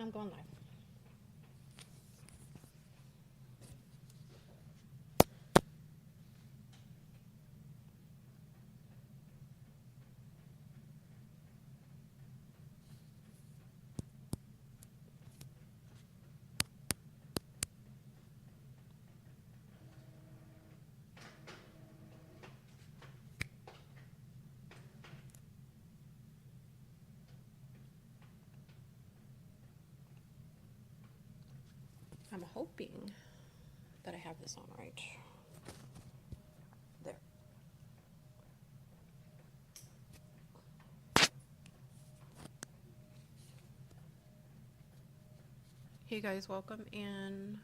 I'm going live. I'm hoping that I have this on right. There. Hey guys, welcome in.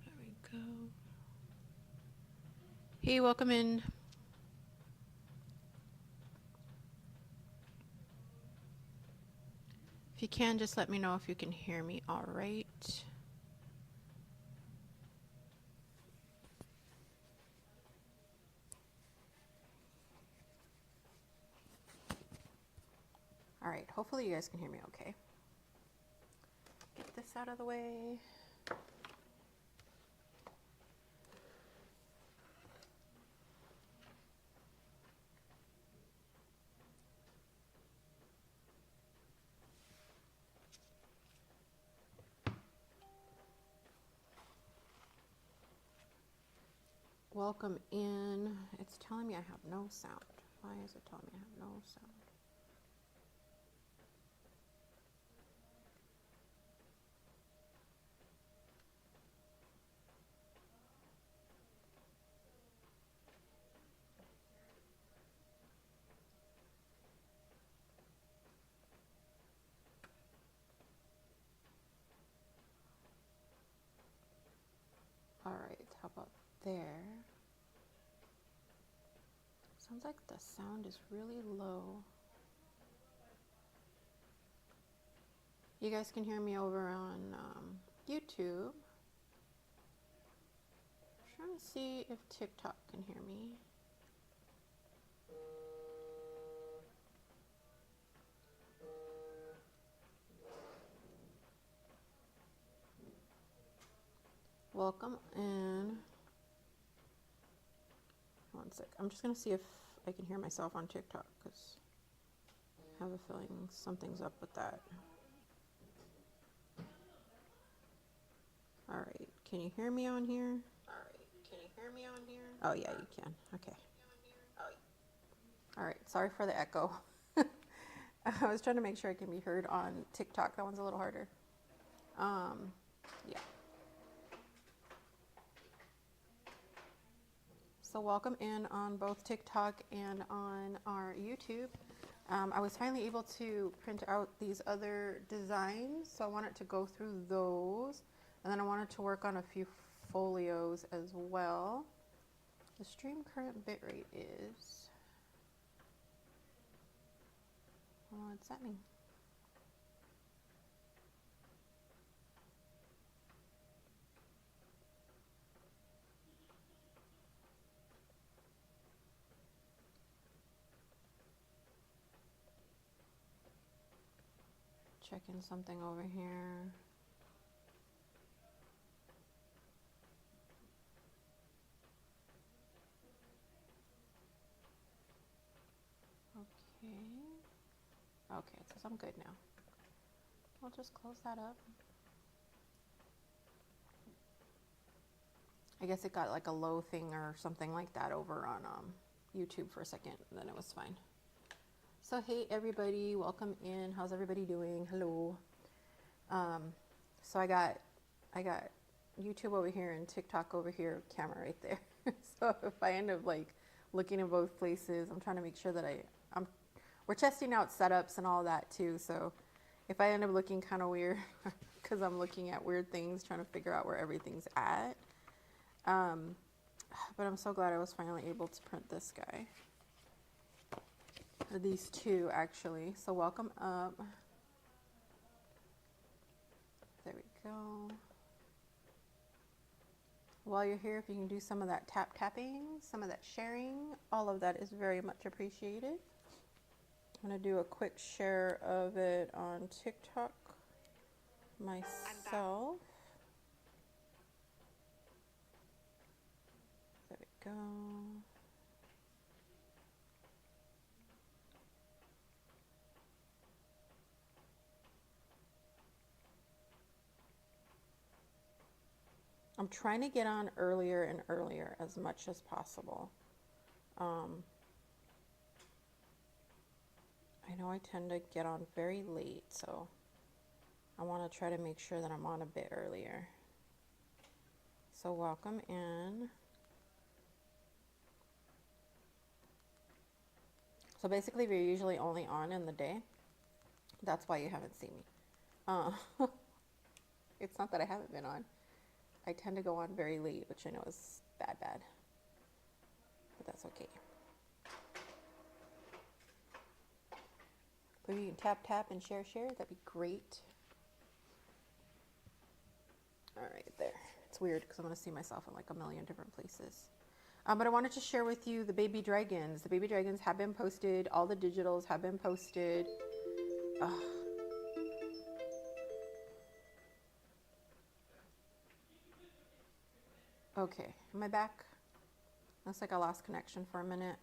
There we go. Hey, welcome in. If you can, just let me know if you can hear me all right. All right, hopefully you guys can hear me okay. Get this out of the way. Welcome in. It's telling me I have no sound. Why is it telling me I have no sound? All right, how about there? Sounds like the sound is really low. You guys can hear me over on YouTube. I'm trying to see if TikTok can hear me. Welcome in. One sec. I'm just gonna see if I can hear myself on TikTok because I have a feeling something's up with that. All right, can you hear me on here? Oh yeah, you can. Okay. All right, sorry for the echo. I was trying to make sure I can be heard on TikTok. That one's a little harder. Yeah. So welcome in on both TikTok and on our YouTube. I was finally able to print out these other designs, so I wanted to go through those, and then I wanted to work on a few folios as well. The stream current bitrate is, what's that mean? Checking something over here. Okay, it says I'm good now. I'll just close that up. I guess it got like a low thing or something like that over on YouTube for a second, and then it was fine. So hey everybody, welcome in. How's everybody doing? Hello. So I got YouTube over here and TikTok over here, camera right there. So if I end up like looking in both places, I'm trying to make sure that we're testing out setups and all that too. So if I end up looking kind of weird because I'm looking at weird things, trying to figure out where everything's at. But I'm so glad I was finally able to print this guy. Or these two actually. So welcome up. There we go. while you're here, if you can do some of that tapping, some of that sharing, all of that is very much appreciated. I'm going to do a quick share of it on TikTok myself. There we go. I'm trying to get on earlier and earlier as much as possible. I know I tend to get on very late, so I want to try to make sure that I'm on a bit earlier. So welcome in. So basically, if you're usually only on in the day, that's why you haven't seen me. It's not that I haven't been on. I tend to go on very late, which I know is bad, but that's okay. But you can tap and share, that'd be great. All right, there. It's weird because I'm going to see myself in like a million different places. But I wanted to share with you the baby dragons. The baby dragons have been posted. All the digitals have been posted. Okay, am I back? Looks like I lost connection for a minute.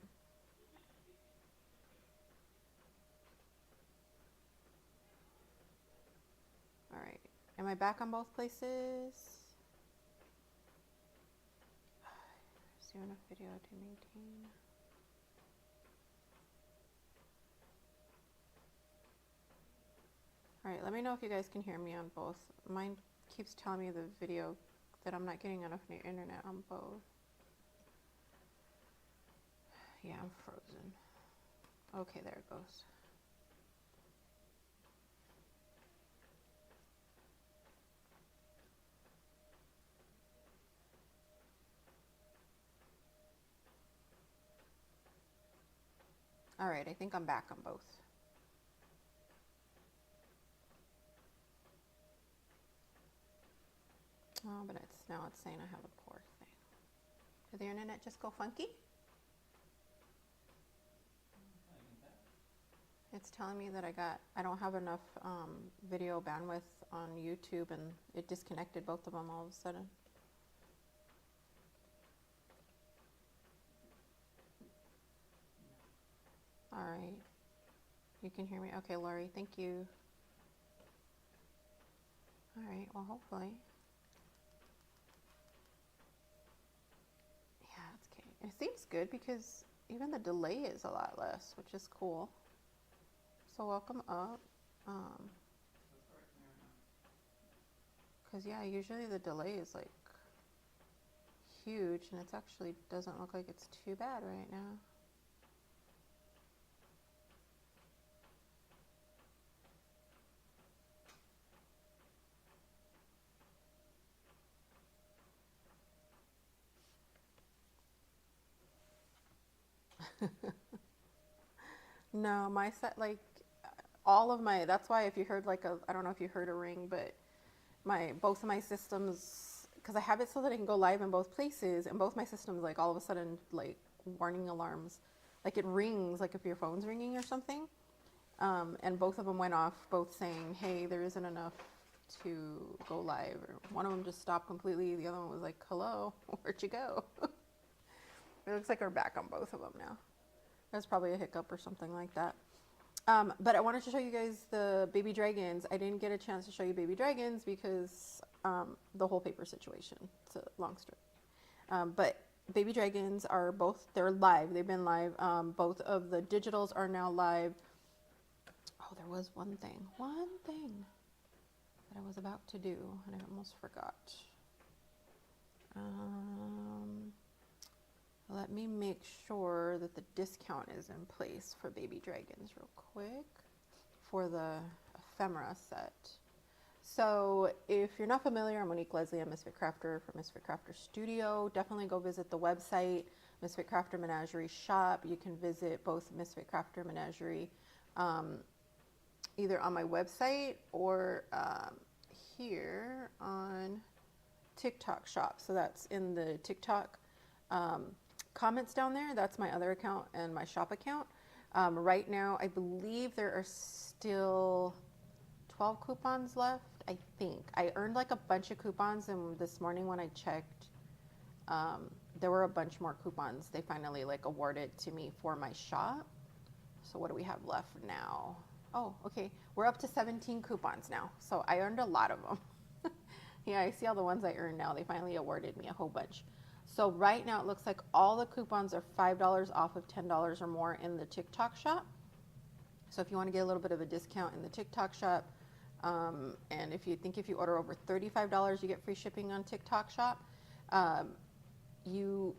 All right, am I back on both places? Is there enough video to maintain? All right, let me know if you guys can hear me on both. Mine keeps telling me the video that I'm not getting enough internet on both. Yeah, I'm frozen. Okay, there it goes. All right, I think I'm back on both. Oh, but now it's saying I have a poor thing. Did the internet just go funky? It's telling me that I don't have enough video bandwidth on YouTube, and it disconnected both of them all of a sudden. All right. You can hear me? Okay, Lori, thank you. All right, well, hopefully. Yeah, it's okay. It seems good because even the delay is a lot less, which is cool. So welcome up. Because, yeah, usually the delay is like huge, and it actually doesn't look like it's too bad right now. No, my set, like, all of my, that's why if you heard like I don't know if you heard a ring, but both of my systems, because I have it so that I can go live in both places, and both my systems, like, all of a sudden, like, warning alarms, like, it rings, like if your phone's ringing or something, and both of them went off, both saying, hey, there isn't enough to go live, or one of them just stopped completely, the other one was like, hello, where'd you go? It looks like we're back on both of them now. There's probably a hiccup or something like that. But I wanted to show you guys the baby dragons. I didn't get a chance to show you baby dragons because the whole paper situation. It's a long story. But baby dragons are both, they're live. They've been live. Both of the digitals are now live. Oh, there was one thing that I was about to do and I almost forgot. Let me make sure that the discount is in place for baby dragons real quick for the ephemera set. So if you're not familiar, I'm Monique Leslie, I'm Misfit Crafter from Misfit Crafter Studio. Definitely go visit the website, Misfit Crafter Menagerie Shop. You can visit both Misfit Crafter Menagerie either on my website or here on TikTok shop. So that's in the TikTok comments down there. That's my other account and my shop account. Right now, I believe there are still 12 coupons left. I think I earned like a bunch of coupons, and this morning when I checked, there were a bunch more coupons. They finally like awarded to me for my shop. So what do we have left now? Oh, okay. We're up to 17 coupons now. So I earned a lot of them. Yeah, I see all the ones I earned now. They finally awarded me a whole bunch. So right now it looks like all the coupons are $5 off of $10 or more in the TikTok shop. So if you want to get a little bit of a discount in the TikTok shop, and if you order over $35, you get free shipping on TikTok shop. You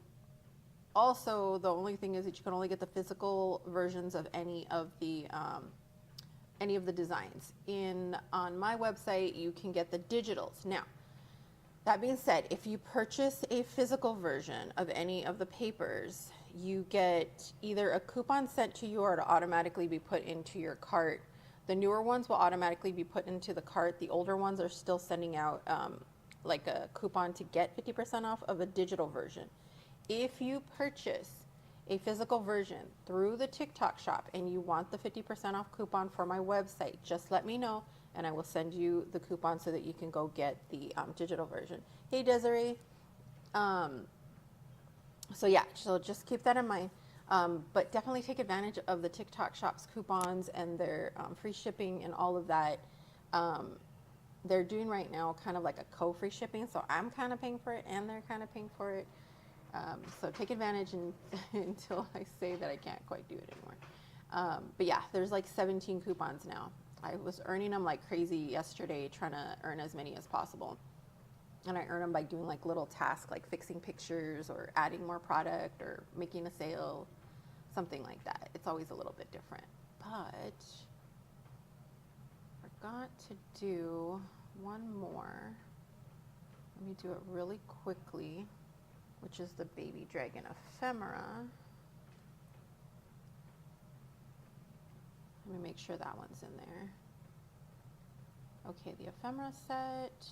also, the only thing is that you can only get the physical versions of any of the designs. On my website, you can get the digitals. Now, that being said, if you purchase a physical version of any of the papers, you get either a coupon sent to you or to automatically be put into your cart. The newer ones will automatically be put into the cart. The older ones are still sending out like a coupon to get 50% off of a digital version. If you purchase a physical version through the TikTok shop and you want the 50% off coupon for my website, just let me know and I will send you the coupon so that you can go get the digital version. Hey Desiree. So yeah, so just keep that in mind. But definitely take advantage of the TikTok shop's coupons and their free shipping and all of that. They're doing right now kind of like a co-free shipping, so I'm kind of paying for it and they're kind of paying for it. So take advantage until I say that I can't quite do it anymore. But yeah, there's like 17 coupons now. I was earning them like crazy yesterday, trying to earn as many as possible. And I earn them by doing like little tasks like fixing pictures or adding more product or making a sale, something like that. It's always a little bit different. But forgot to do one more. Let me do it really quickly, which is the baby dragon ephemera. Let me make sure that one's in there. Okay, the ephemera set.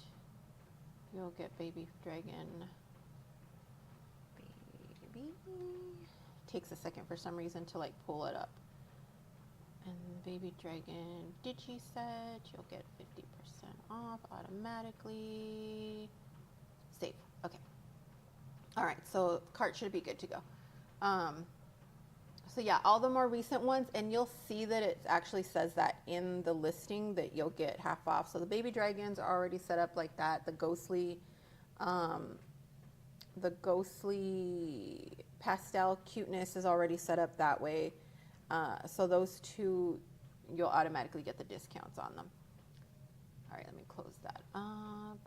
You'll get baby dragon. Baby. Takes a second for some reason to like pull it up. And baby dragon digi set. You'll get 50% off automatically. Save. Okay. All right, so cart should be good to go. So yeah, all the more recent ones, and you'll see that it actually says that in the listing that you'll get half off. So the baby dragons are already set up like that. The ghostly pastel cuteness is already set up that way. So those two, you'll automatically get the discounts on them. All right, let me close that up.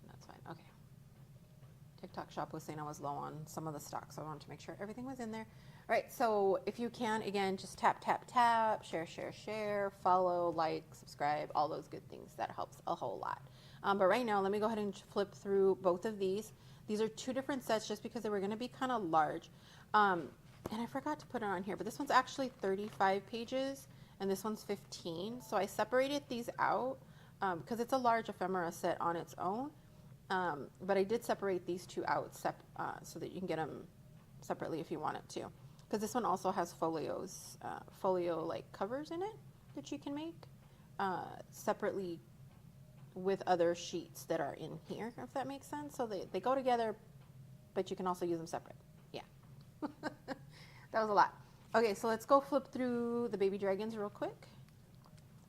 That's fine. Okay. TikTok shop was saying I was low on some of the stock, so I wanted to make sure everything was in there. All right, so if you can, again, just tap, share, follow, like, subscribe, all those good things. That helps a whole lot. But right now, let me go ahead and flip through both of these. These are two different sets just because they were going to be kind of large. And I forgot to put it on here, but this one's actually 35 pages, and this one's 15. So I separated these out because it's a large ephemera set on its own. But I did separate these two out so that you can get them separately if you wanted to. Because this one also has folio like covers in it that you can make separately with other sheets that are in here, if that makes sense. So they go together, but you can also use them separate. Yeah. That was a lot. Okay, so let's go flip through the baby dragons real quick.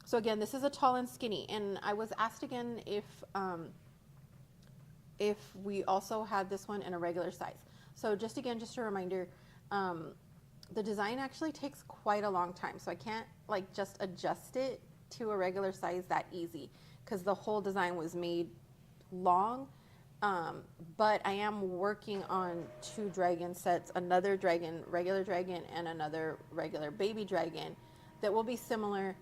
So again, this is a tall and skinny, and I was asked again if we also had this one in a regular size. So just a reminder, the design actually takes quite a long time, so I can't like just adjust it to a regular size that easy because the whole design was made long. But I am working on two dragon sets, another dragon, regular dragon, and another regular baby dragon that will be similar,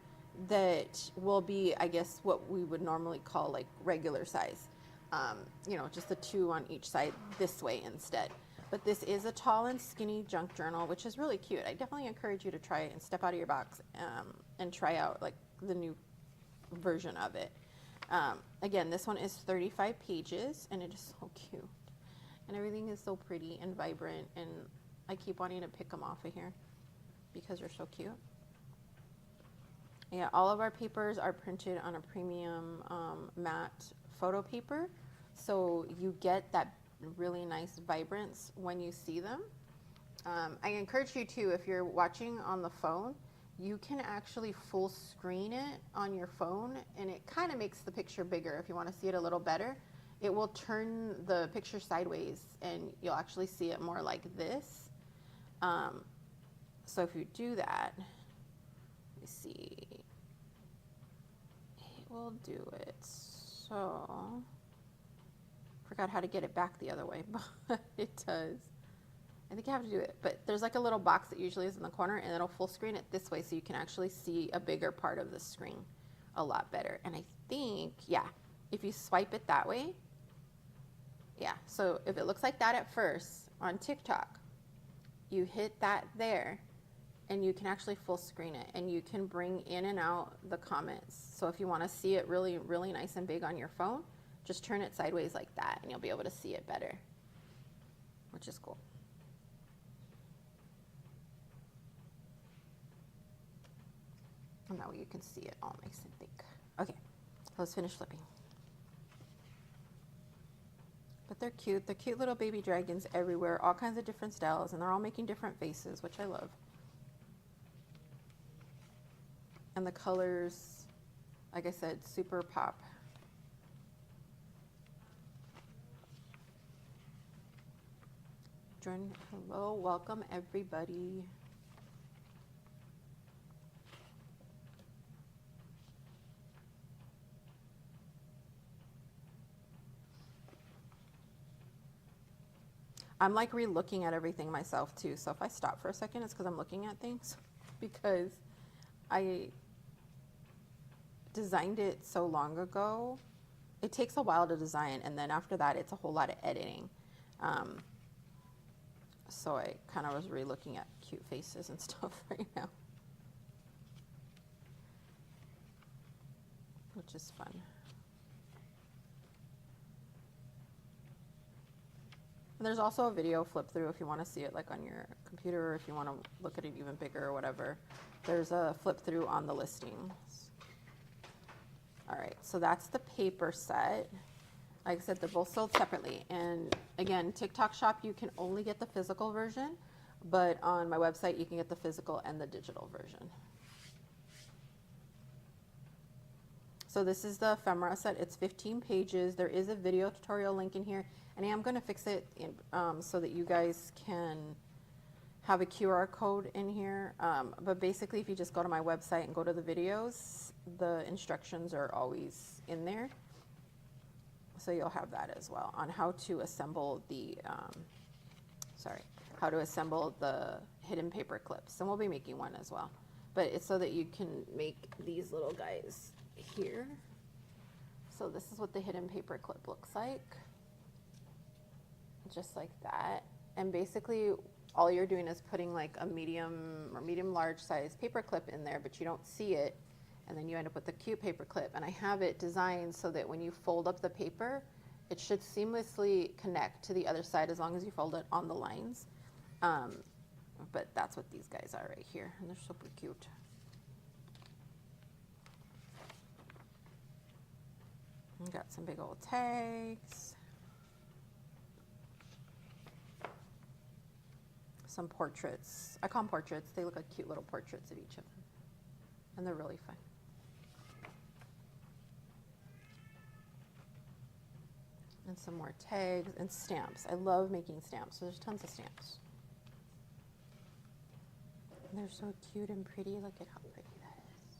that will be, I guess, what we would normally call like regular size. You know, just the two on each side this way instead. But this is a tall and skinny junk journal, which is really cute. I definitely encourage you to try it and step out of your box and try out like the new version of it. Again, this one is 35 pages and it is so cute. And everything is so pretty and vibrant, and I keep wanting to pick them off of here because they're so cute. Yeah, all of our papers are printed on a premium matte photo paper, so you get that really nice vibrance when you see them. I encourage you to, if you're watching on the phone, you can actually full screen it on your phone, and it kind of makes the picture bigger. If you want to see it a little better, it will turn the picture sideways and you'll actually see it more like this. So if you do that, let me see, it will do it. So, forgot how to get it back the other way, but it does. I think you have to do it, but there's like a little box that usually is in the corner, and it'll full screen it this way so you can actually see a bigger part of the screen a lot better. And I think, yeah, if you swipe it that way, yeah, so if it looks like that at first on TikTok, you hit that there and you can actually full screen it, and you can bring in and out the comments. So if you want to see it really, really nice and big on your phone, just turn it sideways like that and you'll be able to see it better, which is cool. And that way you can see it all nice and thick. Okay, let's finish flipping. But they're cute. They're cute little baby dragons everywhere, all kinds of different styles, and they're all making different faces, which I love. And the colors, like I said, super pop. Hello, welcome everybody. I'm like re-looking at everything myself too. So if I stop for a second, it's because I'm looking at things, because I designed it so long ago. It takes a while to design, and then after that, it's a whole lot of editing. So I kind of was re-looking at cute faces and stuff right now, which is fun. And there's also a video flip through if you want to see it like on your computer, or if you want to look at it even bigger or whatever. There's a flip through on the listings. All right, so that's the paper set. Like I said, they're both sold separately. And again, TikTok Shop, you can only get the physical version, but on my website, you can get the physical and the digital version. So this is the ephemera set. It's 15 pages. There is a video tutorial link in here, and I am going to fix it in, so that you guys can have a QR code in here. But basically, if you just go to my website and go to the videos, the instructions are always in there. So you'll have that as well on how to assemble the, how to assemble the hidden paper clips. And we'll be making one as well. But it's so that you can make these little guys here. So this is what the hidden paper clip looks like. Just like that. And basically all you're doing is putting like a medium or medium large size paper clip in there, but you don't see it. And then you end up with a cute paper clip. And I have it designed so that when you fold up the paper, it should seamlessly connect to the other side as long as you fold it on the lines. But that's what these guys are right here, and they're super cute. We got some big old tags. Some portraits. I call them portraits. They look like cute little portraits of each of them. And they're really fun. And some more tags and stamps. I love making stamps. So there's tons of stamps. And they're so cute and pretty. Look at how pretty that is.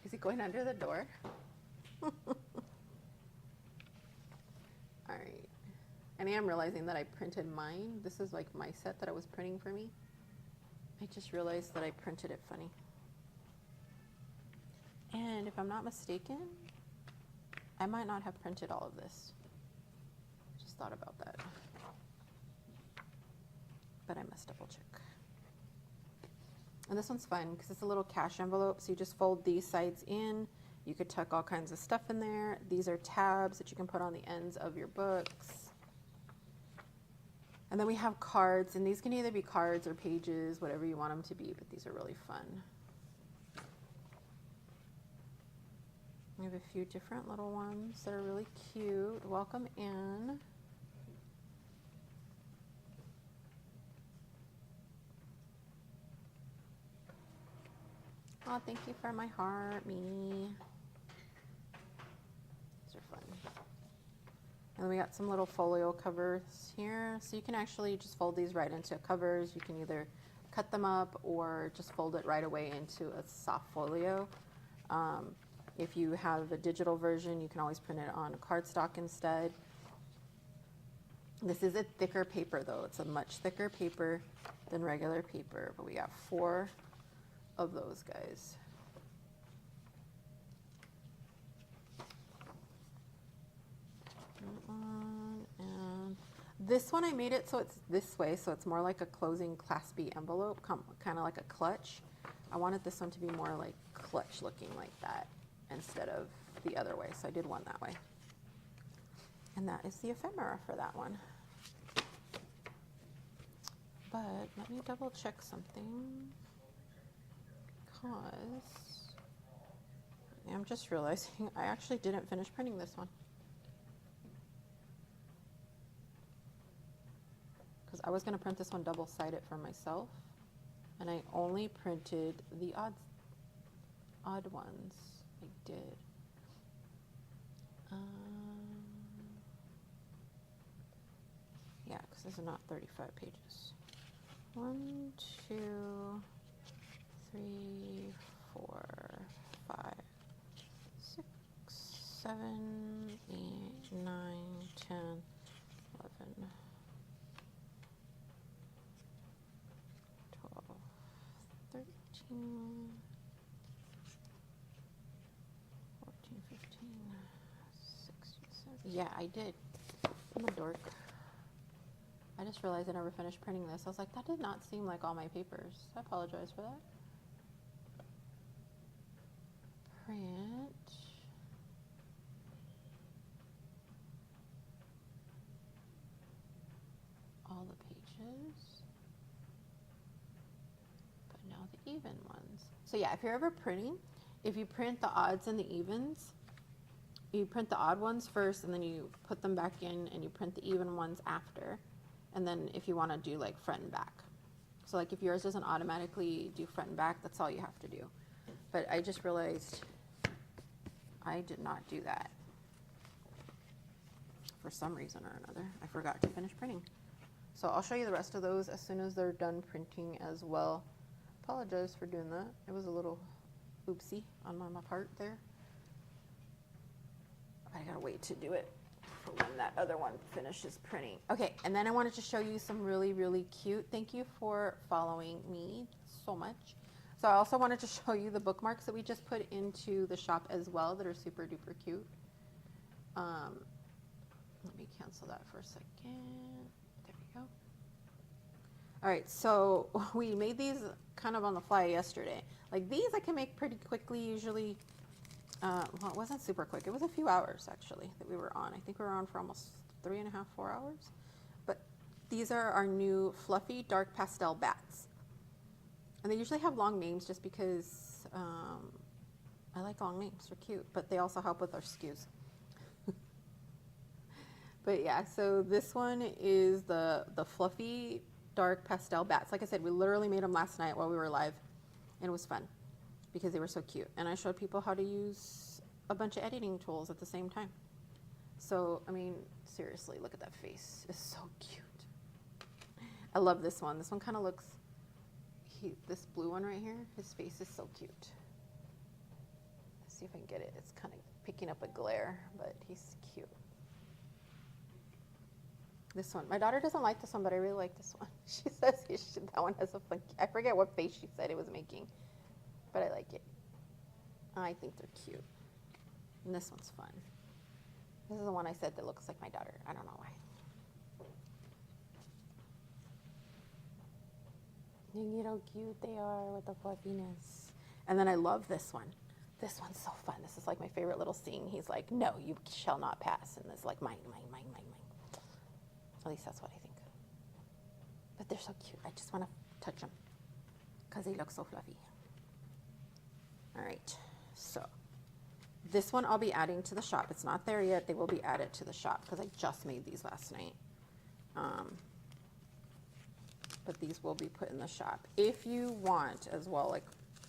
Is he going under the door? All right. And I am realizing that I printed mine. This is like my set that I was printing for me. I just realized that I printed it funny. And if I'm not mistaken, I might not have printed all of this. Just thought about that. But I must double check. And this one's fun because it's a little cash envelope. So you just fold these sides in. You could tuck all kinds of stuff in there. These are tabs that you can put on the ends of your books. And then we have cards, and these can either be cards or pages, whatever you want them to be, but these are really fun. We have a few different little ones that are really cute. Welcome in. Oh, thank you for my heart, Mimi. These are fun. And then we got some little folio covers here. So you can actually just fold these right into covers. You can either cut them up or just fold it right away into a soft folio. If you have a digital version, you can always print it on cardstock instead. This is a thicker paper though. It's a much thicker paper than regular paper, but we got 4 of those guys. And this one I made it so it's this way, so it's more like a closing claspy envelope, kind of like a clutch. I wanted this one to be more like clutch looking like that instead of the other way, so I did one that way. And that is the ephemera for that one. But let me double check something, because I'm just realizing I actually didn't finish printing this one. Because I was going to print this one double-sided for myself, and I only printed the odd ones. I did. Yeah, because this is not 35 pages. 1, 2, 3, 4, 5, 6, 7, 8, 9, 10, 11, 12, 13, 14, 15, 16, 17. Yeah, I did. I'm a dork. I just realized I never finished printing this. I was like, that did not seem like all my papers. I apologize for that. Print. All the pages. But now the even ones. So yeah, if you're ever printing, if you print the odds and the evens, you print the odd ones first and then you put them back in and you print the even ones after. And then if you want to do like front and back. So like if yours doesn't automatically do front and back, that's all you have to do. But I just realized I did not do that. For some reason or another, I forgot to finish printing. So I'll show you the rest of those as soon as they're done printing as well. Apologize for doing that. It was a little oopsie on my part there. I gotta wait to do it for when that other one finishes printing. Okay, and then I wanted to show you some really, really cute. Thank you for following me so much. So I also wanted to show you the bookmarks that we just put into the shop as well that are super duper cute. Let me cancel that for a second. There we go. All right, so we made these kind of on the fly yesterday. Like these I can make pretty quickly usually. Well, it wasn't super quick. It was a few hours actually that we were on. I think we were on for almost 3.5, 4 hours. But these are our new fluffy dark pastel bats. And they usually have long names just because I like long names. They're cute, but they also help with our SKUs. But yeah, so this one is the fluffy dark pastel bats. Like I said, we literally made them last night while we were live, and it was fun because they were so cute. And I showed people how to use a bunch of editing tools at the same time. So, I mean, seriously, look at that face. It's so cute. I love this one. This one kind of looks, this blue one right here, his face is so cute. Let's see if I can get it. It's kind of picking up a glare, but he's cute. This one. My daughter doesn't like this one, but I really like this one. She says that one has a funky, I forget what face she said it was making, but I like it. I think they're cute. And this one's fun. This is the one I said that looks like my daughter. I don't know why. Look at how cute they are with the fluffiness. And then I love this one. This one's so fun. This is like my favorite little scene. He's like, no, you shall not pass. And it's like, mine, mine, mine, mine, mine. At least that's what I think. But they're so cute. I just want to touch them because they look so fluffy. All right. So this one I'll be adding to the shop. It's not there yet. They will be added to the shop because I just made these last night. But these will be put in the shop. If you want as well, like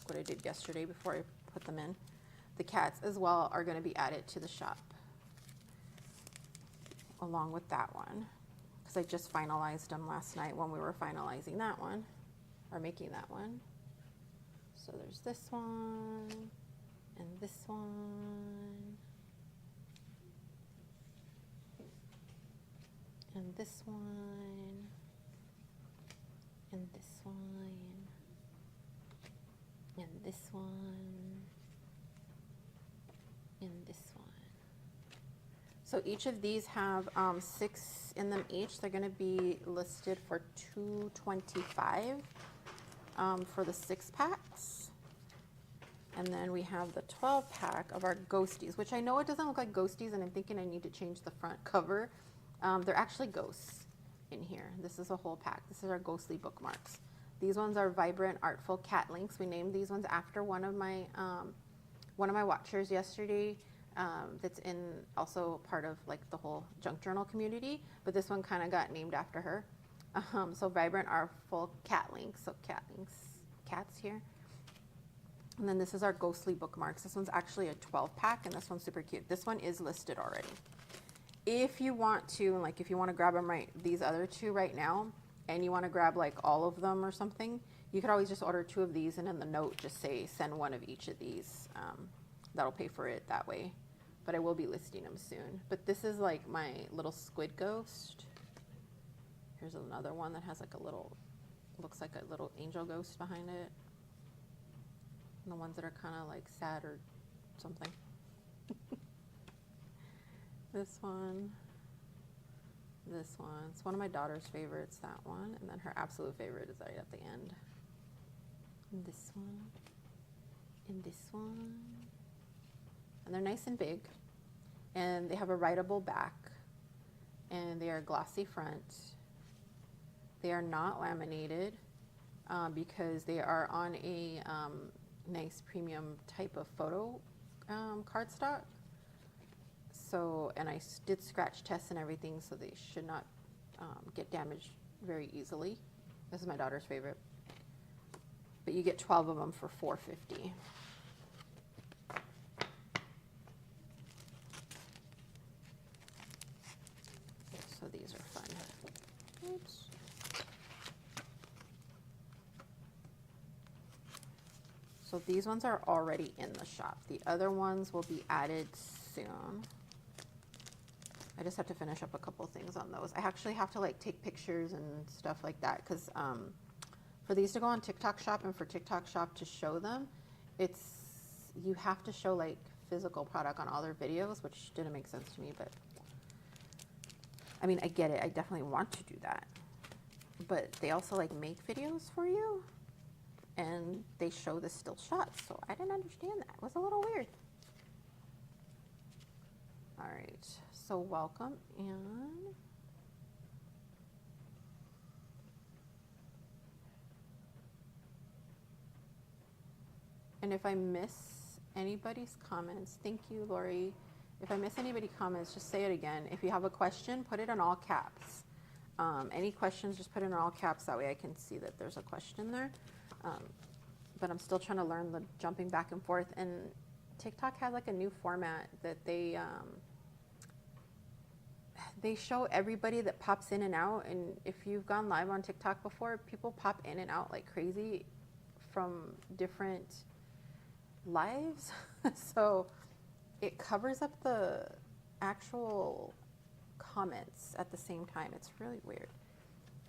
what I did yesterday before I put them in, the cats as well are going to be added to the shop along with that one because I just finalized them last night when we were finalizing that one or making that one. So there's this one and this one and this one and this one and this one and this one. So each of these have 6 in them each. They're going to be listed for $225 for the 6 packs. And then we have the 12 pack of our ghosties, which I know it doesn't look like ghosties, and I'm thinking I need to change the front cover. They're actually ghosts in here. This is a whole pack. This is our ghostly bookmarks. These ones are vibrant, artful cat links. We named these ones after one of my watchers yesterday. That's in also part of like the whole junk journal community, but this one kind of got named after her. So vibrant, artful cat links. So cat links, cats here. And then this is our ghostly bookmarks. This one's actually a 12 pack, and this one's super cute. This one is listed already. If you want to, like if you want to grab them right, these other 2 right now, and you want to grab like all of them or something, you could always just order 2 of these and in the note just say send 1 of each of these. That'll pay for it that way. But I will be listing them soon. But this is like my little squid ghost. Here's another one that has like a little, looks like a little angel ghost behind it. And the ones that are kind of like sad or something. This one. This one. It's one of my daughter's favorites, that one. And then her absolute favorite is right at the end. And this one. And this one. And they're nice and big. And they have a writable back. And they are glossy front. They are not laminated because they are on a nice premium type of photo cardstock. So, and I did scratch tests and everything, so they should not get damaged very easily. This is my daughter's favorite. But you get 12 of them for $4.50. So these are fun. Oops. So these ones are already in the shop. The other ones will be added soon. I just have to finish up a couple things on those. I actually have to like take pictures and stuff like that because for these to go on TikTok Shop and for TikTok Shop to show them, you have to show like physical product on all their videos, which didn't make sense to me, but I mean, I get it. I definitely want to do that. But they also like make videos for you and they show the still shots. So I didn't understand that. It was a little weird. All right. So welcome in. And if I miss anybody's comments, thank you, Lori. If I miss anybody's comments, just say it again. If you have a question, put it in all caps. Any questions, just put it in all caps. That way I can see that there's a question there. But I'm still trying to learn the jumping back and forth. And TikTok has like a new format that they show everybody that pops in and out. And if you've gone live on TikTok before, people pop in and out like crazy from different lives. So it covers up the actual comments at the same time. It's really weird.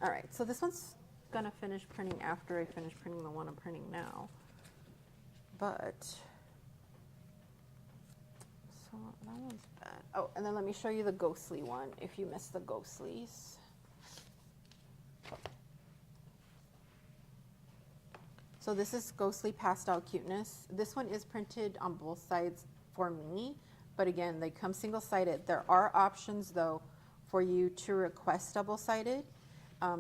All right, so this one's gonna finish printing after I finish printing the one I'm printing now. But, so So that one's bad. Oh, and then let me show you the ghostly one if you missed the ghostlies. So this is Ghostly Pastel Cuteness. This one is printed on both sides for me, but again, they come single-sided. There are options though for you to request double-sided.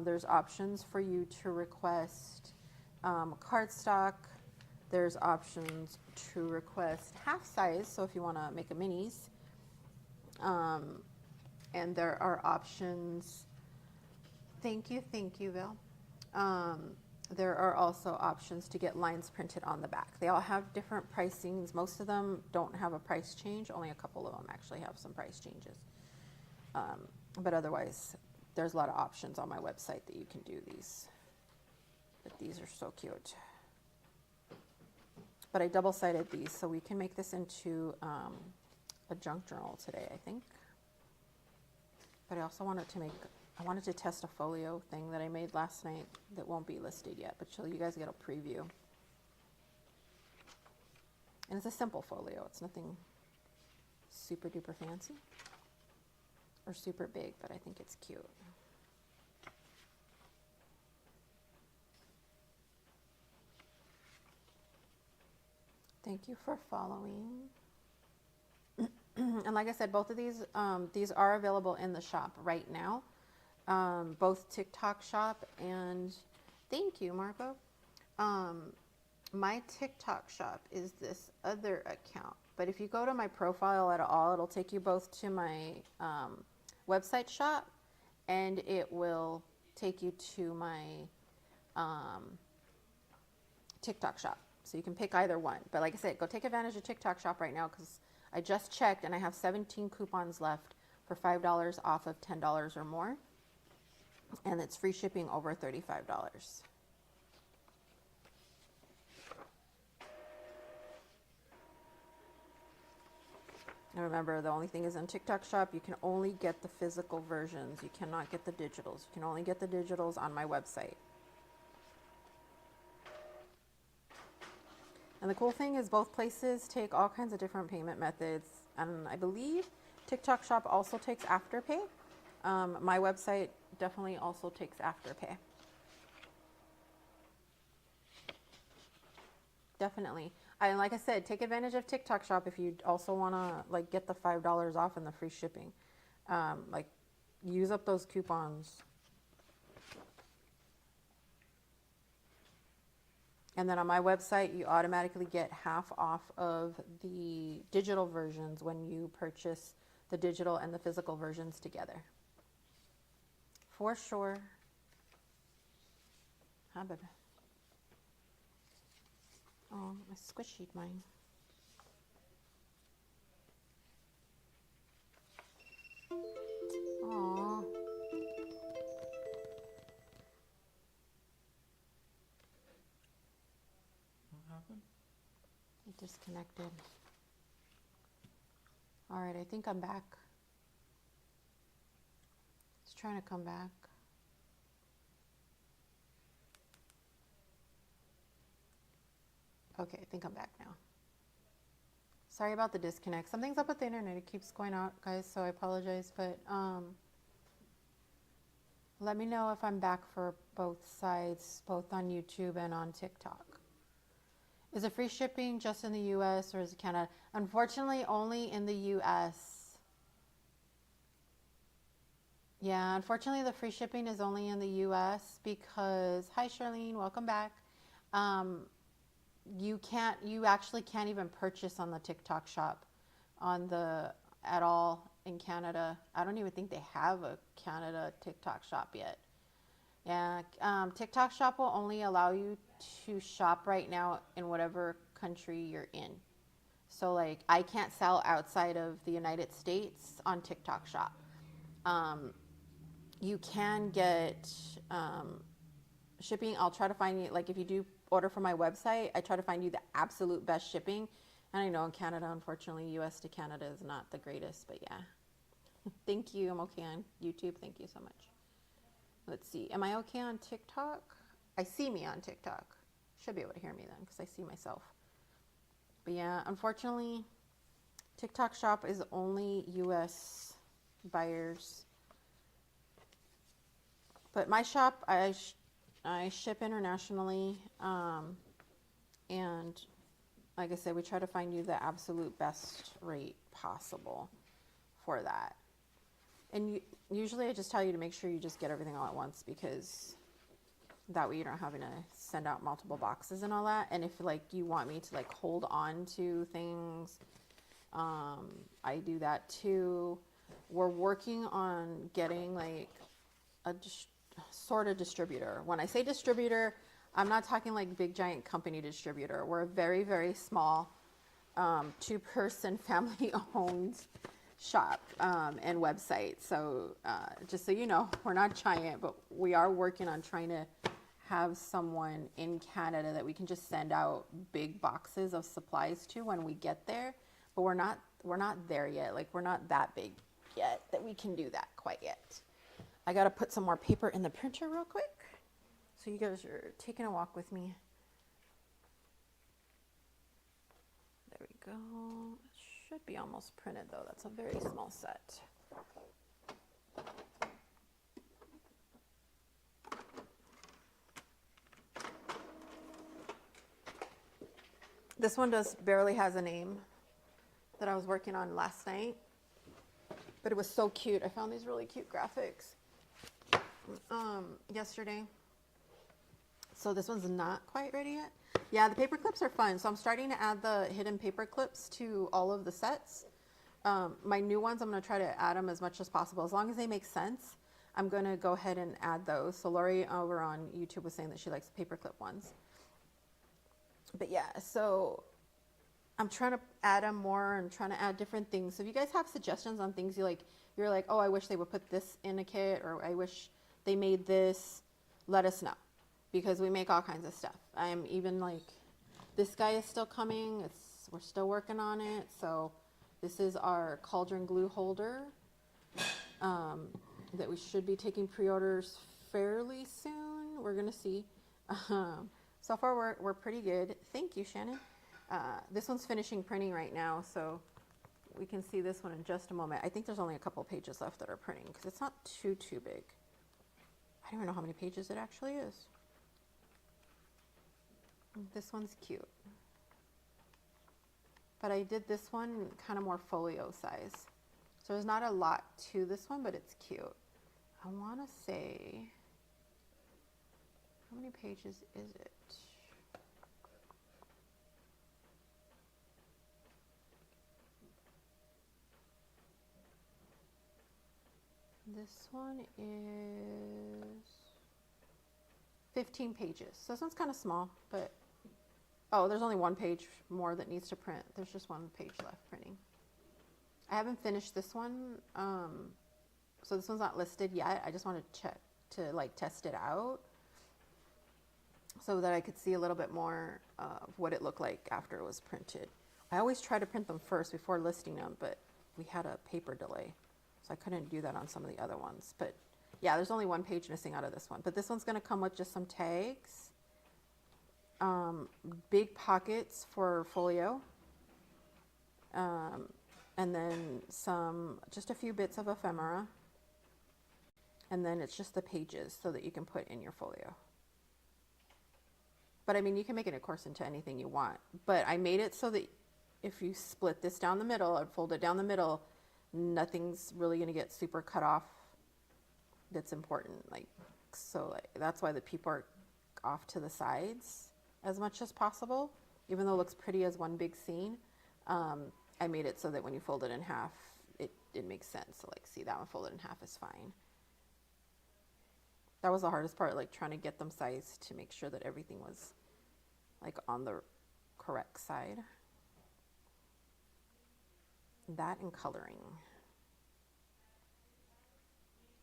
There's options for you to request cardstock. There's options to request half size, so if you want to make a minis. And there are options, thank you, Val. There are also options to get lines printed on the back. They all have different pricings. Most of them don't have a price change. Only a couple of them actually have some price changes. But otherwise, there's a lot of options on my website that you can do these. But these are so cute. But I double-sided these, so we can make this into a junk journal today, I think. But I also wanted to test a folio thing that I made last night that won't be listed yet, but you guys get a preview. And it's a simple folio. It's nothing super duper fancy or super big, but I think it's cute. Thank you for following. And like I said, both of these are available in the shop right now. Both TikTok shop and thank you, Marco. My TikTok shop is this other account, but if you go to my profile at all, it'll take you both to my website shop and it will take you to my TikTok shop. So you can pick either one. But like I said, go take advantage of TikTok shop right now because I just checked and I have 17 coupons left for $5 off of $10 or more. And it's free shipping over $35. And remember, the only thing is in TikTok shop, you can only get the physical versions. You cannot get the digitals. You can only get the digitals on my website. And the cool thing is both places take all kinds of different payment methods. And I believe TikTok shop also takes Afterpay. My website definitely also takes Afterpay. Definitely. And like I said, take advantage of TikTok shop if you also want to like get the $5 off and the free shipping. Like use up those coupons. And then on my website, you automatically get half off of the digital versions when you purchase the digital and the physical versions together. For sure. Hi, baby. Oh, I squishied mine. Aww. What happened? It disconnected. All right, I think I'm back. It's trying to come back. Okay, I think I'm back now. Sorry about the disconnect. Something's up with the internet. It keeps going out, guys, so I apologize. But let me know if I'm back for both sides, both on YouTube and on TikTok. Is it free shipping just in the US or is it Canada? Unfortunately, only in the US. Yeah, unfortunately, the free shipping is only in the US because, hi Charlene, welcome back. You actually can't even purchase on the TikTok shop at all in Canada. I don't even think they have a Canada TikTok shop yet. Yeah, TikTok shop will only allow you to shop right now in whatever country you're in. So like I can't sell outside of the United States on TikTok shop. You can get shipping. I'll try to find you, like if you do order from my website, I try to find you the absolute best shipping. And I know in Canada, unfortunately, US to Canada is not the greatest, but yeah. Thank you. I'm okay on YouTube. Thank you so much. Let's see. Am I okay on TikTok? I see me on TikTok. Should be able to hear me then because I see myself. But yeah, unfortunately, TikTok shop is only US buyers. But my shop, I ship internationally. And like I said, we try to find you the absolute best rate possible for that. And usually I just tell you to make sure you just get everything all at once, because that way you're not having to send out multiple boxes and all that. And if like you want me to like hold on to things, I do that too. We're working on getting like a sort of distributor. When I say distributor, I'm not talking like big giant company distributor. We're a very, very small 2-person family owned shop and website. So just so you know, we're not giant, but we are working on trying to have someone in Canada that we can just send out big boxes of supplies to when we get there. But we're not there yet. Like, we're not that big yet that we can do that quite yet. I got to put some more paper in the printer real quick. So you guys are taking a walk with me. There we go. It should be almost printed though. That's a very small set. This one barely has a name that I was working on last night, but it was so cute. I found these really cute graphics yesterday. So this one's not quite ready yet. Yeah, the paper clips are fun. So I'm starting to add the hidden paper clips to all of the sets. My new ones, I'm going to try to add them as much as possible. As long as they make sense, I'm going to go ahead and add those. So Lori over on YouTube was saying that she likes paper clip ones. But yeah, so I'm trying to add them more and trying to add different things. So if you guys have suggestions on things you're like, oh, I wish they would put this in a kit, or I wish they made this, let us know. Because we make all kinds of stuff. I'm even like, this guy is still coming. We're still working on it. So this is our cauldron glue holder that we should be taking pre-orders fairly soon. We're gonna see. So far we're pretty good. Thank you, Shannon. This one's finishing printing right now, so we can see this one in just a moment. I think there's only a couple pages left that are printing because it's not too big. I don't even know how many pages it actually is. This one's cute. But I did this one kind of more folio size. So there's not a lot to this one, but it's cute. I want to say, how many pages is it? This one is 15 pages. So this one's kind of small, but oh, there's only one page more that needs to print. There's just one page left printing. I haven't finished this one, so this one's not listed yet. I just want to check to like test it out so that I could see a little bit more of what it looked like after it was printed. I always try to print them first before listing them, but we had a paper delay, so I couldn't do that on some of the other ones. But yeah, there's only one page missing out of this one. But this one's going to come with just some tags. Big pockets for folio, and then just a few bits of ephemera, and then it's just the pages so that you can put in your folio. But I mean, you can make it, of course, into anything you want, but I made it so that if you split this down the middle and fold it down the middle, nothing's really going to get super cut off that's important. So that's why the people are off to the sides as much as possible, even though it looks pretty as one big scene. I made it so that when you fold it in half, it makes sense. So like, see, that one folded in half is fine. That was the hardest part, like trying to get them sized to make sure that everything was like on the correct side. That and coloring.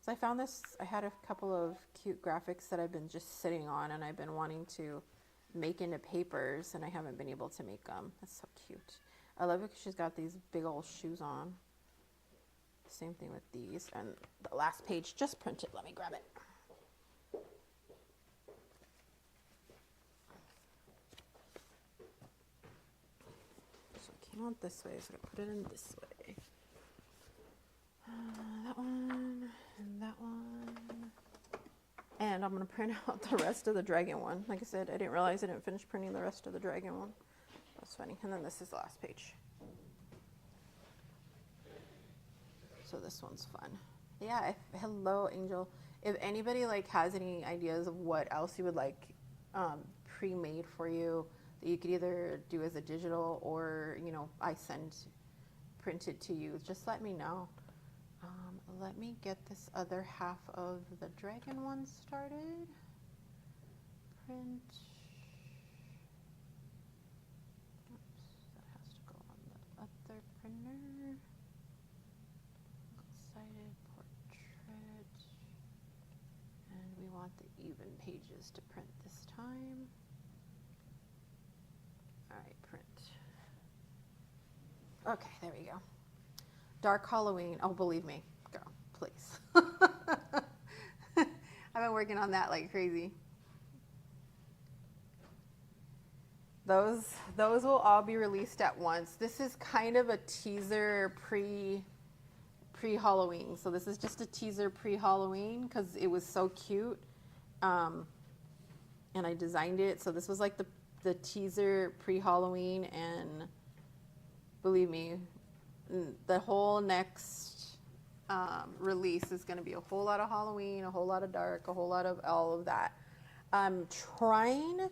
So I found this, I had a couple of cute graphics that I've been just sitting on and I've been wanting to make into papers, and I haven't been able to make them. That's so cute. I love it because she's got these big old shoes on. Same thing with these. And the last page just printed. Let me grab it. So I Not this way, so I'm gonna put it in this way. That one and that one. And I'm gonna print out the rest of the dragon one. Like I said, I didn't realize I didn't finish printing the rest of the dragon one. That's funny. And then this is the last page. So this one's fun. Yeah, hello, Angel. If anybody like has any ideas of what else you would like pre-made for you that you could either do as a digital or, you know, I send printed to you, just let me know. Let me get this other half of the dragon one started. Print. Oops, that has to go on the other printer. Sided portrait. And we want the even pages to print this time. All right, print. Okay, there we go. Dark Halloween. Oh, believe me, girl, please. I've been working on that like crazy. Those will all be released at once. This is kind of a teaser pre-Halloween. So this is just a teaser pre-Halloween because it was so cute. And I designed it. So this was like the teaser pre-Halloween, and believe me, the whole next release is going to be a whole lot of Halloween, a whole lot of dark, a whole lot of all of that. I'm trying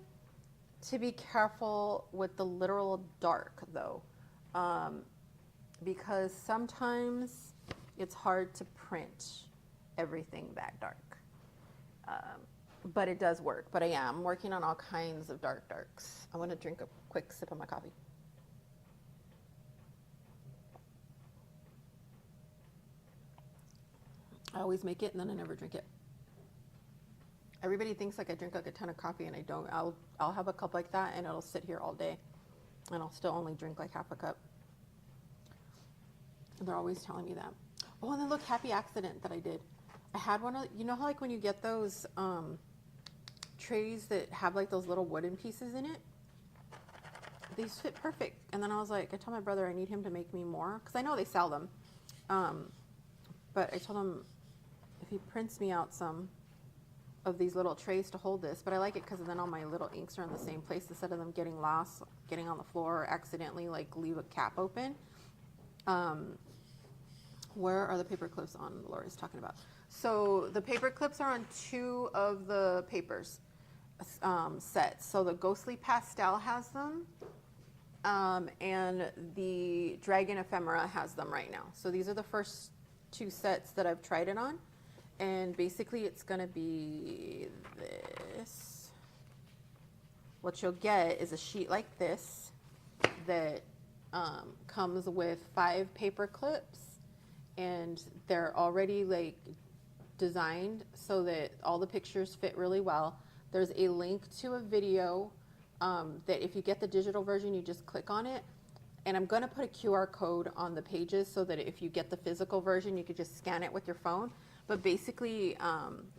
to be careful with the literal dark though, because sometimes it's hard to print everything that dark. But it does work. But I am working on all kinds of darks. I want to drink a quick sip of my coffee. I always make it and then I never drink it. Everybody thinks like I drink like a ton of coffee, and I don't. I'll have a cup like that and it'll sit here all day, and I'll still only drink like half a cup. And they're always telling me that. Oh, and then look, happy accident that I did. I had one of, you know how like when you get those trays that have like those little wooden pieces in it? These fit perfect. And then I was like, I told my brother I need him to make me more, because I know they sell them. But I told him if he prints me out some of these little trays to hold this, but I like it because then all my little inks are in the same place instead of them getting lost, getting on the floor, or accidentally like leave a cap open. Where are the paper clips on Lori's talking about? So the paper clips are on 2 of the papers sets. So the Ghostly Pastel has them, and the Dragon Ephemera has them right now. So these are the first 2 sets that I've tried it on. And basically it's going to be this. What you'll get is a sheet like this that comes with 5 paper clips, and they're already like designed so that all the pictures fit really well. There's a link to a video that if you get the digital version, you just click on it. And I'm going to put a QR code on the pages so that if you get the physical version, you could just scan it with your phone. But basically,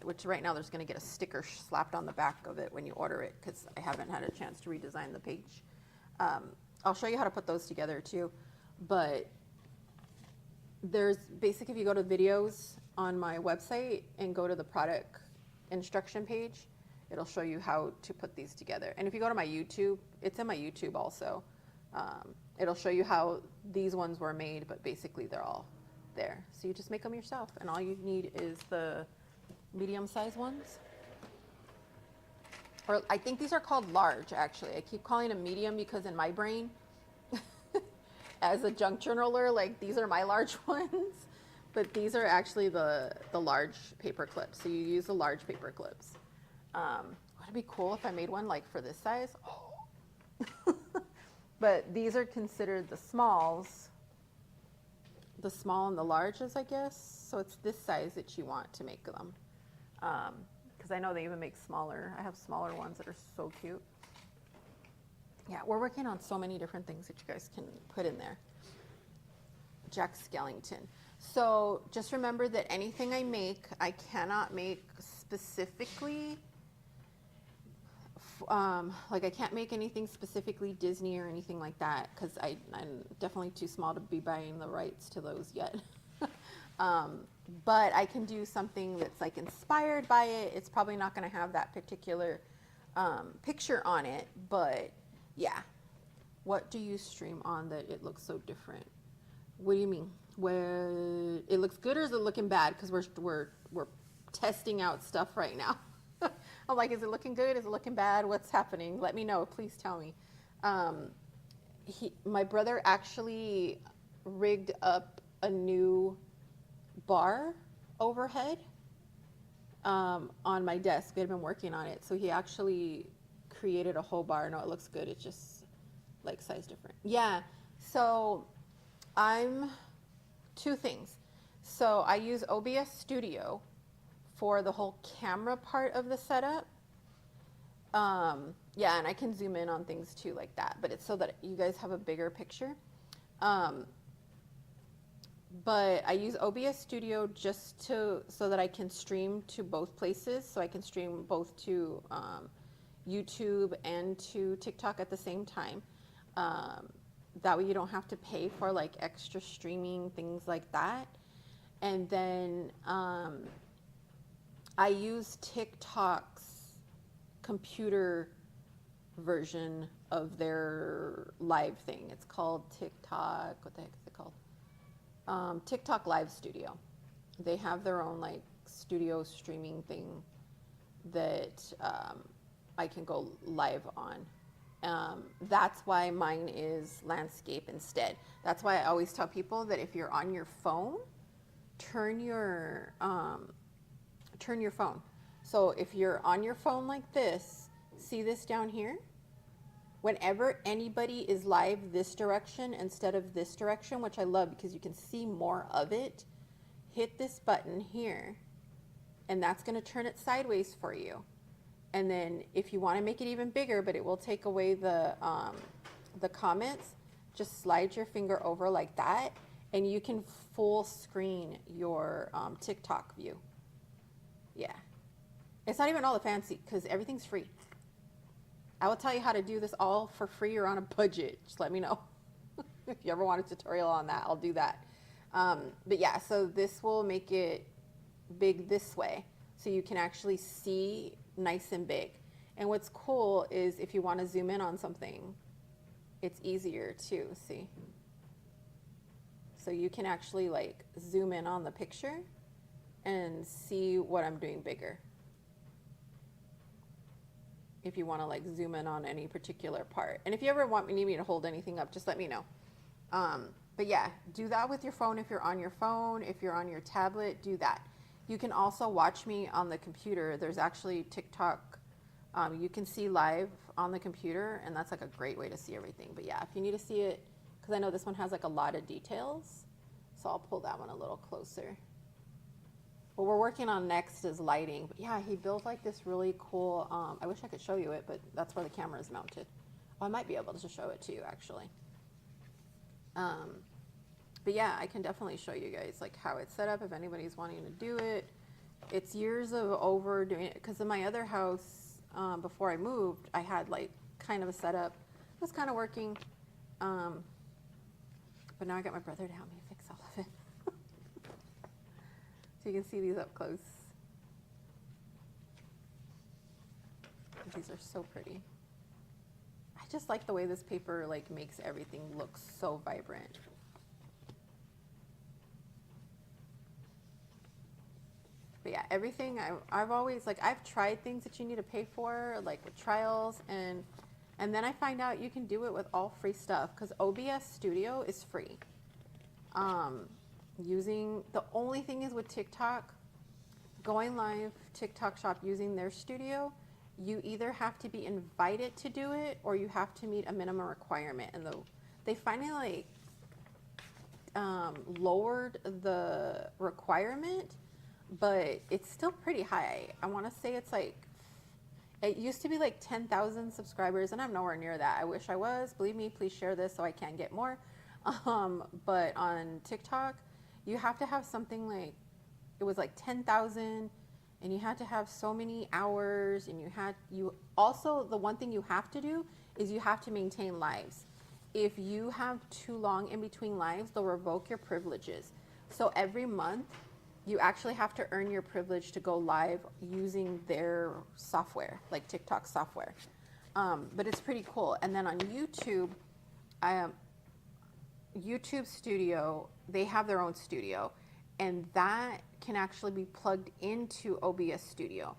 which right now there's going to get a sticker slapped on the back of it when you order it, because I haven't had a chance to redesign the page. I'll show you how to put those together too. But there's basically, if you go to videos on my website and go to the product instruction page, it'll show you how to put these together. And if you go to my YouTube, it's in my YouTube also. It'll show you how these ones were made, but basically they're all there. So you just make them yourself, and all you need is the medium-sized ones. Or I think these are called large, actually. I keep calling them medium because in my brain, as a junk journaler, like these are my large ones, but these are actually the large paper clips. So you use the large paper clips. Would it be cool if I made one like for this size? Oh. But these are considered the smalls, the small and the larges, I guess. So it's this size that you want to make them. Because I know they even make smaller. I have smaller ones that are so cute. Yeah, we're working on so many different things that you guys can put in there. Jack Skellington. So just remember that anything I make, I cannot make specifically like I can't make anything specifically Disney or anything like that because I'm definitely too small to be buying the rights to those yet. But I can do something that's like inspired by it. It's probably not going to have that particular picture on it, but yeah. What do you stream on that it looks so different? What do you mean? Where it looks good or is it looking bad? Because we're testing out stuff right now. I'm like, is it looking good? Is it looking bad? What's happening? Let me know. Please tell me. My brother actually rigged up a new bar overhead on my desk. We had been working on it. So he actually created a whole bar. No, it looks good. It's just like size different. Yeah. So I'm two things. So I use OBS Studio for the whole camera part of the setup. Yeah, and I can zoom in on things too like that, but it's so that you guys have a bigger picture. But I use OBS Studio just so that I can stream to both places. So I can stream both to YouTube and to TikTok at the same time. That way you don't have to pay for like extra streaming, things like that. And then I use TikTok's computer version of their live thing. It's called TikTok, what the heck is it called? TikTok Live Studio. They have their own like studio streaming thing that I can go live on. That's why mine is landscape instead. That's why I always tell people that if you're on your phone, turn your phone. So if you're on your phone like this, see this down here? Whenever anybody is live this direction instead of this direction, which I love because you can see more of it, hit this button here, and that's going to turn it sideways for you. And then if you want to make it even bigger, but it will take away the comments, just slide your finger over like that, and you can full screen your TikTok view. Yeah. It's not even all the fancy because everything's free. I will tell you how to do this all for free or on a budget. Just let me know. If you ever want a tutorial on that, I'll do that. But yeah, so this will make it big this way so you can actually see nice and big. And what's cool is if you want to zoom in on something, it's easier too, see? So you can actually like zoom in on the picture and see what I'm doing bigger. If you want to like zoom in on any particular part. And if you ever need me to hold anything up, just let me know. But yeah, do that with your phone if you're on your phone. If you're on your tablet, do that. You can also watch me on the computer. There's actually TikTok. You can see live on the computer, and that's like a great way to see everything. But yeah, if you need to see it, because I know this one has like a lot of details, so I'll pull that one a little closer. What we're working on next is lighting. But yeah, he built like this really cool, I wish I could show you it, but that's where the camera is mounted. Oh, I might be able to show it to you actually. But yeah, I can definitely show you guys like how it's set up if anybody's wanting to do it. It's years of over doing it because in my other house, before I moved, I had like kind of a setup. It was kind of working. But now I got my brother to help me fix all of it. So you can see these up close. These are so pretty. I just like the way this paper like makes everything look so vibrant. But yeah, everything I've always like I've tried things that you need to pay for, like with trials, and then I find out you can do it with all free stuff because OBS Studio is free. Using the only thing is with TikTok, going live TikTok shop using their studio, you either have to be invited to do it or you have to meet a minimum requirement. And they finally like lowered the requirement, but it's still pretty high. I want to say it's like, it used to be like 10,000 subscribers, and I'm nowhere near that. I wish I was. Believe me, please share this so I can get more. But on TikTok, you have to have something like, it was like 10,000, and you had to have so many hours, and you also, the one thing you have to do is you have to maintain lives. If you have too long in between lives, they'll revoke your privileges. So every month you actually have to earn your privilege to go live using their software, like TikTok software. But it's pretty cool. And then on YouTube, YouTube Studio, they have their own studio, and that can actually be plugged into OBS Studio.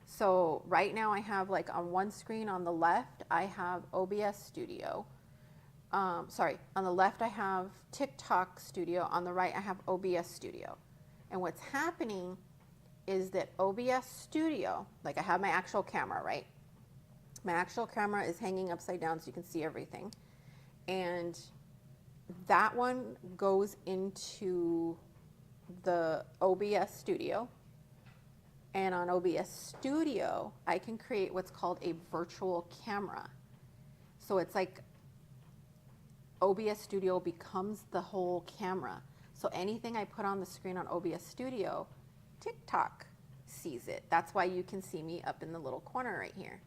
So right now I have, like, on one screen on the left, I have OBS Studio. Sorry, on the left I have TikTok Studio, on the right I have OBS Studio. And what's happening is that OBS Studio, like, I have my actual camera, right? My actual camera is hanging upside down so you can see everything. And that one goes into the OBS Studio. And on OBS Studio, I can create what's called a virtual camera. So it's like OBS Studio becomes the whole camera. So anything I put on the screen on OBS Studio, TikTok sees it. That's why you can see me up in the little corner right here.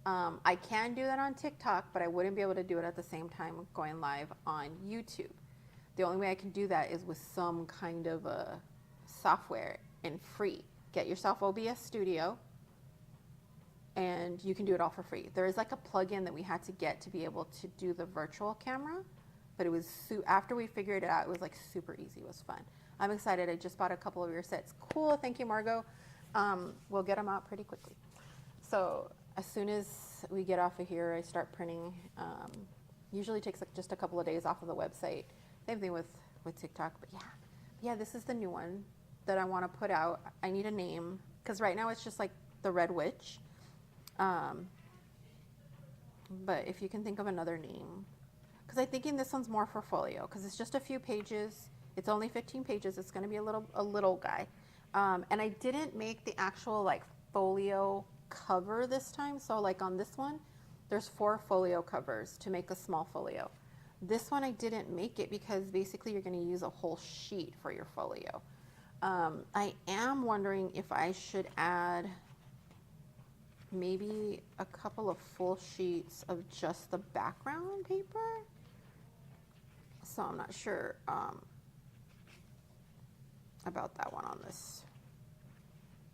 I can do that on TikTok, but I wouldn't be able to do it at the same time going live on YouTube. The only way I can do that is with some kind of a software and free. Get yourself OBS Studio, and you can do it all for free. There is like a plugin that we had to get to be able to do the virtual camera, but it was after we figured it out, it was like super easy. It was fun. I'm excited. I just bought a couple of your sets. Cool. Thank you, Margot. We'll get them out pretty quickly. So as soon as we get off of here, I start printing. Usually takes like just a couple of days off of the website. Same thing with TikTok, but yeah, this is the new one that I want to put out. I need a name, because right now it's just like the Red Witch. But if you can think of another name, because I'm thinking this one's more for Folio, because it's just a few pages. It's only 15 pages. It's going to be a little guy. And I didn't make the actual like Folio cover this time. So like on this one, there's 4 Folio covers to make a small folio. This one I didn't make it because basically you're going to use a whole sheet for your folio. I am wondering if I should add maybe a couple of full sheets of just the background paper. So I'm not sure about that one on this,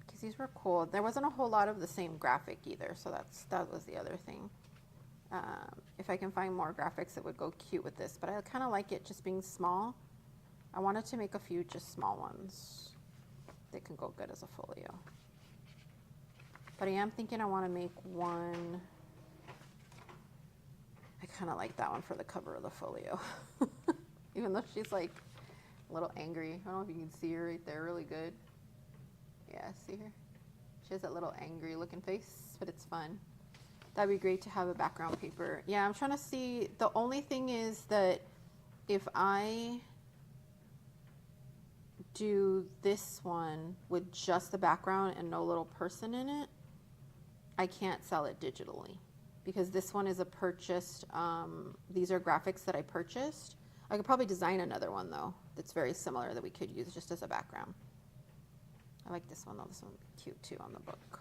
because these were cool. There wasn't a whole lot of the same graphic either, so that was the other thing. If I can find more graphics that would go cute with this, but I kind of like it just being small. I wanted to make a few just small ones that can go good as a folio. But I am thinking I want to make one. I kind of like that one for the cover of the folio. Even though she's like a little angry. I don't know if you can see her right there really good. Yeah, see her? She has that little angry looking face, but it's fun. That'd be great to have a background paper. Yeah, I'm trying to see. The only thing is that if I do this one with just the background and no little person in it, I can't sell it digitally, because this one is a purchased, these are graphics that I purchased. I could probably design another one though that's very similar that we could use just as a background. I like this one though. This one would be cute too on the book.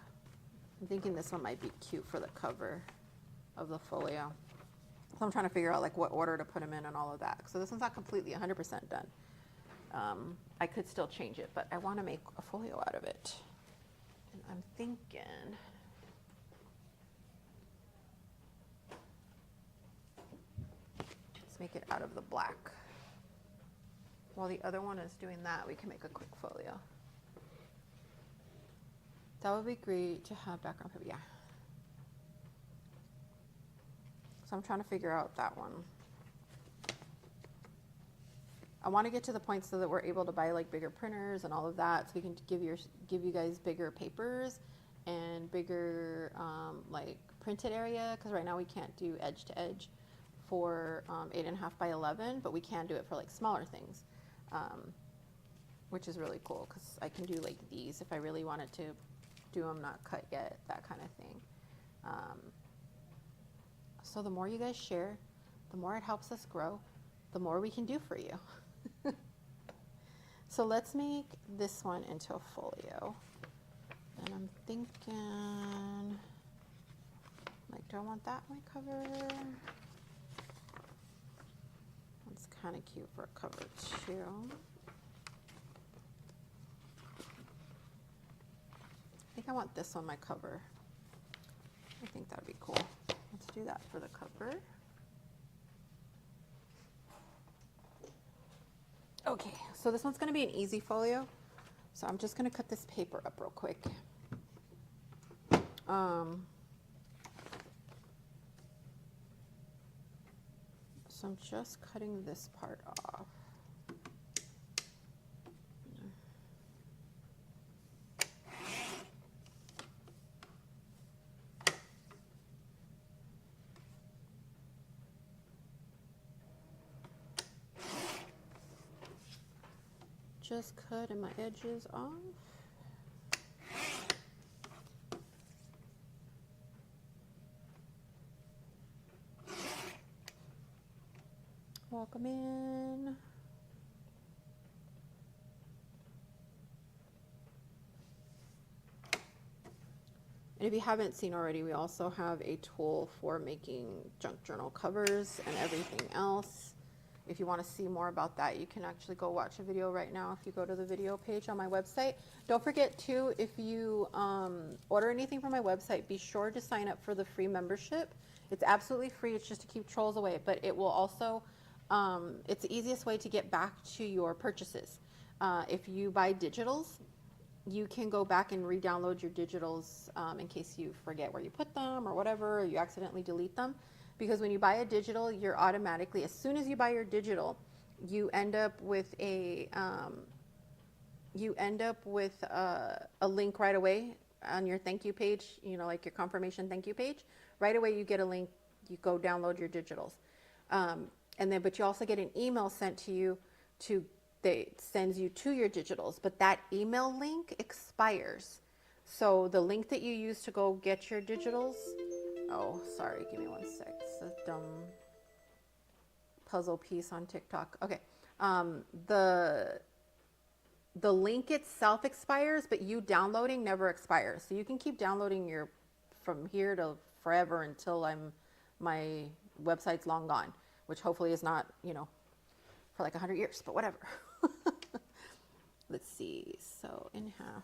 I'm thinking this one might be cute for the cover of the folio. So I'm trying to figure out like what order to put them in and all of that. So this one's not completely 100% done. I could still change it, but I want to make a folio out of it. And I'm thinking, let's make it out of the black. While the other one is doing that, we can make a quick folio. That would be great to have background paper, yeah. So I'm trying to figure out that one. I want to get to the point so that we're able to buy like bigger printers and all of that, so we can give you guys bigger papers and bigger like printed area, because right now we can't do edge to edge for 8.5 by 11, but we can do it for like smaller things, which is really cool, because I can do like these if I really wanted to do them not cut yet, that kind of thing. So the more you guys share, the more it helps us grow, the more we can do for you. So let's make this one into a folio. And I'm thinking, like, do I want that on my cover? It's kind of cute for a cover too. I think I want this on my cover. I think that would be cool. Let's do that for the cover. Okay, so this one's going to be an easy folio. So I'm just going to cut this paper up real quick. So I'm just cutting this part off. Just cutting my edges off. Welcome in. And if you haven't seen already, we also have a tool for making junk journal covers and everything else. If you want to see more about that, you can actually go watch a video right now if you go to the video page on my website. Don't forget too, if you order anything from my website, be sure to sign up for the free membership. It's absolutely free. It's just to keep trolls away, but it will also, it's the easiest way to get back to your purchases. If you buy digitals, you can go back and re-download your digitals in case you forget where you put them or whatever, or you accidentally delete them. Because when you buy a digital, you're automatically, as soon as you buy your digital, you end up with a link right away on your thank you page, you know, like your confirmation thank you page. Right away you get a link, you go download your digitals. But you also get an email sent to you that sends you to your digitals, but that email link expires. So the link that you use to go get your digitals, oh, sorry, give me 1 sec. It's a dumb puzzle piece on TikTok. Okay, the link itself expires, but you downloading never expires. So you can keep downloading from here to forever until my website's long gone, which hopefully is not, you know, for like 100 years, but whatever. Let's see. So in half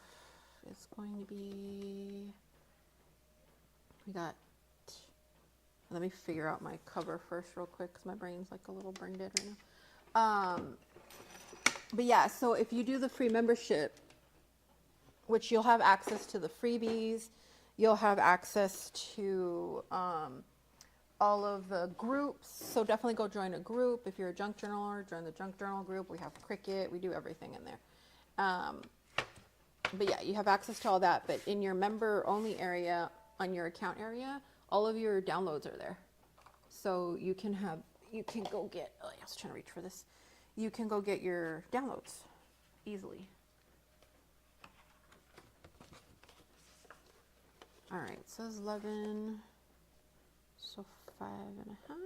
is going to be, let me figure out my cover first real quick because my brain's like a little brain dead right now. But yeah, so if you do the free membership, which you'll have access to the freebies, you'll have access to all of the groups. So definitely go join a group. If you're a junk journaler, join the junk journal group. We have Cricket. We do everything in there. But yeah, you have access to all that. But in your member only area, on your account area, all of your downloads are there. So you can go get, oh, I was trying to reach for this. You can go get your downloads easily. All right, so it's 11, so 5.5.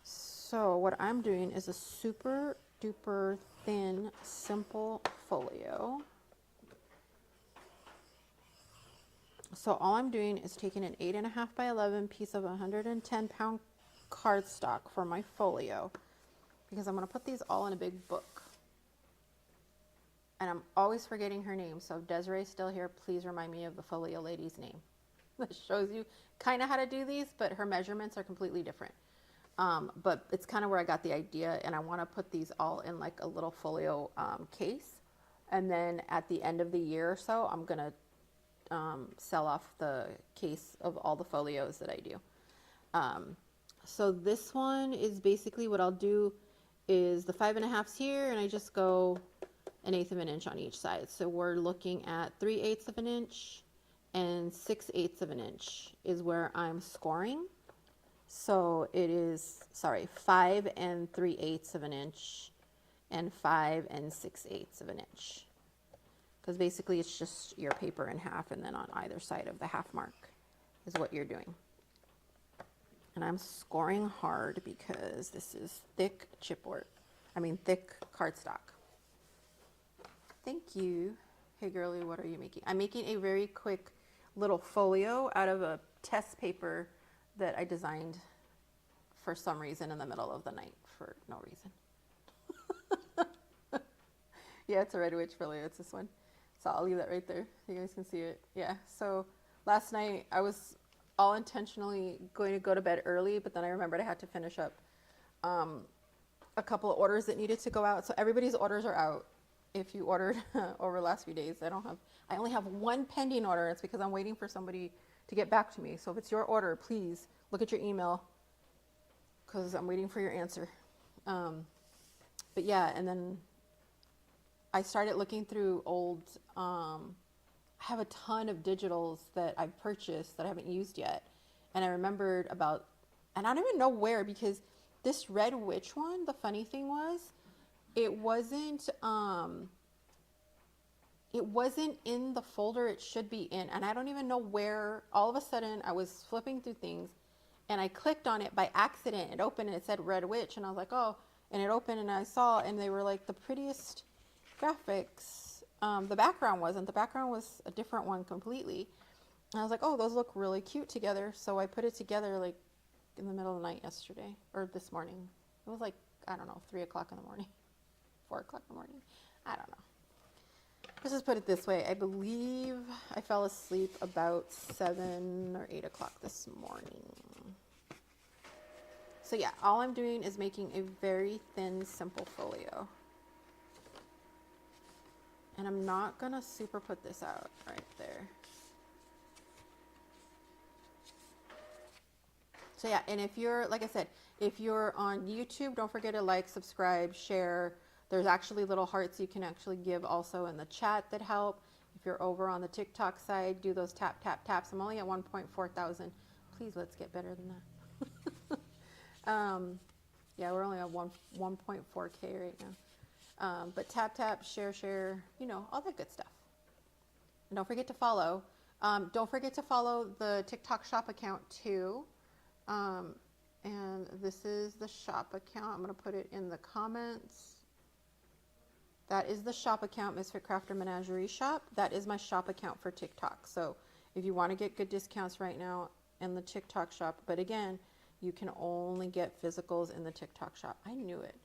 So what I'm doing is a super duper thin, simple folio. So all I'm doing is taking an 8.5 by 11 piece of 110-pound cardstock for my folio, because I'm going to put these all in a big book. And I'm always forgetting her name. So if Desiree's still here, please remind me of the folio lady's name. That shows you kind of how to do these, but her measurements are completely different. But it's kind of where I got the idea, and I want to put these all in like a little folio case. And then at the end of the year or so, I'm going to sell off the case of all the folios that I do. So this one is basically what I'll do is the 5.5s here, and I just go 1/8 of an inch on each side. So we're looking at 3/8 of an inch and 6/8 of an inch is where I'm scoring. So it is, 5 3/8 of an inch and 5 6/8 of an inch. Because basically it's just your paper in half, and then on either side of the half mark is what you're doing. And I'm scoring hard because this is thick chipboard. Thick cardstock. Thank you. Hey girly, what are you making? I'm making a very quick little folio out of a test paper that I designed for some reason in the middle of the night for no reason. Yeah, it's a Red Witch folio. It's this one. So I'll leave that right there. You guys can see it. Yeah. So last night I was all intentionally going to go to bed early, but then I remembered I had to finish up a couple of orders that needed to go out. So everybody's orders are out. If you ordered over the last few days, I only have one pending order. It's because I'm waiting for somebody to get back to me. So if it's your order, please look at your email because I'm waiting for your answer. But yeah, and then I started looking through old, I have a ton of digitals that I've purchased that I haven't used yet. And I remembered about, and I don't even know where, because this Red Witch one, the funny thing was, it wasn't in the folder it should be in. And I don't even know where. All of a sudden I was flipping through things and I clicked on it by accident. It opened and it said Red Witch. And I was like, oh, and it opened and I saw, and they were like the prettiest graphics. The background wasn't. The background was a different one completely. And I was like, oh, those look really cute together. So I put it together like in the middle of the night yesterday, or this morning. It was like, I don't know, 3 o'clock in the morning, 4 o'clock in the morning. I don't know. Let's just put it this way. I believe I fell asleep about 7 or 8 o'clock this morning. So yeah, all I'm doing is making a very thin, simple folio. And I'm not gonna super put this out right there. So yeah, and if you're, like I said, if you're on YouTube, don't forget to like, subscribe, share. There's actually little hearts you can actually give also in the chat that help. If you're over on the TikTok side, do those tap, tap, taps. I'm only at 1.4 thousand. Please, let's get better than that. Yeah, we're only at 1.4K right now. But tap, tap, share, share, you know, all that good stuff. And don't forget to follow. Don't forget to follow the TikTok shop account too. And this is the shop account. I'm going to put it in the comments. That is the shop account, Misfit Crafter Menagerie Shop. That is my shop account for TikTok. So if you want to get good discounts right now in the TikTok shop, but again, you can only get physicals in the TikTok shop. I knew it.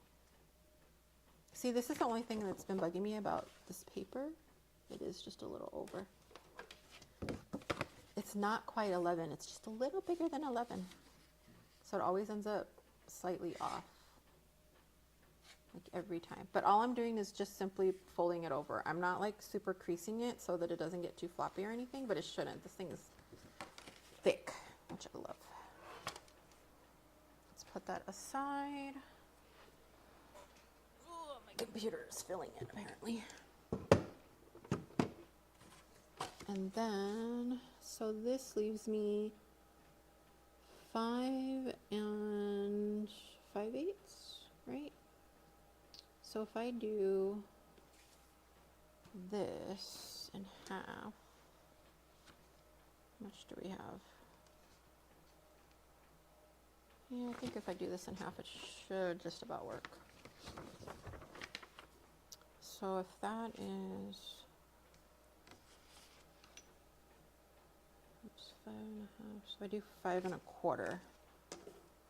See, this is the only thing that's been bugging me about this paper. It is just a little over. It's not quite 11. It's just a little bigger than 11. So it always ends up slightly off, like every time. But all I'm doing is just simply folding it over. I'm not like super creasing it so that it doesn't get too floppy or anything, but it shouldn't. This thing is thick, which I love. Let's put that aside. Oh, my computer is filling it apparently. And then, so this leaves me 5 5/8, right? So if I do this in half, how much do we have? Yeah, I think if I do this in half, it should just about work. So if that is, oops, 5 1/2, so I do 5 1/4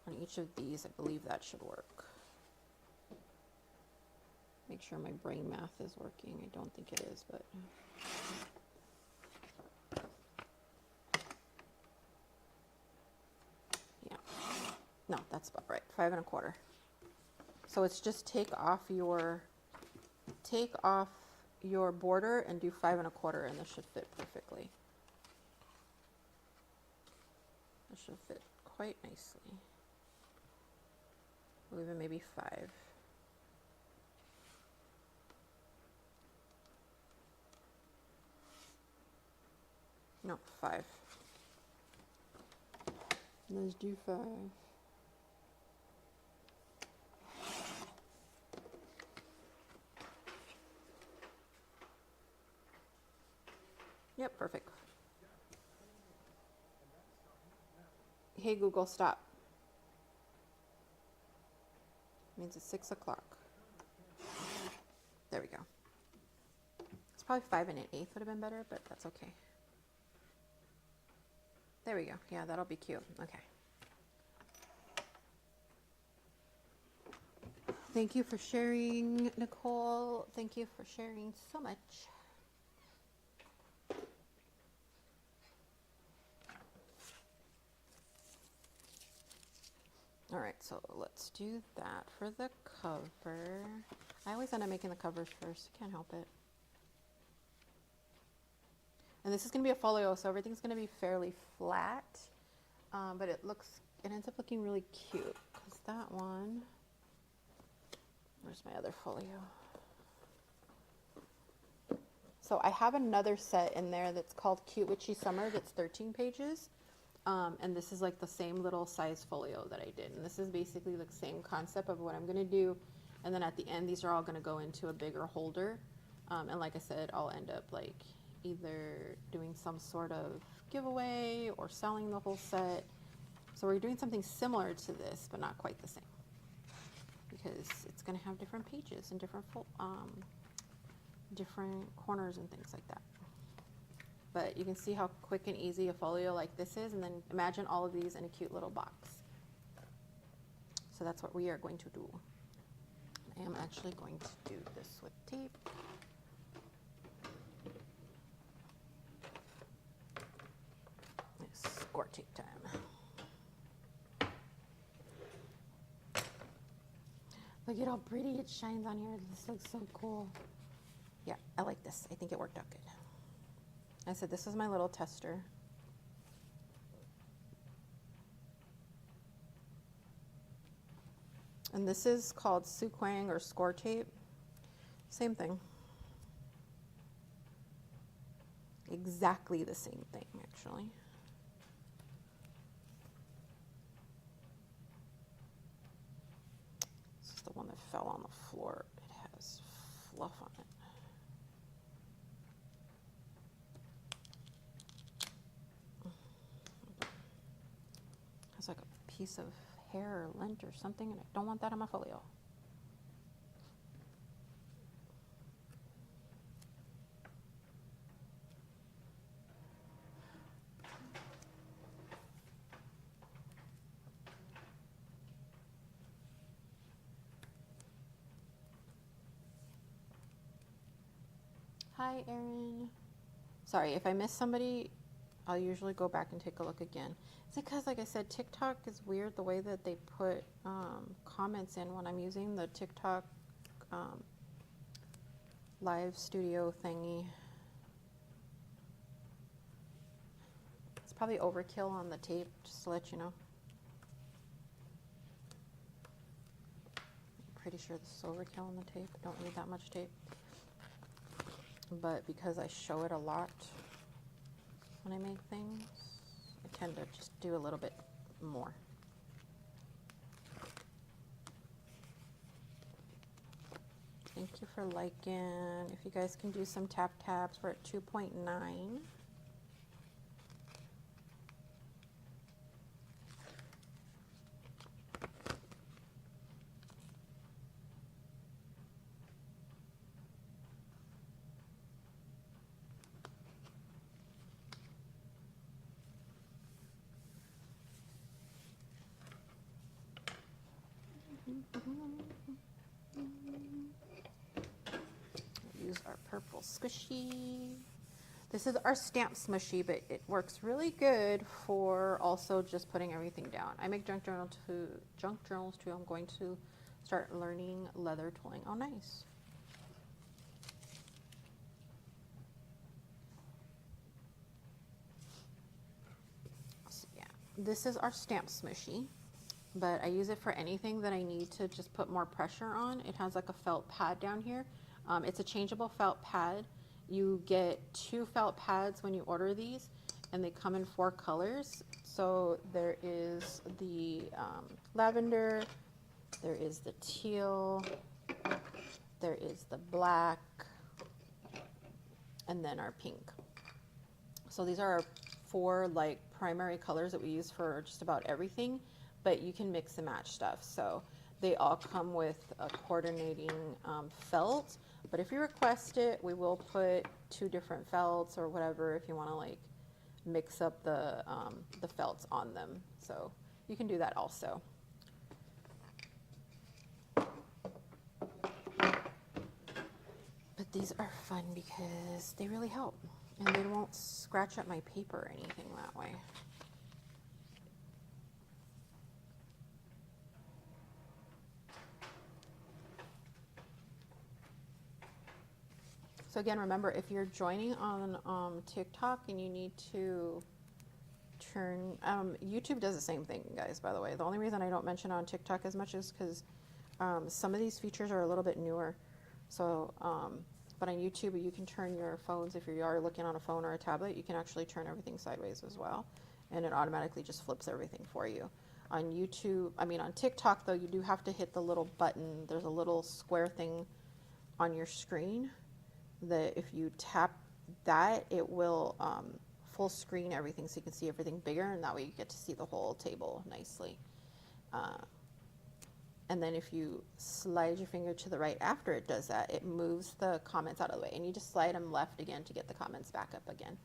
on each of these, I believe that should work. Make sure my brain math is working. I don't think it is, but yeah. No, that's about right. 5 1/4. So it's just take off your border and do 5 1/4, and this should fit perfectly. This should fit quite nicely. Or even maybe 5. No, 5. Let's do 5. Yep, perfect. Hey Google, stop. Means it's 6 o'clock. There we go. Probably 5 1/8 would have been better, but that's okay. There we go. Yeah, that'll be cute. Okay. Thank you for sharing, Nicole. Thank you for sharing so much. All right, so let's do that for the cover. I always end up making the covers first. Can't help it. And this is going to be a folio, so everything's going to be fairly flat. But it ends up looking really cute. Because that one, where's my other folio? So I have another set in there that's called Cute Witchy Summer that's 13 pages. And this is like the same little size folio that I did. And this is basically the same concept of what I'm going to do. And then at the end, these are all going to go into a bigger holder. And like I said, I'll end up like either doing some sort of giveaway or selling the whole set. So we're doing something similar to this, but not quite the same. Because it's going to have different pages and different corners and things like that. But you can see how quick and easy a folio like this is, and then imagine all of these in a cute little box. So that's what we are going to do. I am actually going to do this with tape. It's score tape time. Look at how pretty it shines on here. This looks so cool. Yeah, I like this. I think it worked out good. I said this is my little tester. And this is called Suquang or score tape. Same thing. Exactly the same thing, actually. This is the one that fell on the floor. It has fluff on it. It's like a piece of hair or lint or something, and I don't want that on my folio. Hi, Erin. Sorry, if I miss somebody, I'll usually go back and take a look again. It's because, like I said, TikTok is weird the way that they put comments in when I'm using the TikTok live studio thingy. It's probably overkill on the tape, just to let you know. I'm pretty sure this is overkill on the tape. I don't need that much tape. But because I show it a lot when I make things, I tend to just do a little bit more. Thank you for liking. If you guys can do some tap taps, we're at 2.9. Use our purple squishy. This is our stamp smushy, but it works really good for also just putting everything down. I make junk journals too. I'm going to start learning leather tooling. Oh, nice. So, yeah, this is our stamp smushy, but I use it for anything that I need to just put more pressure on. It has like a felt pad down here. It's a changeable felt pad. You get 2 felt pads when you order these, and they come in 4 colors. So there is the lavender, there is the teal, there is the black, and then our pink. So these are our 4 like primary colors that we use for just about everything, but you can mix and match stuff. So they all come with a coordinating felt, But if you request it, we will put 2 different felts or whatever if you want to like mix up the felts on them. So you can do that also. But these are fun because they really help, and they won't scratch up my paper or anything that way. So again, remember, if you're joining on TikTok and you need to turn, YouTube does the same thing, guys, by the way. The only reason I don't mention on TikTok as much is because some of these features are a little bit newer. So, but on YouTube, you can turn your phones, if you are looking on a phone or a tablet, you can actually turn everything sideways as well. And it automatically just flips everything for you. On YouTube, on TikTok, though, you do have to hit the little button. There's a little square thing on your screen that if you tap that, it will full screen everything so you can see everything bigger, and that way you get to see the whole table nicely. And then if you slide your finger to the right after it does that, it moves the comments out of the way, and you just slide them left again to get the comments back up again.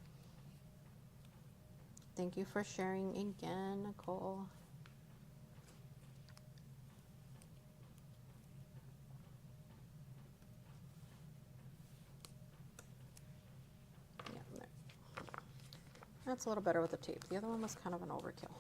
Thank you for sharing again, Nicole. That's a little better with the tape. The other one was kind of an overkill.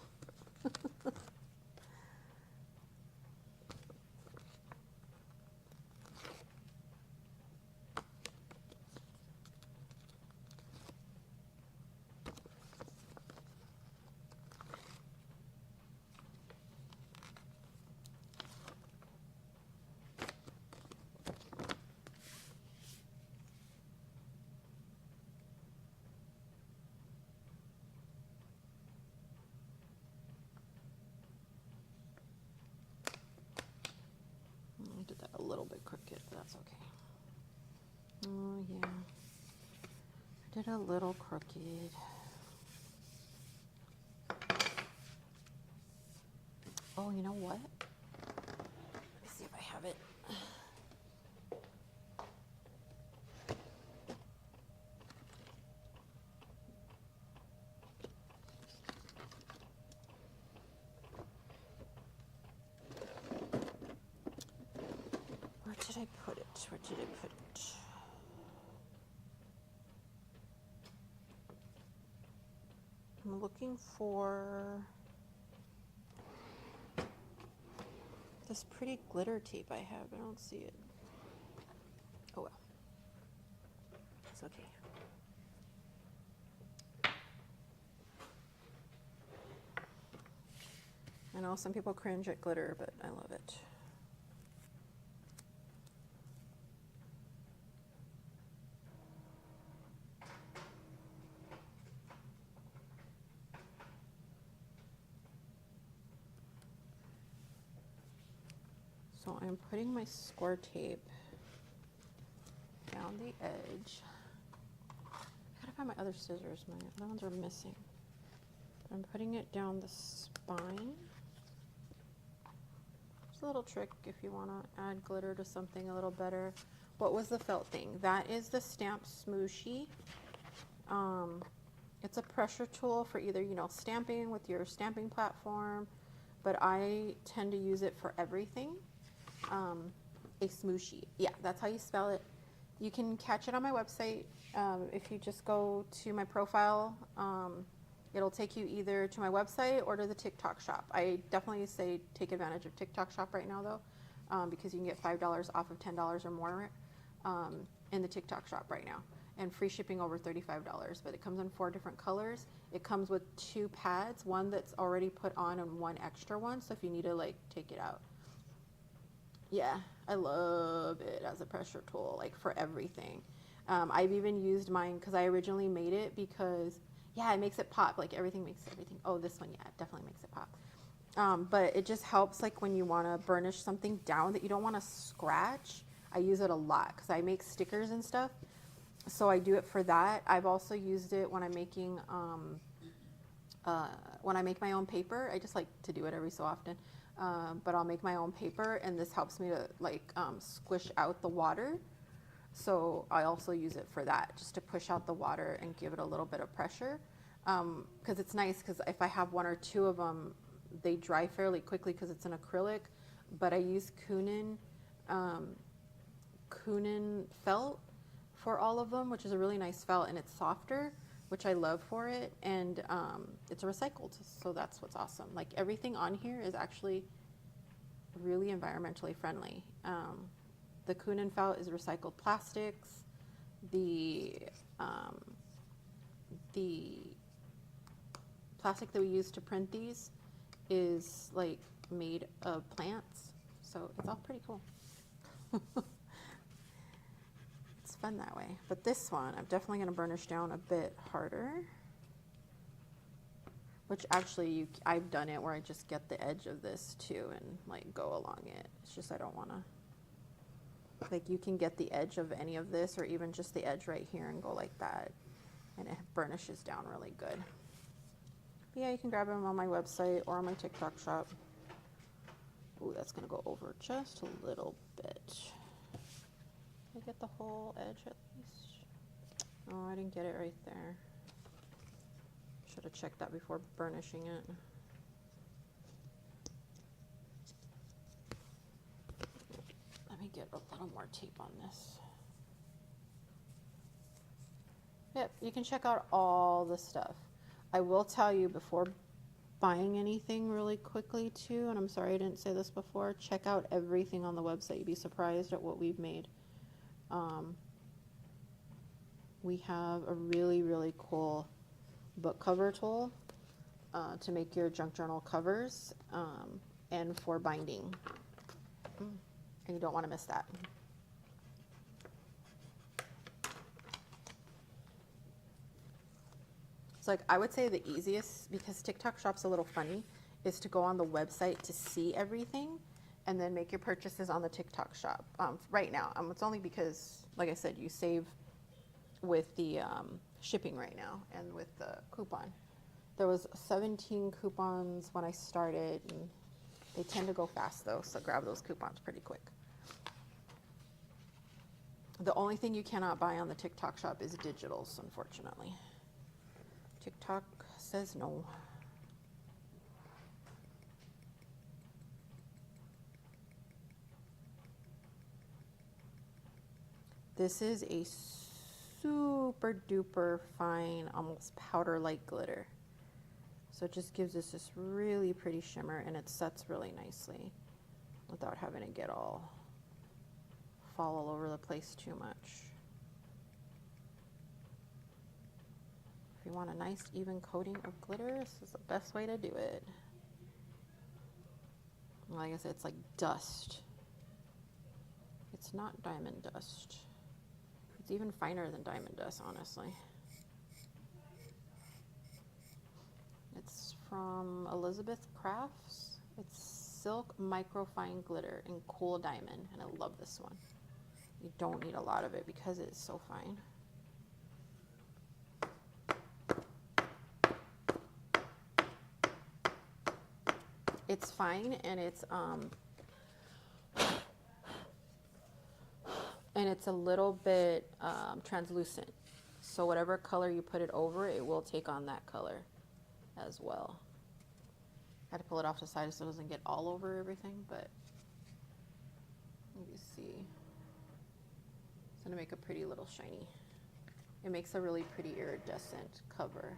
A little bit crooked, but that's okay. Oh yeah, I did a little crooked. Oh, you know what? Let me see if I have it. Where did I put it? Where did I put it? I'm looking for this pretty glitter tape I have. I don't see it. Oh well. It's okay. I know some people cringe at glitter, but I love it. So I'm putting my score tape down the edge. I gotta find my other scissors. My other ones are missing. I'm putting it down the spine. It's a little trick if you want to add glitter to something a little better. What was the felt thing? That is the Stamp Smooshie. It's a pressure tool for either, stamping with your stamping platform, but I tend to use it for everything. A smooshie. Yeah, that's how you spell it. You can catch it on my website. If you just go to my profile, it'll take you either to my website or to the TikTok shop. I definitely say take advantage of TikTok shop right now, though, because you can get $5 off of $10 or more in the TikTok shop right now, and free shipping over $35. But it comes in 4 different colors. It comes with 2 pads, one that's already put on and one extra one, so if you need to take it out. Yeah, I love it as a pressure tool, for everything. I've even used mine because I originally made it because, yeah, it makes it pop. Everything makes everything. Oh, this one, yeah, it definitely makes it pop. But it just helps, when you want to burnish something down that you don't want to scratch. I use it a lot because I make stickers and stuff. So I do it for that. I've also used it when I'm making, when I make my own paper. I just like to do it every so often. But I'll make my own paper, and this helps me to squish out the water. So I also use it for that, just to push out the water and give it a little bit of pressure. Because it's nice, because if I have one or two of them, they dry fairly quickly because it's an acrylic. But I use Kunin felt for all of them, which is a really nice felt, and it's softer, which I love for it, and it's recycled, so that's what's awesome. Like, everything on here is actually really environmentally friendly. The Kunin felt is recycled plastics. The plastic that we use to print these is like made of plants, so it's all pretty cool. It's fun that way. But this one, I'm definitely going to burnish down a bit harder, which actually I've done it where I just get the edge of this too and like go along it. It's just I don't want to, like, you can get the edge of any of this or even just the edge right here and go like that, and it burnishes down really good. But yeah, you can grab them on my website or on my TikTok shop. Ooh, that's going to go over just a little bit. Did I get the whole edge at least? Oh, I didn't get it right there. Should have checked that before burnishing it. Let me get a little more tape on this. Yep, you can check out all the stuff. I will tell you before buying anything really quickly too, and I'm sorry I didn't say this before, check out everything on the website. You'd be surprised at what we've made. We have a really, really cool book cover tool to make your junk journal covers and for binding. And you don't want to miss that. So like I would say the easiest, because TikTok Shop's a little funny, is to go on the website to see everything and then make your purchases on the TikTok Shop. Right now, it's only because, like I said, you save with the shipping right now and with the coupon. There was 17 coupons when I started, and they tend to go fast though, so grab those coupons pretty quick. The only thing you cannot buy on the TikTok Shop is digitals, unfortunately. TikTok says no. This is a super duper fine, almost powder-like glitter. So it just gives us this really pretty shimmer, and it sets really nicely without having to get fall all over the place too much. If you want a nice even coating of glitter, this is the best way to do it. Like I said, it's like dust. It's not diamond dust. It's even finer than diamond dust, honestly. It's from Elizabeth Crafts. It's silk microfine glitter in cool diamond, and I love this one. You don't need a lot of it because it's so fine. It's fine, and it's a little bit translucent. So whatever color you put it over, it will take on that color as well. I had to pull it off the side so it doesn't get all over everything, but you see. It's gonna make a pretty little shiny. It makes a really pretty iridescent cover.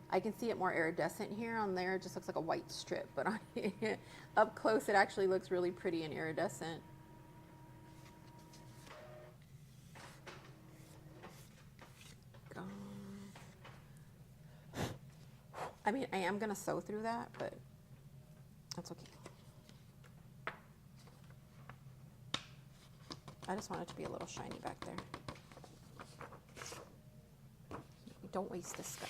I can see it more iridescent here. On there, it just looks like a white strip, but on up close, it actually looks really pretty and iridescent. I mean, I am gonna sew through that, but that's okay. I just want it to be a little shiny back there. Don't waste this guy.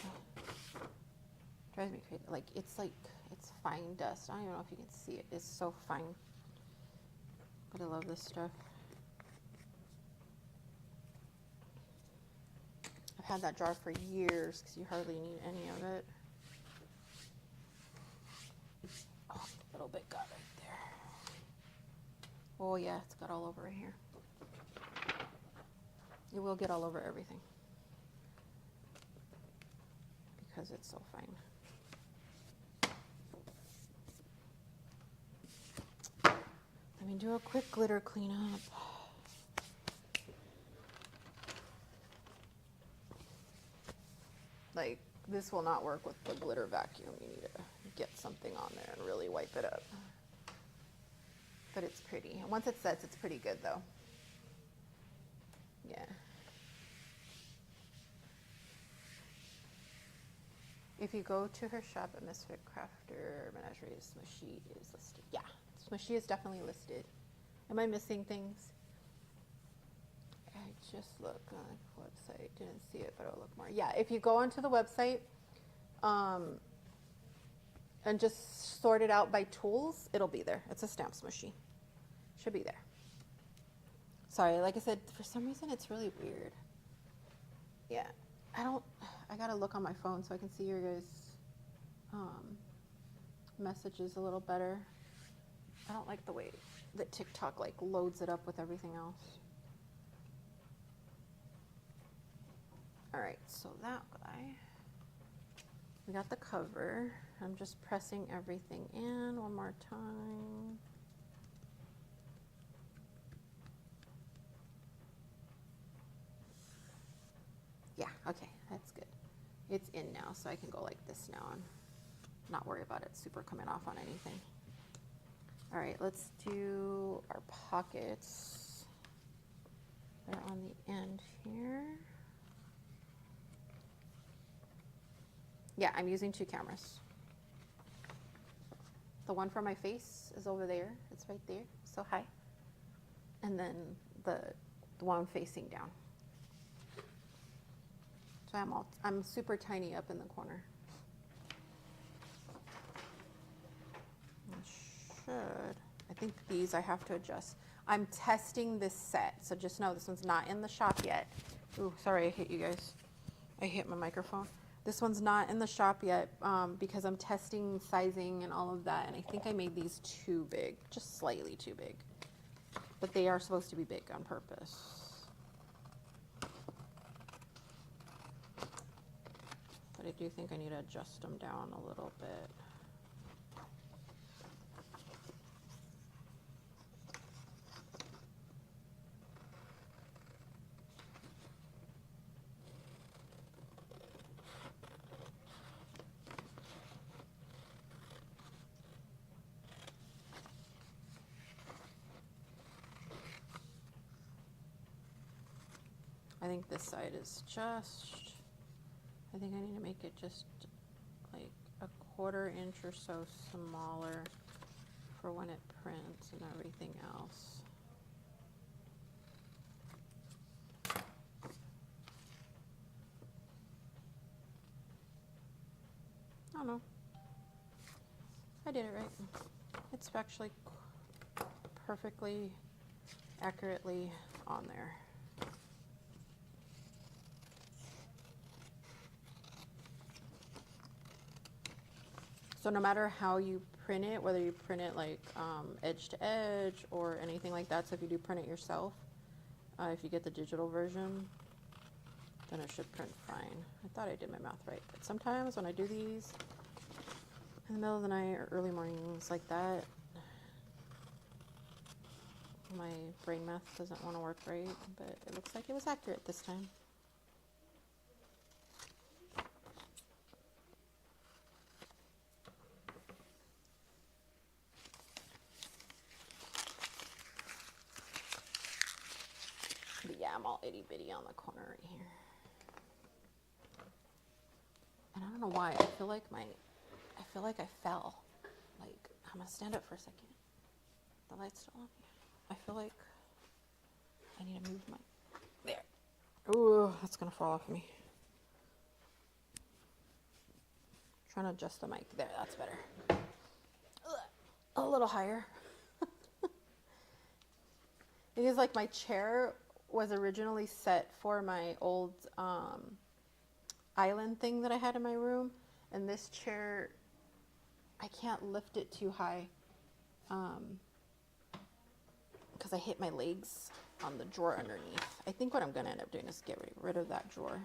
Drives me crazy. It's fine dust. I don't even know if you can see it. It's so fine. But I love this stuff. I've had that jar for years because you hardly need any of it. Oh, a little bit got right there. Oh yeah, it's got all over here. It will get all over everything because it's so fine. Let me do a quick glitter cleanup. Like, this will not work with the glitter vacuum. You need to get something on there and really wipe it up. But it's pretty. And once it sets, it's pretty good though. Yeah. If you go to her shop at Misfit Crafter Menagerie, Smushy is listed. Yeah, Smushy is definitely listed. Am I missing things? I just looked on the website, didn't see it, but I'll look more. Yeah, if you go onto the website and just sort it out by tools, it'll be there. It's a stamp Smushy. Should be there. Sorry, like I said, for some reason it's really weird. Yeah, I gotta look on my phone so I can see your guys' messages a little better. I don't like the way that TikTok like loads it up with everything else. All right, so that guy, we got the cover. I'm just pressing everything in one more time. Yeah, okay, that's good. It's in now, so I can go like this now and not worry about it super coming off on anything. All right, let's do our pockets. They're on the end here. Yeah, I'm using 2 cameras. The one for my face is over there. It's right there, so hi. And then the one facing down. So I'm super tiny up in the corner. I think these I have to adjust. I'm testing this set, so just know this one's not in the shop yet. Ooh, sorry, I hit you guys. I hit my microphone. This one's not in the shop yet because I'm testing sizing and all of that, and I think I made these too big, just slightly too big. But they are supposed to be big on purpose. But I do think I need to adjust them down a little bit. I think this side is just, I think I need to make it just like a 1/4 inch or so smaller for when it prints and everything else. I don't know. I did it right. It's actually perfectly accurately on there. So no matter how you print it, whether you print it like edge to edge or anything like that, so if you do print it yourself, if you get the digital version, then it should print fine. I thought I did my math right, but sometimes when I do these in the middle of the night or early mornings like that, my brain math doesn't want to work right, but it looks like it was accurate this time. But yeah, I'm all itty bitty on the corner right here. And I don't know why, I feel like I fell. Like, I'm gonna stand up for a second. The light's still on. I feel like I need to move my, there. Ooh, that's gonna fall off me. Trying to adjust the mic. There, that's better. Ugh, a little higher. It is like my chair was originally set for my old island thing that I had in my room, and this chair, I can't lift it too high because I hit my legs on the drawer underneath. I think what I'm going to end up doing is get rid of that drawer.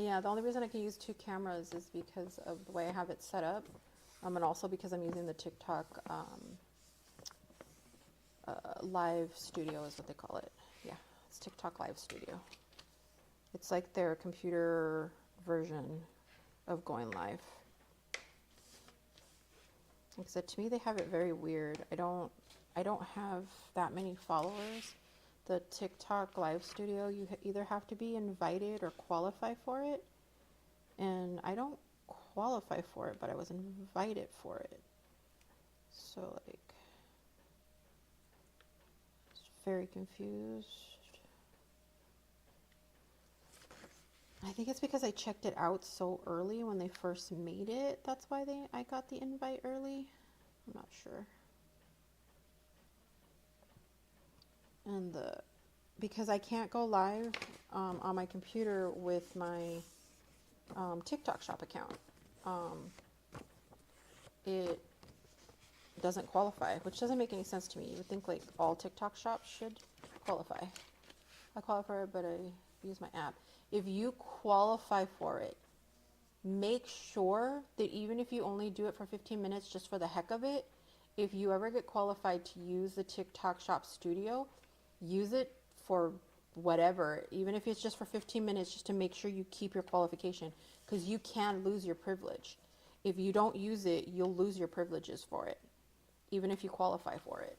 Yeah, the only reason I can use 2 cameras is because of the way I have it set up, and also because I'm using the TikTok live studio is what they call it. Yeah, it's TikTok live studio. It's like their computer version of going live. Like I said, to me they have it very weird. I don't have that many followers. The TikTok live studio, you either have to be invited or qualify for it. And I don't qualify for it, but I was invited for it. So like, it's very confused. I think it's because I checked it out so early when they first made it. That's why I got the invite early. I'm not sure. And because I can't go live on my computer with my TikTok shop account, it doesn't qualify, which doesn't make any sense to me. You would think like all TikTok shops should qualify. I qualify, but I use my app. If you qualify for it, make sure that even if you only do it for 15 minutes just for the heck of it, if you ever get qualified to use the TikTok shop studio, use it for whatever, even if it's just for 15 minutes, just to make sure you keep your qualification, because you can lose your privilege. If you don't use it, you'll lose your privileges for it, even if you qualify for it.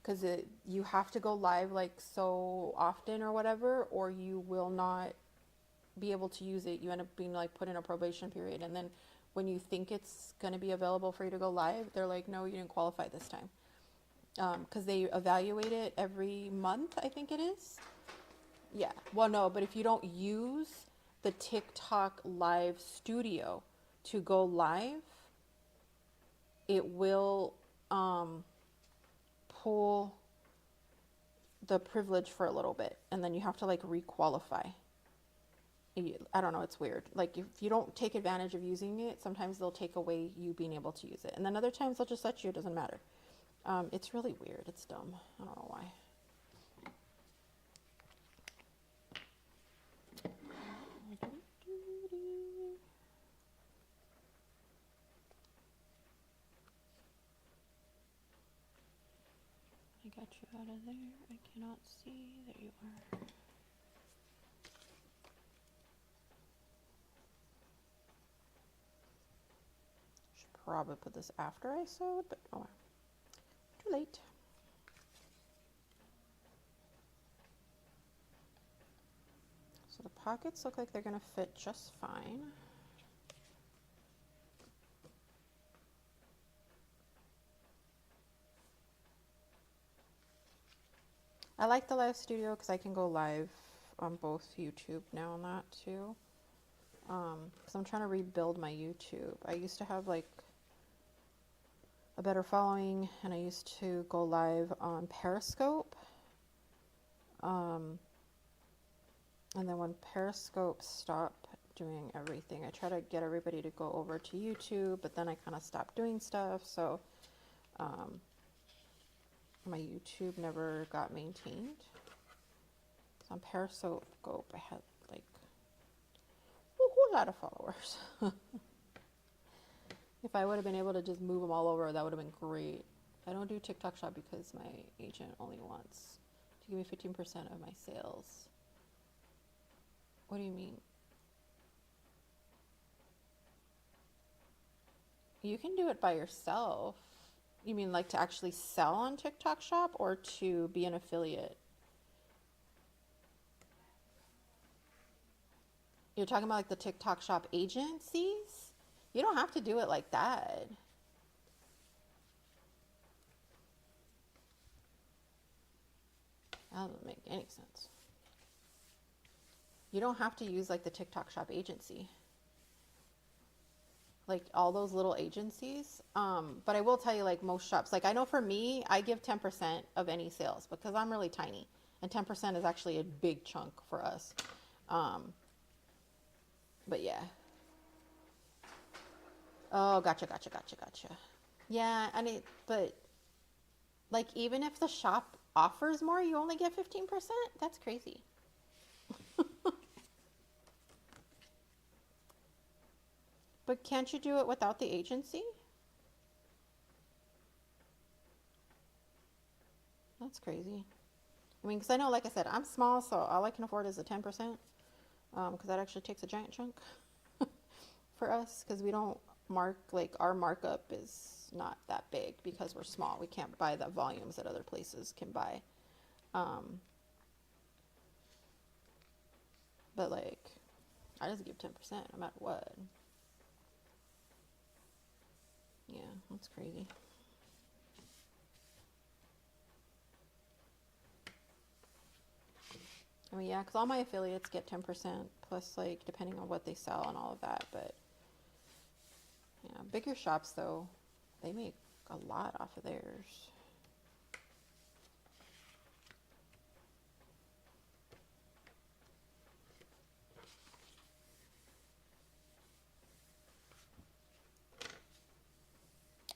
Because you have to go live like so often or whatever, or you will not be able to use it. You end up being like put in a probation period, and then when you think it's going to be available for you to go live, they're like, no, you didn't qualify this time. Because they evaluate it every month, I think it is. Yeah, well, no, but if you don't use the TikTok live studio to go live, it will pull the privilege for a little bit, and then you have to like re-qualify. I don't know, it's weird. Like if you don't take advantage of using it, sometimes they'll take away you being able to use it, and then other times they'll just let you. It doesn't matter. It's really weird. It's dumb. I don't know why. I got you out of there. I cannot see. There you are. Should probably put this after I sewed, but oh, too late. So the pockets look like they're going to fit just fine. I like the live studio because I can go live on both YouTube now and that too. Because I'm trying to rebuild my YouTube. I used to have like a better following, and I used to go live on Periscope. And then when Periscope stopped doing everything, I try to get everybody to go over to YouTube, but then I kind of stopped doing stuff, so my YouTube never got maintained. So on Periscope, I had like a whole lot of followers. If I would have been able to just move them all over, that would have been great. I don't do TikTok Shop because my agent only wants to give me 15% of my sales. What do you mean? You can do it by yourself. You mean like to actually sell on TikTok Shop or to be an affiliate? You're talking about like the TikTok Shop agencies? You don't have to do it like that. That doesn't make any sense. You don't have to use like the TikTok Shop agency. Like all those little agencies. But I will tell you, like most shops, like I know for me, I give 10% of any sales because I'm really tiny. And 10% is actually a big chunk for us. But yeah. Oh, gotcha. Yeah, but like even if the shop offers more, you only get 15%? That's crazy. But can't you do it without the agency? That's crazy. I mean, because I know, like I said, I'm small, so all I can afford is a 10%. Because that actually takes a giant chunk for us, because we don't like our markup is not that big because we're small. We can't buy the volumes that other places can buy. But like, I just give 10% no matter what. Yeah, that's crazy. I mean, yeah, because all my affiliates get 10% plus, like, depending on what they sell and all of that. But yeah, bigger shops though, they make a lot off of theirs.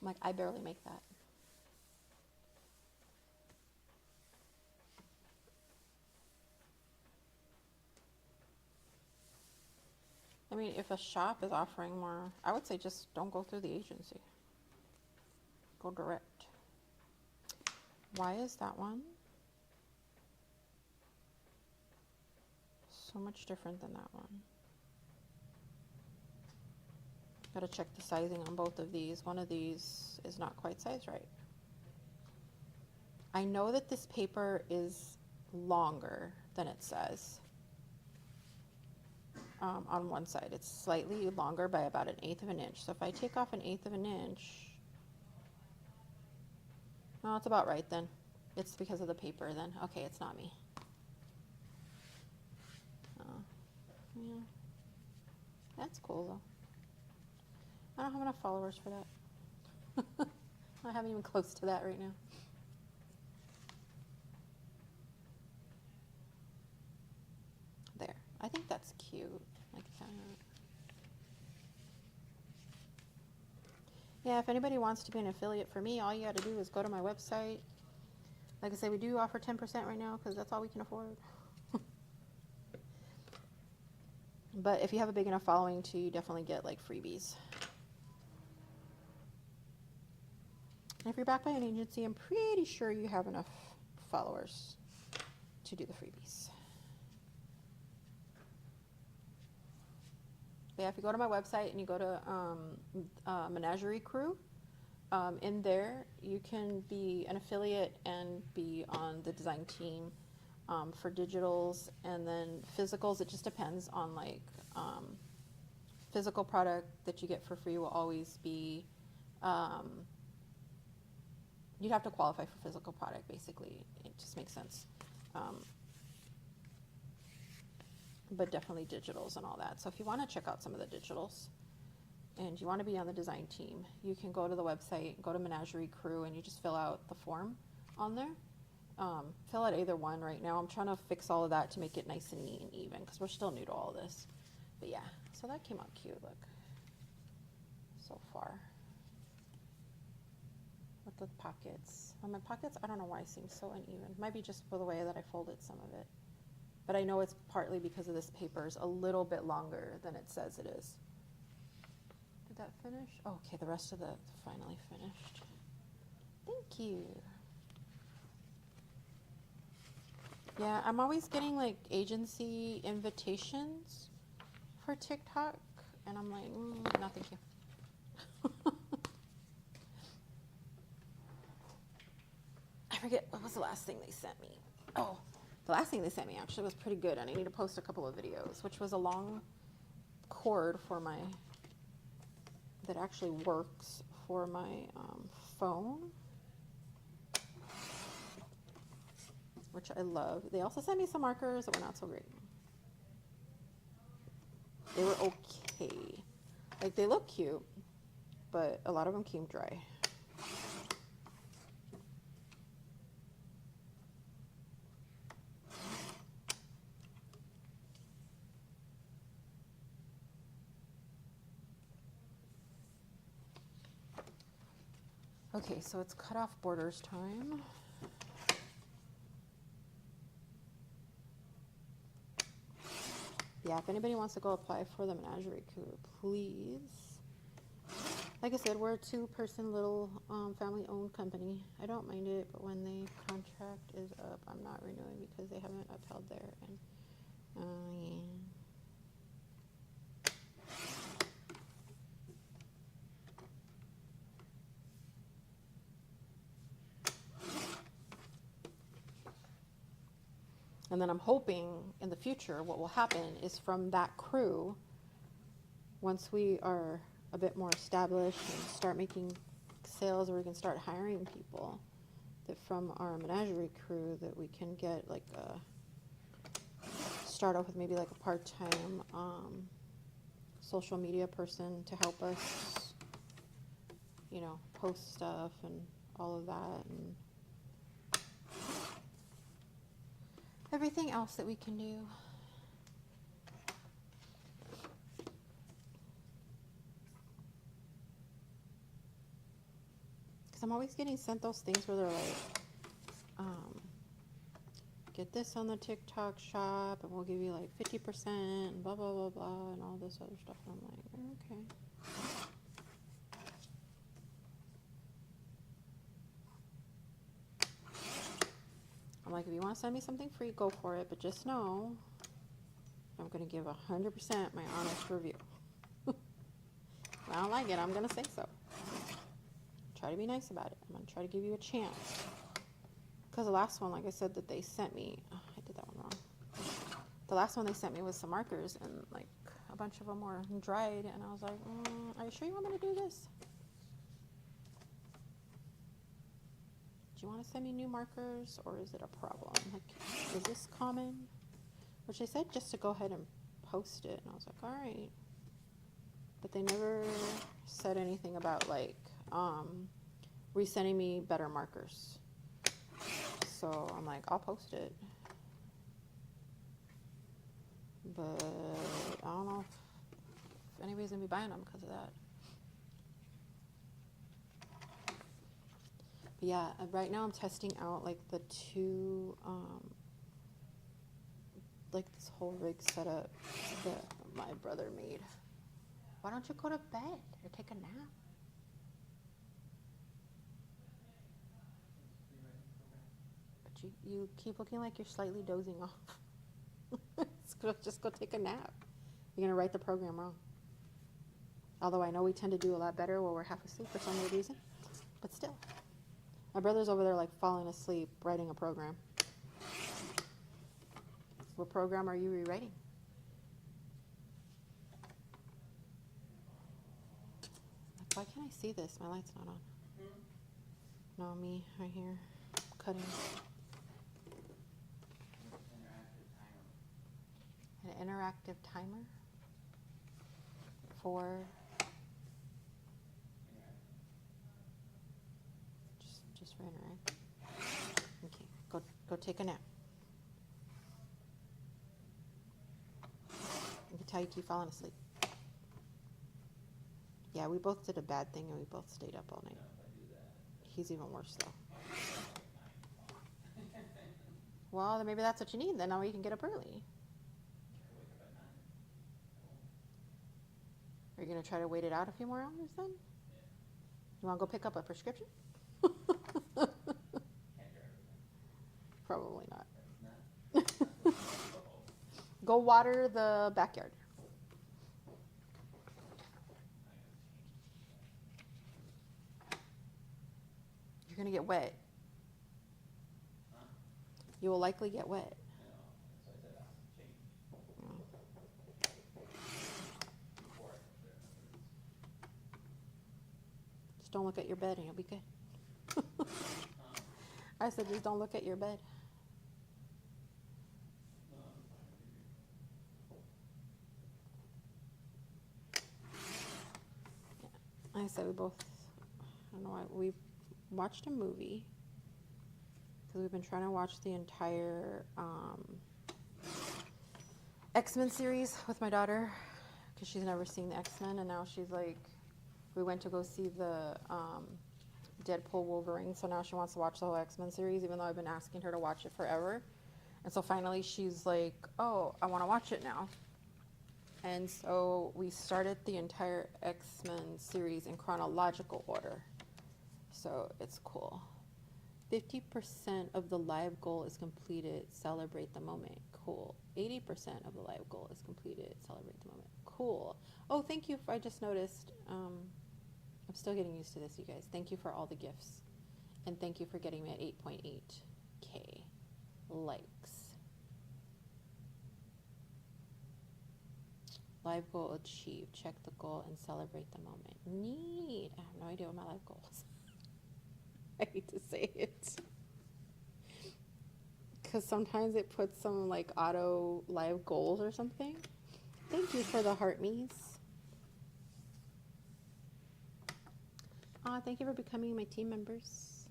I'm like, I barely make that. I mean, if a shop is offering more, I would say just don't go through the agency. Go direct. Why is that one so much different than that one? Gotta check the sizing on both of these. One of these is not quite sized right. I know that this paper is longer than it says. On one side, it's slightly longer by about 1/8 of an inch. So if I take off 1/8 of an inch, no, it's about right then. It's because of the paper then. Okay, it's not me. Yeah, that's cool though. I don't have enough followers for that. I haven't even close to that right now. There. I think that's cute. Like that. Yeah, if anybody wants to be an affiliate for me, all you got to do is go to my website. Like I say, we do offer 10% right now because that's all we can afford. But if you have a big enough following too, you definitely get like freebies. And if you're backed by an agency, I'm pretty sure you have enough followers to do the freebies. But yeah, if you go to my website and you go to Menagerie Crew, in there you can be an affiliate and be on the design team for digitals, and then physicals. It just depends on like physical product that you get for free will always be you'd have to qualify for physical product. Basically, it just makes sense. But definitely digitals and all that. So if you want to check out some of the digitals and you want to be on the design team, you can go to the website, go to Menagerie Crew, and you just fill out the form on there. Fill out either one right now. I'm trying to fix all of that to make it nice and neat and even because we're still new to all this. But yeah, so that came out cute, look, so far. With the pockets. Well, my pockets, I don't know why it seems so uneven. Might be just for the way that I folded some of it. But I know it's partly because of this paper is a little bit longer than it says it is. Did that finish? Oh, okay, the rest of the finally finished. Thank you. Yeah, I'm always getting like agency invitations for TikTok, and I'm like, no, thank you. forget, what was the last thing they sent me? Oh, the last thing they sent me actually was pretty good, and I need to post a couple of videos, which was a long cord for my, that actually works for my phone, which I love. They also sent me some markers that were not so great. They were okay. Like, they look cute, but a lot of them came dry. Okay, so it's cut off borders time. Yeah, if anybody wants to go apply for the menagerie coup, please. Like I said, we're a two-person little family-owned company. I don't mind it, but when the contract is up, I'm not renewing because they haven't upheld their. And yeah. And then I'm hoping in the future what will happen is from that crew, once we are a bit more established and start making sales, or we can start hiring people, that from our menagerie crew that we can get like start off with maybe like a part-time social media person to help us, you know, post stuff and all of that, and everything else that we can do. Because I'm always getting sent those things where they're like, get this on the TikTok shop and we'll give you like 50% and blah, blah, blah, blah, and all this other stuff. And I'm like, okay. I'm like, if you want to send me something free, go for it. But just know I'm going to give 100% my honest review. If I don't like it, I'm going to say so. Try to be nice about it. I'm going to try to give you a chance. Because the last one, like I said, that they sent me, oh, I did that one wrong. The last one they sent me was some markers, and like a bunch of them were dried, and I was like, are you sure you want me to do this? Do you want to send me new markers, or is it a problem? Like, is this common? Which they said just to go ahead and post it, and I was like, all right. But they never said anything about like resending me better markers. So I'm like, I'll post it. But I don't know if anybody's going to be buying them because of that. But yeah, right now I'm testing out like the two, like this whole rig setup that my brother made. Why don't you go to bed or take a nap? But you keep looking like you're slightly dozing off. Just go take a nap. You're going to write the program wrong. Although I know we tend to do a lot better while we're half asleep for some weird reason. But still. My brother's over there like falling asleep writing a program. What program are you rewriting? Like, why can't I see this? My light's not on. No, me right here cutting. An interactive timer for just for interactive. Okay, go take a nap. I can tell you keep falling asleep. Yeah, we both did a bad thing and we both stayed up all night. He's even worse though. Well, then maybe that's what you need. Then now you can get up early. Are you going to try to wait it out a few more hours then? You want to go pick up a prescription? Probably not. Go water the backyard. You're going to get wet. You will likely get wet. Just don't look at your bed and you'll be good. I said, just don't look at your bed. I said we both, I don't know why, we watched a movie because we've been trying to watch the entire X-Men series with my daughter because she's never seen the X-Men, and now she's like, we went to go see the Deadpool Wolverine, so now she wants to watch the whole X-Men series, even though I've been asking her to watch it forever. And so finally she's like, oh, I want to watch it now. And so we started the entire X-Men series in chronological order. So it's cool. 50% of the live goal is completed. Celebrate the moment. Cool. 80% of the live goal is completed. Celebrate the moment. Cool. Oh, thank you. I just noticed. I'm still getting used to this, you guys. Thank you for all the gifts. And thank you for getting me at 8.8K likes. Live goal achieved. Check the goal and celebrate the moment. Neat. I have no idea what my life goal is. I hate to say it. Because sometimes it puts some like auto live goals or something. Thank you for the heart me's. Thank you for becoming my team members.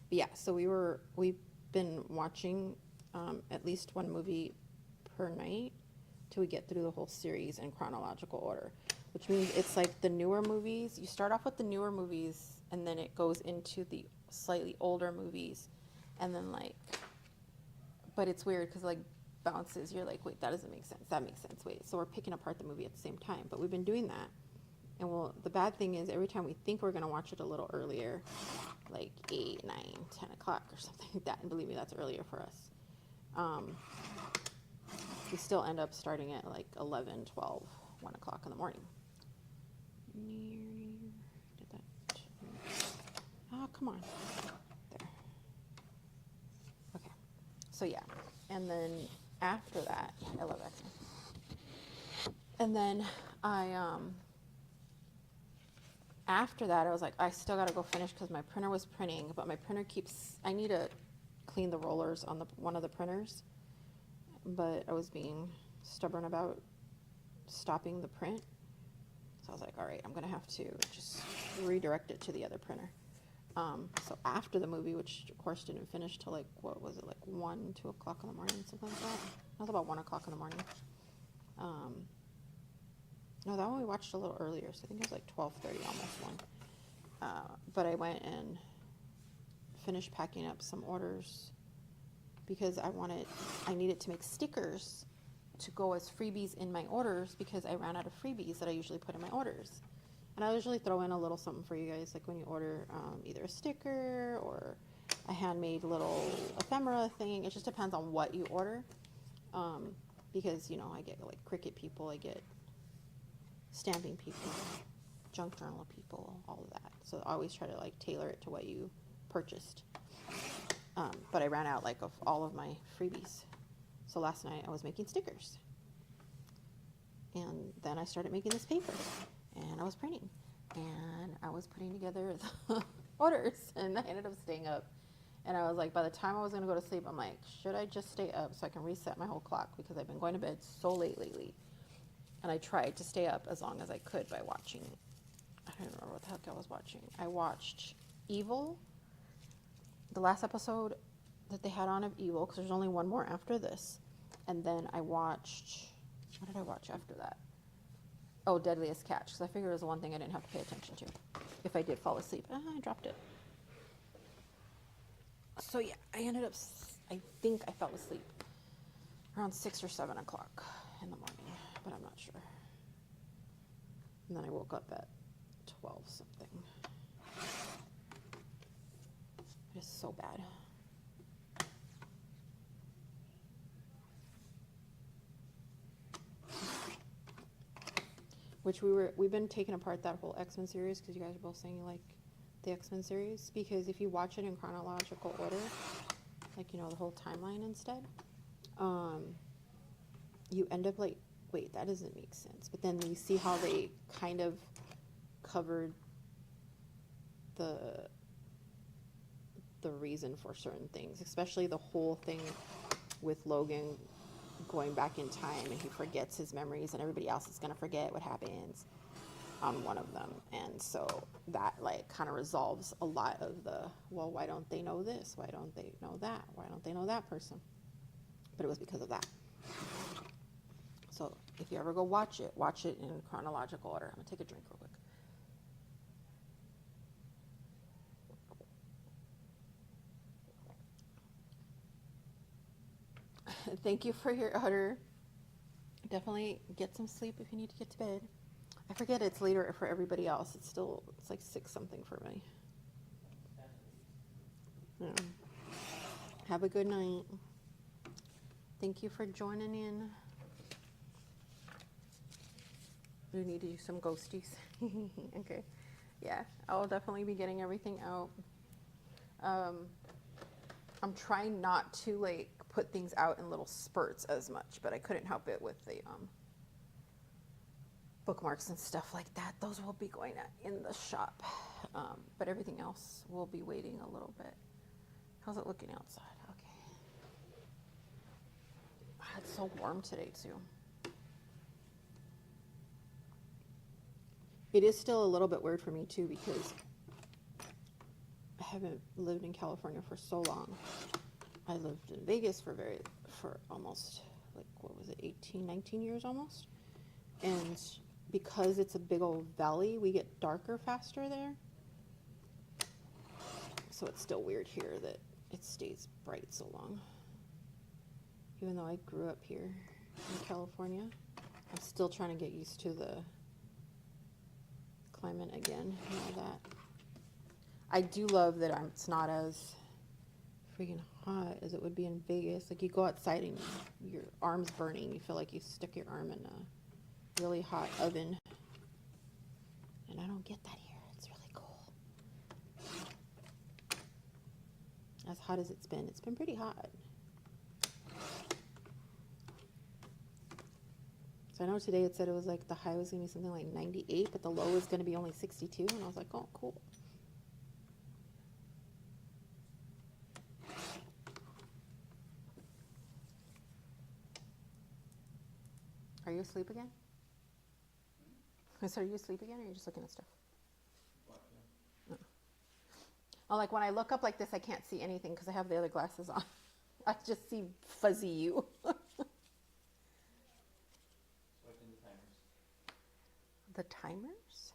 But yeah, so we've been watching at least one movie per night till we get through the whole series in chronological order, which means it's like the newer movies. You start off with the newer movies and then it goes into the slightly older movies, and then like, but it's weird because like bounces, you're like, wait, that doesn't make sense, that makes sense, wait, so we're picking apart the movie at the same time. But we've been doing that, and well, the bad thing is every time we think we're going to watch it a little earlier, like 8, 9, 10 o'clock or something like that, and believe me, that's earlier for us, we still end up starting at like 11, 12, 1 o'clock in the morning. Did that. Oh, come on. There. Okay. So yeah. And then after that, I love X-Men. And then after that, I was like, I still got to go finish because my printer was printing, but my printer I need to clean the rollers on one of the printers. But I was being stubborn about stopping the print. So I was like, all right, I'm going to have to just redirect it to the other printer. So after the movie, which of course didn't finish till like, what was it, like 1, 2 o'clock in the morning, something like that. It was about 1 o'clock in the morning. No, that one we watched a little earlier, so I think it was like 12:30, almost 1. But I went and finished packing up some orders because I needed to make stickers to go as freebies in my orders because I ran out of freebies that I usually put in my orders. And I usually throw in a little something for you guys, like when you order either a sticker or a handmade little ephemera thing. It just depends on what you order. Because, you know, I get like Cricut people, I get stamping people, junk journal people, all of that. So I always try to like tailor it to what you purchased. But I ran out like of all of my freebies. So last night I was making stickers. And then I started making this paper. And I was printing. And I was putting together the orders. And I ended up staying up. And I was like, by the time I was going to go to sleep, I'm like, should I just stay up so I can reset my whole clock? Because I've been going to bed so late lately. And I tried to stay up as long as I could by watching, I don't remember what the heck I was watching. I watched Evil, the last episode that they had on of Evil, because there's only one more after this. And then I watched, what did I watch after that? Oh, Deadliest Catch, because I figured it was the one thing I didn't have to pay attention to if I did fall asleep. I dropped it. So yeah, I ended up, I think I fell asleep around 6 or 7 o'clock in the morning, but I'm not sure. And then I woke up at 12 something. It is so bad. which we've been taking apart that whole X-Men series because you guys are both saying you like the X-Men series, because if you watch it in chronological order, like, you know, the whole timeline instead, you end up like, wait, that doesn't make sense. But then you see how they kind of covered the reason for certain things, especially the whole thing with Logan going back in time and he forgets his memories and everybody else is going to forget what happens on one of them. And so that like kind of resolves a lot of the, well, why don't they know this? Why don't they know that? Why don't they know that person? But it was because of that. So if you ever go watch it in chronological order. I'm going to take a drink real quick. Thank you for your order. Definitely get some sleep if you need to get to bed. I forget it's later for everybody else. It's like 6 something for me. Yeah. Have a good night. Thank you for joining in. You need to do some ghosties. Okay. Yeah, I'll definitely be getting everything out. I'm trying not to like put things out in little spurts as much, but I couldn't help it with the bookmarks and stuff like that. Those will be going in the shop, but everything else will be waiting a little bit. How's it looking outside? Okay. It's so warm today too. It is still a little bit weird for me too, because I haven't lived in California for so long. I lived in Vegas for almost, like, what was it, 18, 19 years almost. And because it's a big old valley, we get darker faster there. So it's still weird here that it stays bright so long. Even though I grew up here in California, I'm still trying to get used to the climate again and all that. I do love that it's not as freaking hot as it would be in Vegas. Like, you go outside and your arm's burning. You feel like you stuck your arm in a really hot oven. And I don't get that here. It's really cool. As hot as it's been pretty hot. So I know today it said it was like the high was going to be something like 98, but the low was going to be only 62. And I was like, oh, cool. Are you asleep again? So are you asleep again, or are you just looking at stuff? No. Oh, like when I look up like this, I can't see anything because I have the other glasses on. I just see fuzzy you. The timers?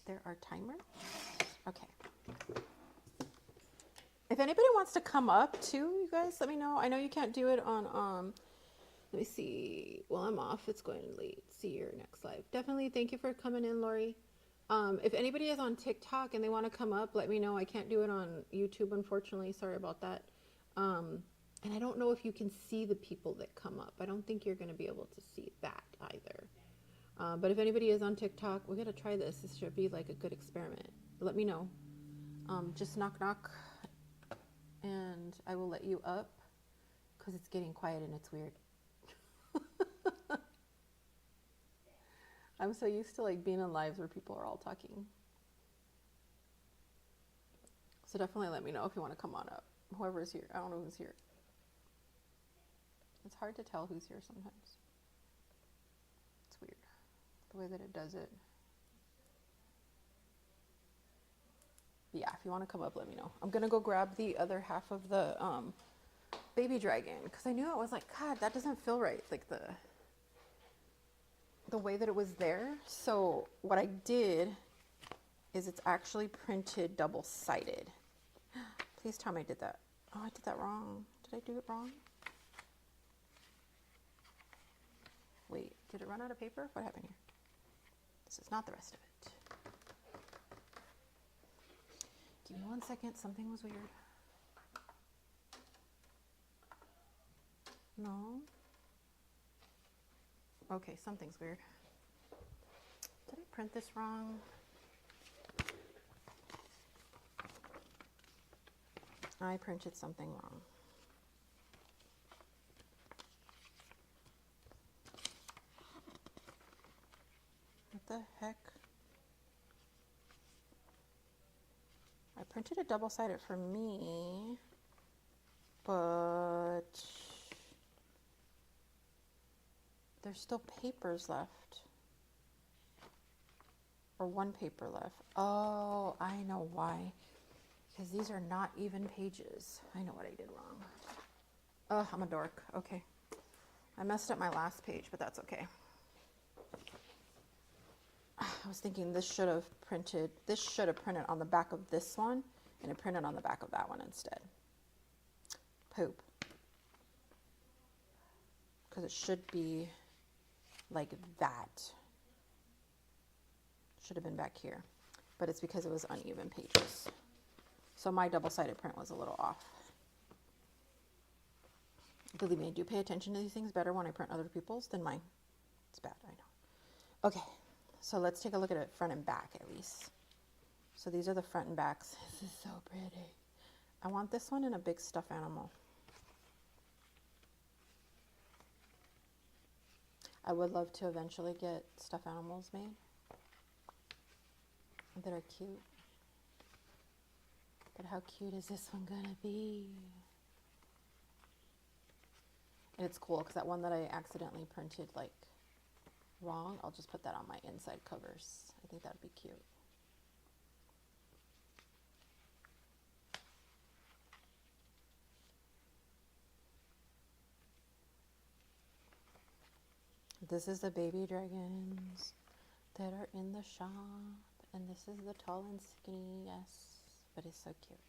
There are timers? Okay. If anybody wants to come up too, you guys, let me know. I know you can't do it on, let me see. Well, I'm off. It's going late. See your next live. Definitely. Thank you for coming in, Lori. If anybody is on TikTok and they want to come up, let me know. I can't do it on YouTube, unfortunately. Sorry about that. And I don't know if you can see the people that come up. I don't think you're going to be able to see that either. But if anybody is on TikTok, we're going to try this. This should be like a good experiment. Let me know. Just knock, knock, and I will let you up because it's getting quiet and it's weird. I'm so used to like being in lives where people are all talking. So definitely let me know if you want to come on up. Whoever's here. I don't know who's here. It's hard to tell who's here sometimes. It's weird the way that it does it. But yeah, if you want to come up, let me know. I'm going to go grab the other half of the baby dragon because I knew it was like, God, that doesn't feel right. Like the way that it was there. So what I did is it's actually printed double-sided. Please tell me I did that. Oh, I did that wrong. Did I do it wrong? Wait, did it run out of paper? What happened here? This is not the rest of it. Give me 1 second. Something was weird. No. Okay, something's weird. print this wrong? I printed something wrong. What the heck? I printed a double-sided for me, but there's still papers left. Or one paper left. Oh, I know why. Because these are not even pages. I know what I did wrong. Oh, I'm a dork. Okay. I messed up my last page, but that's okay. I was thinking this should have printed on the back of this one, and it printed on the back of that one instead. Poop. Because it should be like that. Should have been back here. But it's because it was uneven pages. So my double-sided print was a little off. Believe me, I do pay attention to these things better when I print other people's than mine. It's bad, I know. Okay, so let's take a look at it front and back at least. So these are the front and backs. This is so pretty. I want this one in a big stuffed animal. I would love to eventually get stuffed animals made that are cute. But how cute is this one gonna be? And it's cool because that one that I accidentally printed like wrong, I'll just put that on my inside covers. I think that'd be cute. This is the baby dragons that are in the shop. And this is the tall and skinny, yes, but it's so cute.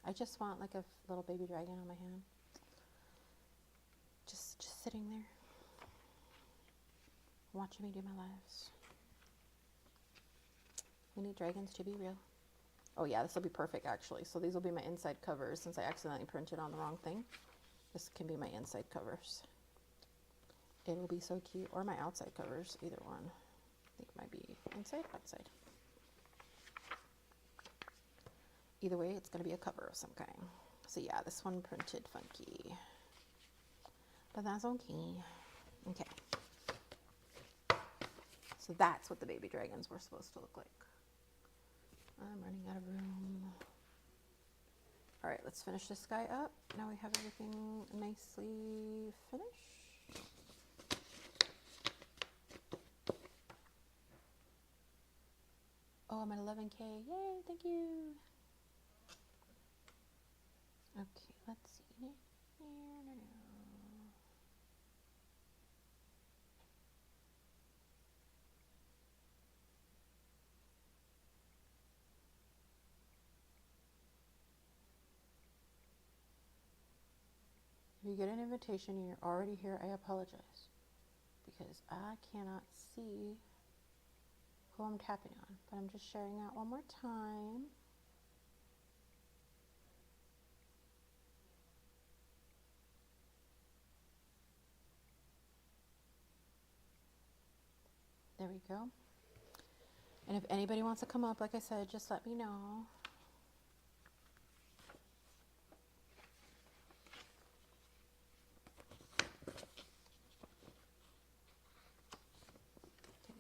I just want like a little baby dragon on my hand. Just sitting there, watching me do my lives. We need dragons to be real. Oh yeah, this will be perfect actually. So these will be my inside covers since I accidentally printed on the wrong thing. This can be my inside covers. It'll be so cute. Or my outside covers, either one. I think it might be inside, outside. Either way, it's going to be a cover of some kind. So yeah, this one printed funky. But that's okay. Okay. So that's what the baby dragons were supposed to look like. I'm running out of room. All right, let's finish this guy up. Now we have everything nicely finished. Oh, I'm at 11K. Yay, thank you. Okay, let's see. If you get an invitation and you're already here, I apologize because I cannot see who I'm tapping on, but I'm just sharing out one more time. There we go. And if anybody wants to come up, like I said, just let me know.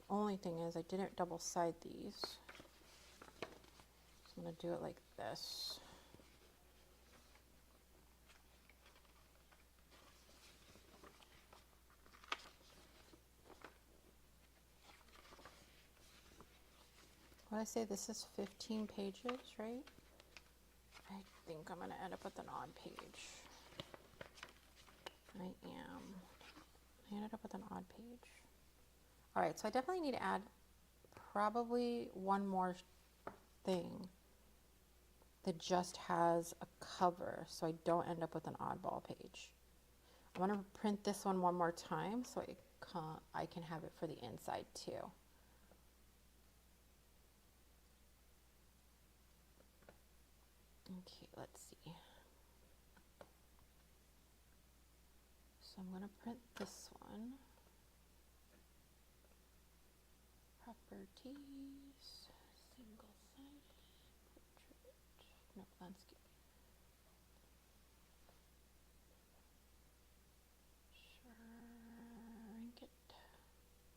The only thing is I didn't double side these. So I'm going to do it like this. What I say, this is 15 pages, right? I think I'm going to end up with an odd page. I ended up with an odd page. All right, so I definitely need to add probably one more thing that just has a cover so I don't end up with an oddball page. I want to print this one more time so I can have it for the inside too. Okay, let's see. So I'm going to print this one. expertise, single-sided portrait, no, landscape. Shrink it.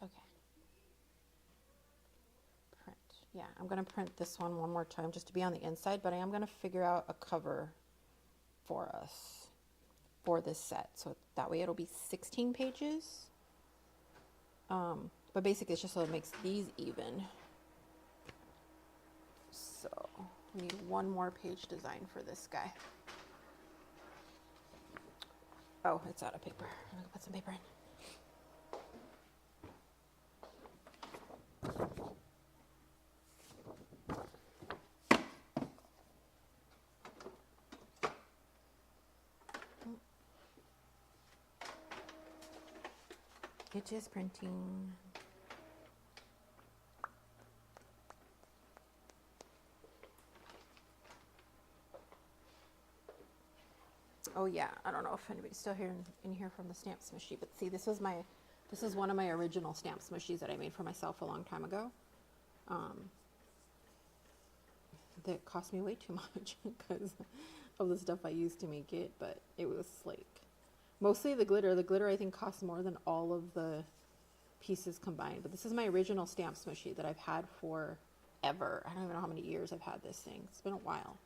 Okay. Print. Yeah, I'm going to print this one more time just to be on the inside, but I am going to figure out a cover for us for this set. So that way it'll be 16 pages. But basically it's just so it makes these even. So we need one more page design for this guy. Oh, it's out of paper. I'm gonna put some paper in. It is printing. Oh yeah, I don't know if anybody's still here in here from the stamp smushy, but see, this is one of my original stamp smushies that I made for myself a long time ago. That cost me way too much because of the stuff I used to make it, but it was like mostly the glitter. The glitter I think costs more than all of the pieces combined. But this is my original stamp smushy that I've had for ever. I don't even know how many years I've had this thing. It's been a while.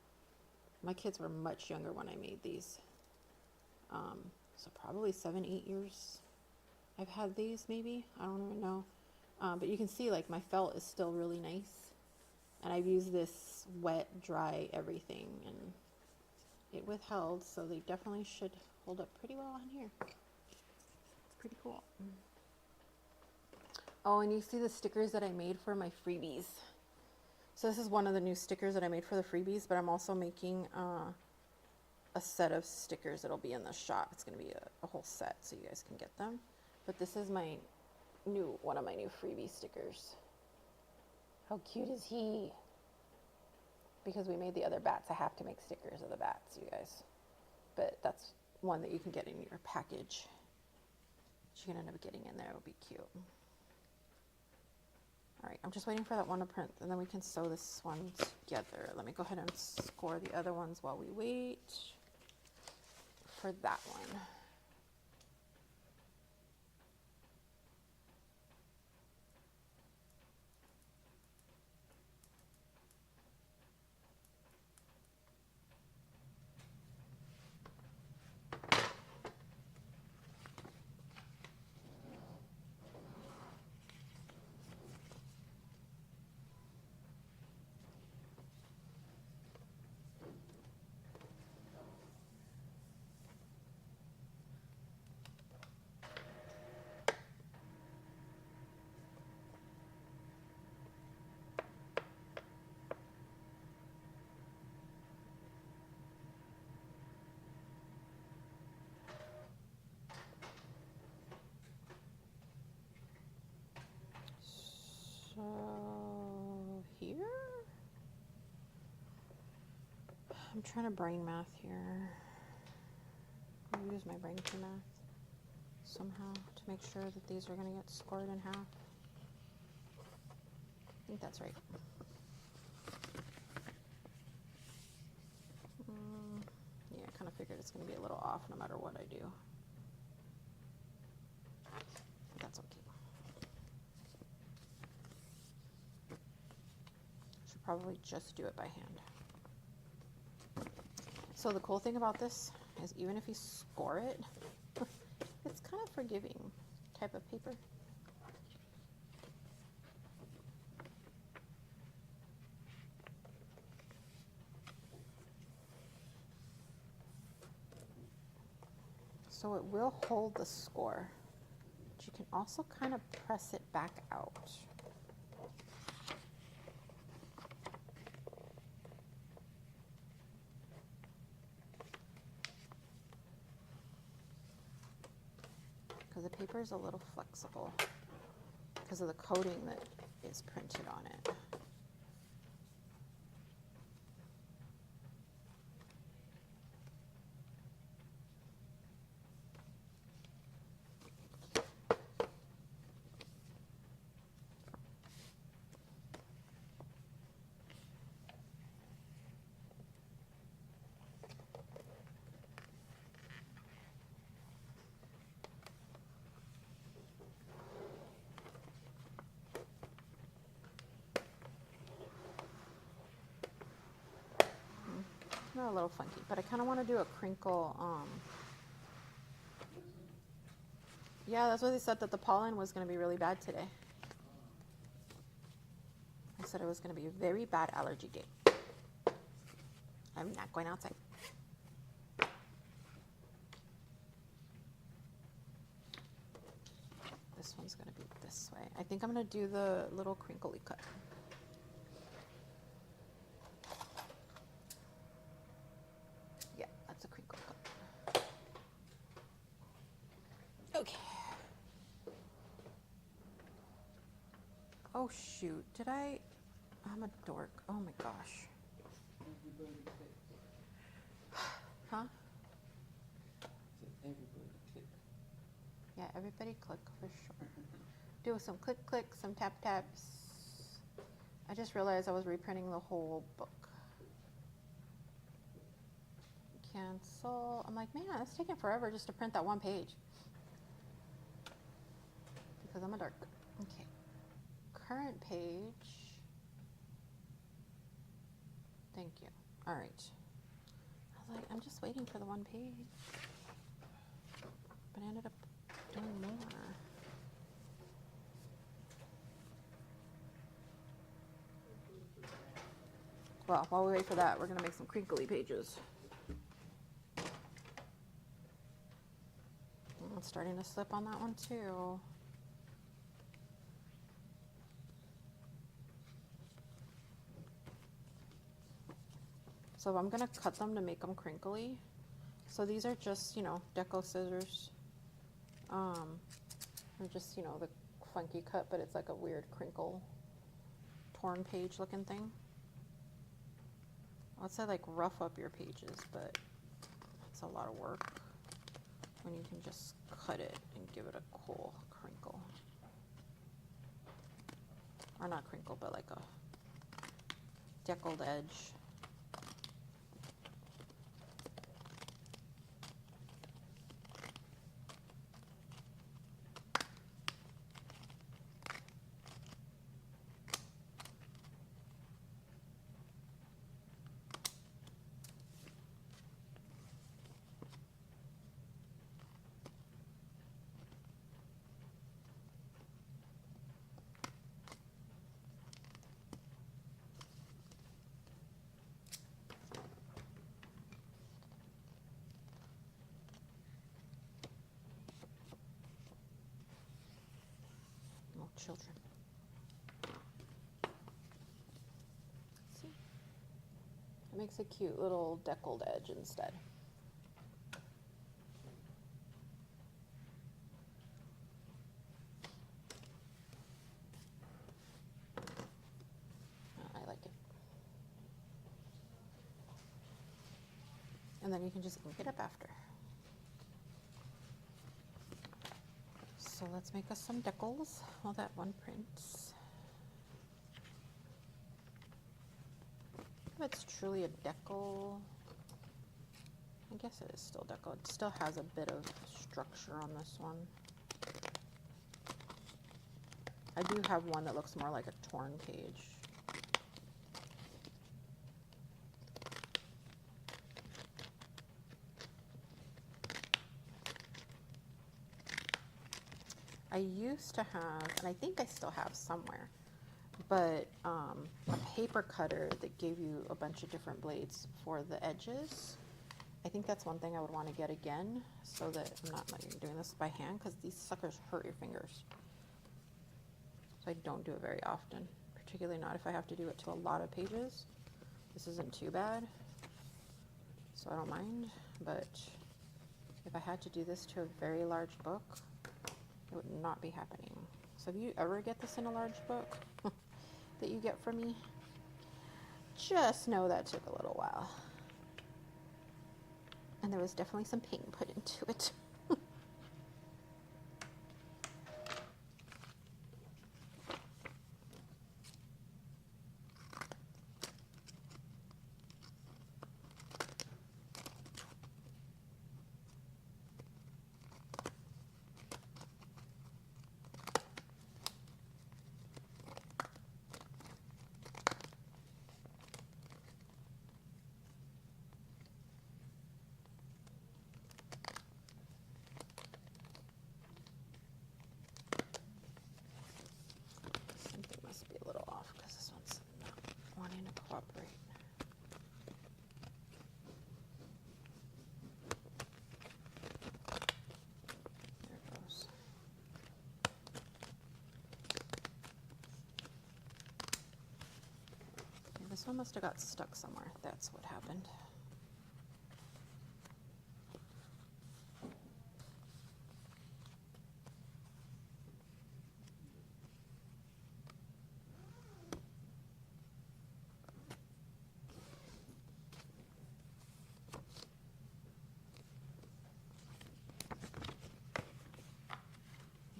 My kids were much younger when I made these. So probably 7-8 years I've had these, maybe. I don't even know. But you can see like my felt is still really nice. And I've used this wet, dry, everything. And it withheld, so they definitely should hold up pretty well on here. Pretty cool. Oh, and you see the stickers that I made for my freebies. So this is one of the new stickers that I made for the freebies, but I'm also making a set of stickers that'll be in the shop. It's going to be a whole set so you guys can get them. But this is my one of my new freebie stickers. How cute is he? Because we made the other bats, I have to make stickers of the bats, you guys. But that's one that you can get in your package. You're going to end up getting in there. It'll be cute. All right, I'm just waiting for that one to print, and then we can sew this one together. Let me go ahead and score the other ones while we wait for that one. So here, I'm trying to brain math here. I'll use my brain for math somehow to make sure that these are going to get scored in half. I think that's right. Yeah, I kind of figured it's going to be a little off no matter what I do. But that's okay. Should probably just do it by hand. So the cool thing about this is even if you score it, it's kind of forgiving type of paper. So it will hold the score, but you can also kind of press it back out. Because the paper is a little flexible because of the coating that is printed on it. They're a little funky, but I kind of want to do a crinkle. Yeah, that's what they said, that the pollen was going to be really bad today. I said it was going to be a very bad allergy day. I'm not going outside. This one's going to be this way. I think I'm going to do the little crinkly cut. Yeah, that's a crinkle cut. Okay. Oh shoot, did I? I'm a dork. Oh my gosh. Huh? Everybody click. Yeah, everybody click for sure. Do some click click, some tap taps. I just realized I was reprinting the whole book. Cancel. I'm like, man, it's taking forever just to print that one page. Because I'm a dork. Okay. Current page. Thank you. All right. I was like, I'm just waiting for the one page. But I ended up doing more. Well, while we wait for that, we're going to make some crinkly pages. It's starting to slip on that one too. So I'm going to cut them to make them crinkly. So these are just, you know, deco scissors. They're just, you know, the funky cut, but it's like a weird crinkle, torn page looking thing. I'd say like rough up your pages, but it's a lot of work when you can just cut it and give it a cool crinkle. Or not crinkle, but like a deckled edge. Children. See? It makes a cute little deckled edge instead. I like it. And then you can just ink it up after. So let's make us some decals while that one prints. If it's truly a decal, I guess it is still decal. It still has a bit of structure on this one. I do have one that looks more like a torn page. I used to have, and I think I still have somewhere, but a paper cutter that gave you a bunch of different blades for the edges. I think that's one thing I would want to get again, so that I'm not like doing this by hand, because these suckers hurt your fingers. So I don't do it very often, particularly not if I have to do it to a lot of pages. This isn't too bad, so I don't mind, but if I had to do this to a very large book, it would not be happening. So if you ever get this in a large book that you get from me, just know that took a little while. And there was definitely some pain put into it. I must have got stuck somewhere. That's what happened.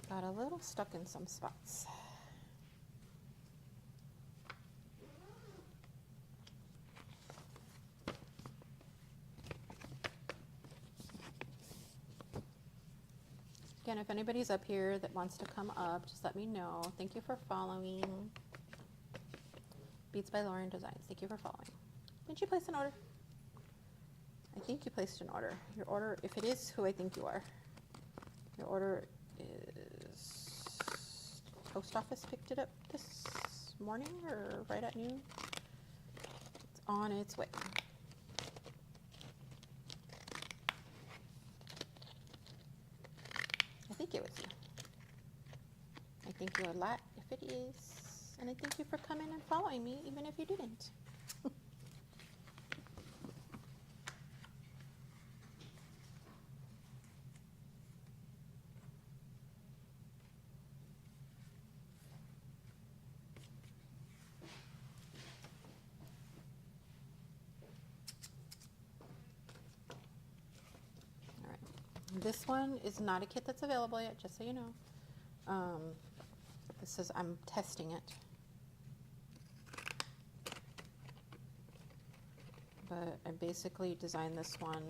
Got a little stuck in some spots. Again, if anybody's up here that wants to come up, just let me know. Thank you for following. Beats by Lauren Designs. Thank you for following. Didn't you place an order? I think you placed an order. Your order, if it is who I think you are, your order is, post office picked it up this morning or right at noon. It's on its way. I think it was you. I thank you a lot if it is. And I thank you for coming and following me, even if you didn't. This one is not a kit that's available yet, just so you know. This is, I'm testing it. But I basically designed this one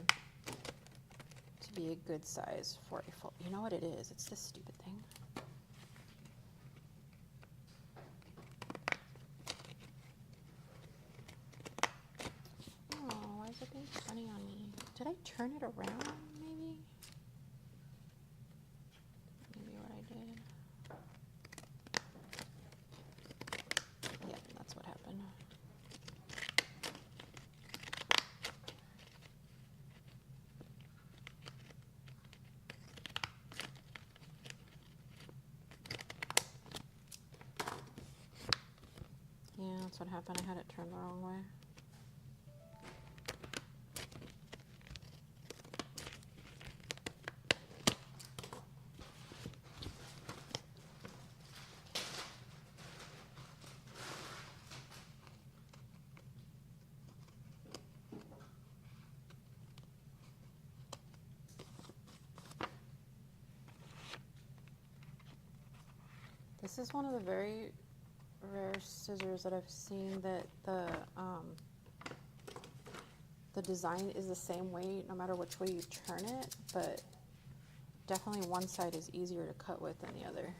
to be a good size for a full, you know what it is? It's this stupid thing. Oh, why is it being funny on me? Did I turn it around, maybe? Maybe what I did. Yeah, that's what happened. Yeah, that's what happened. I had it turned the wrong way. This is one of the very rare scissors that I've seen that the design is the same way no matter which way you turn it, but definitely one side is easier to cut with than the other.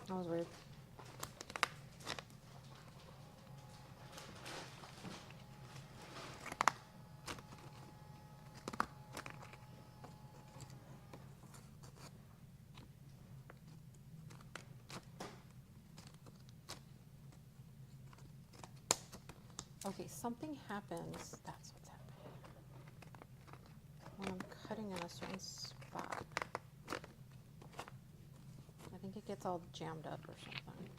That was weird. Okay, something happens. That's what's happening. When I'm cutting in a certain spot. I think it gets all jammed up or something.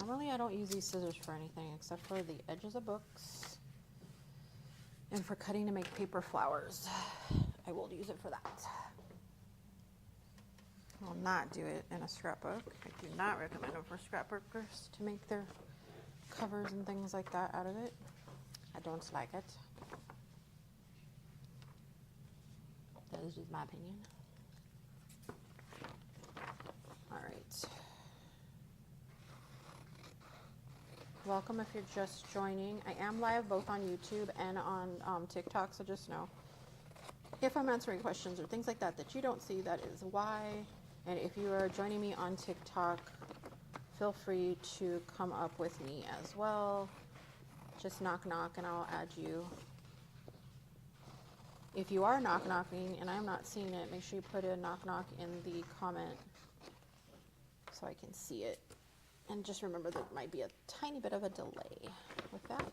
Normally I don't use these scissors for anything except for the edges of books and for cutting to make paper flowers. I will use it for that. I will not do it in a scrapbook. I do not recommend it for scrapbookers to make their covers and things like that out of it. I don't like it. That is just my opinion. All right. Welcome if you're just joining. I am live both on YouTube and on TikTok, so just know if I'm answering questions or things like that that you don't see, that is why. And if you are joining me on TikTok, feel free to come up with me as well. just knock knock and I'll add you. If you are knock knocking and I'm not seeing it, make sure you put a knock knock in the comment so I can see it. And just remember there might be a tiny bit of a delay with that.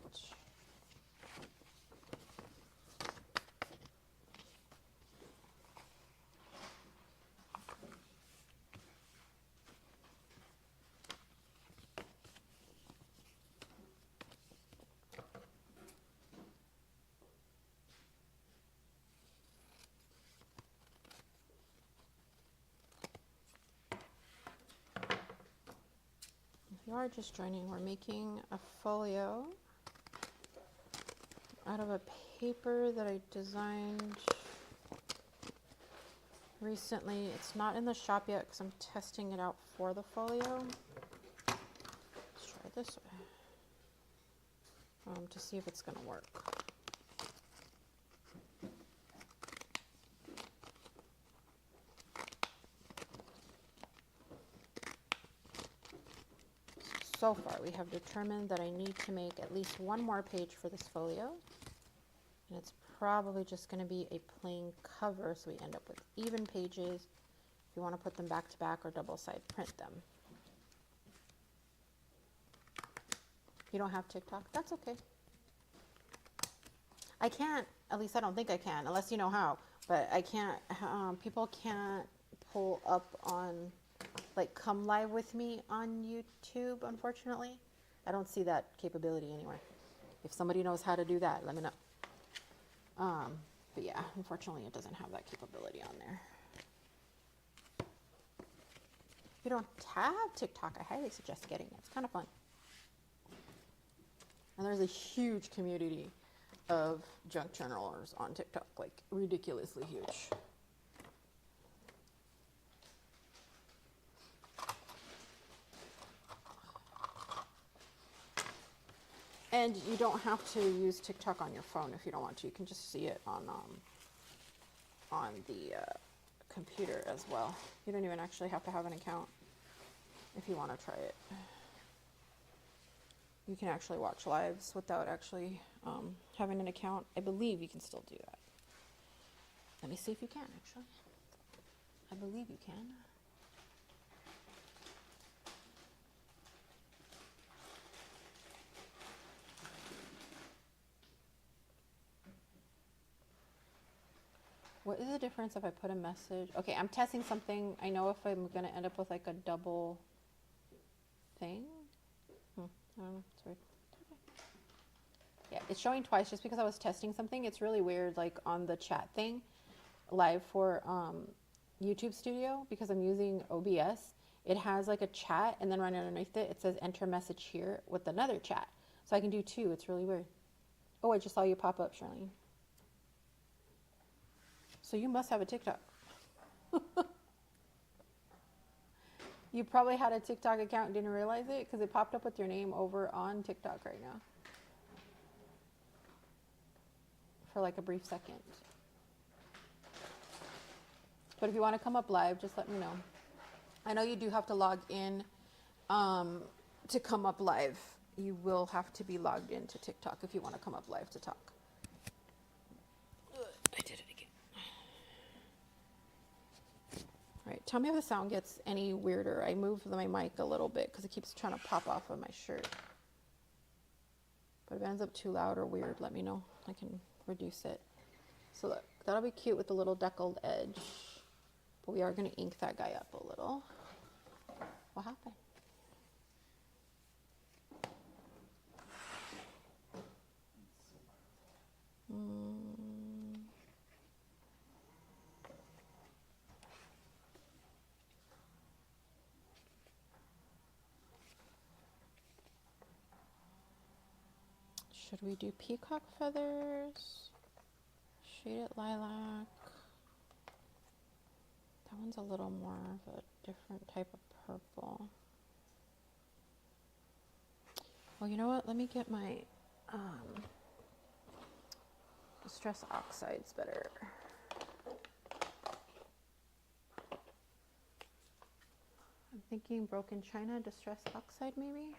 If you are just joining, we're making a folio out of a paper that I designed recently. It's not in the shop yet because I'm testing it out for the folio. Let's try this way to see if it's going to work. So far, we have determined that I need to make at least one more page for this folio. And it's probably just going to be a plain cover, so we end up with even pages. If you want to put them back to back or double side print them. If you don't have TikTok, that's okay. I can't, at least I don't think I can, unless you know how. But I can't, people can't pull up on, like, come live with me on YouTube, unfortunately. I don't see that capability anywhere. If somebody knows how to do that, let me know. But yeah, unfortunately it doesn't have that capability on there. If you don't have TikTok, I highly suggest getting it. It's kind of fun. And there's a huge community of junk journalers on TikTok, like ridiculously huge. And you don't have to use TikTok on your phone if you don't want to. You can just see it on the computer as well. You don't even actually have to have an account if you want to try it. You can actually watch lives without actually having an account. I believe you can still do that. Let me see if you can, actually. I believe you can. What is the difference if I put a message? Okay, I'm testing something. I know if I'm going to end up with like a double thing. I don't know. It's weird. Yeah, it's showing twice just because I was testing something. It's really weird, like on the chat thing, live for YouTube Studio, because I'm using OBS. It has like a chat, and then right underneath it, it says enter message here with another chat. So I can do two. It's really weird. Oh, I just saw you pop up, Charlene. So you must have a TikTok. You probably had a TikTok account and didn't realize it because it popped up with your name over on TikTok right now. For like a brief second. But if you want to come up live, just let me know. I know you do have to log in to come up live. You will have to be logged into TikTok if you want to come up live to talk. I did it again. All right, tell me if the sound gets any weirder. I moved my mic a little bit because it keeps trying to pop off of my shirt. But if it ends up too loud or weird, let me know. I can reduce it. So look, that'll be cute with the little deckled edge. But we are going to ink that guy up a little. What happened? Should we do peacock feathers? Shaded lilac. That one's a little more of a different type of purple. Well, you know what? Let me get my Distress Oxides better. I'm thinking Broken China Distress Oxide maybe.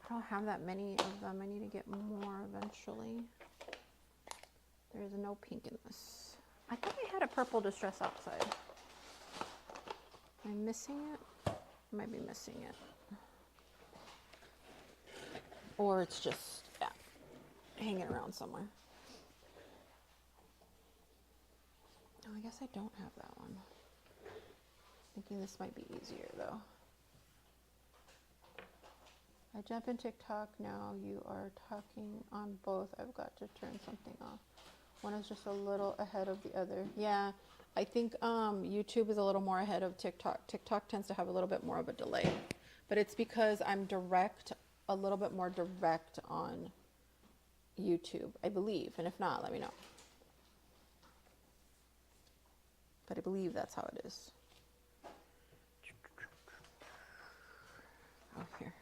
I don't have that many of them. I need to get more eventually. There's no pink in this. I thought I had a purple distress outside. Am I missing it? I might be missing it. Or it's just, yeah, hanging around somewhere. Oh, I guess I don't have that one. Thinking this might be easier though. I jump in TikTok now. You are talking on both. I've got to turn something off. One is just a little ahead of the other. Yeah, I think YouTube is a little more ahead of TikTok. TikTok tends to have a little bit more of a delay, but it's because I'm direct, a little bit more direct on YouTube, I believe. And if not, let me know. But I believe that's how it is. Oh, here.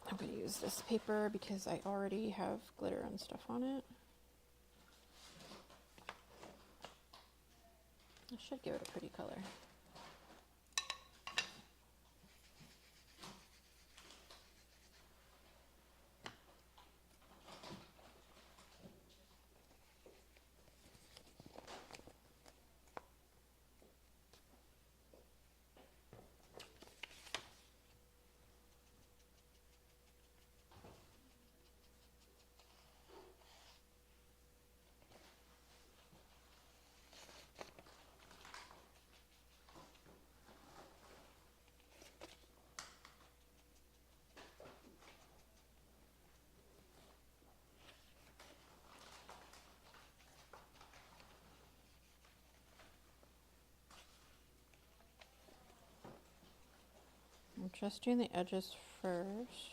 I'm going to use this paper because I already have glitter and stuff on it. I should give it a pretty color. I'm just doing the edges first.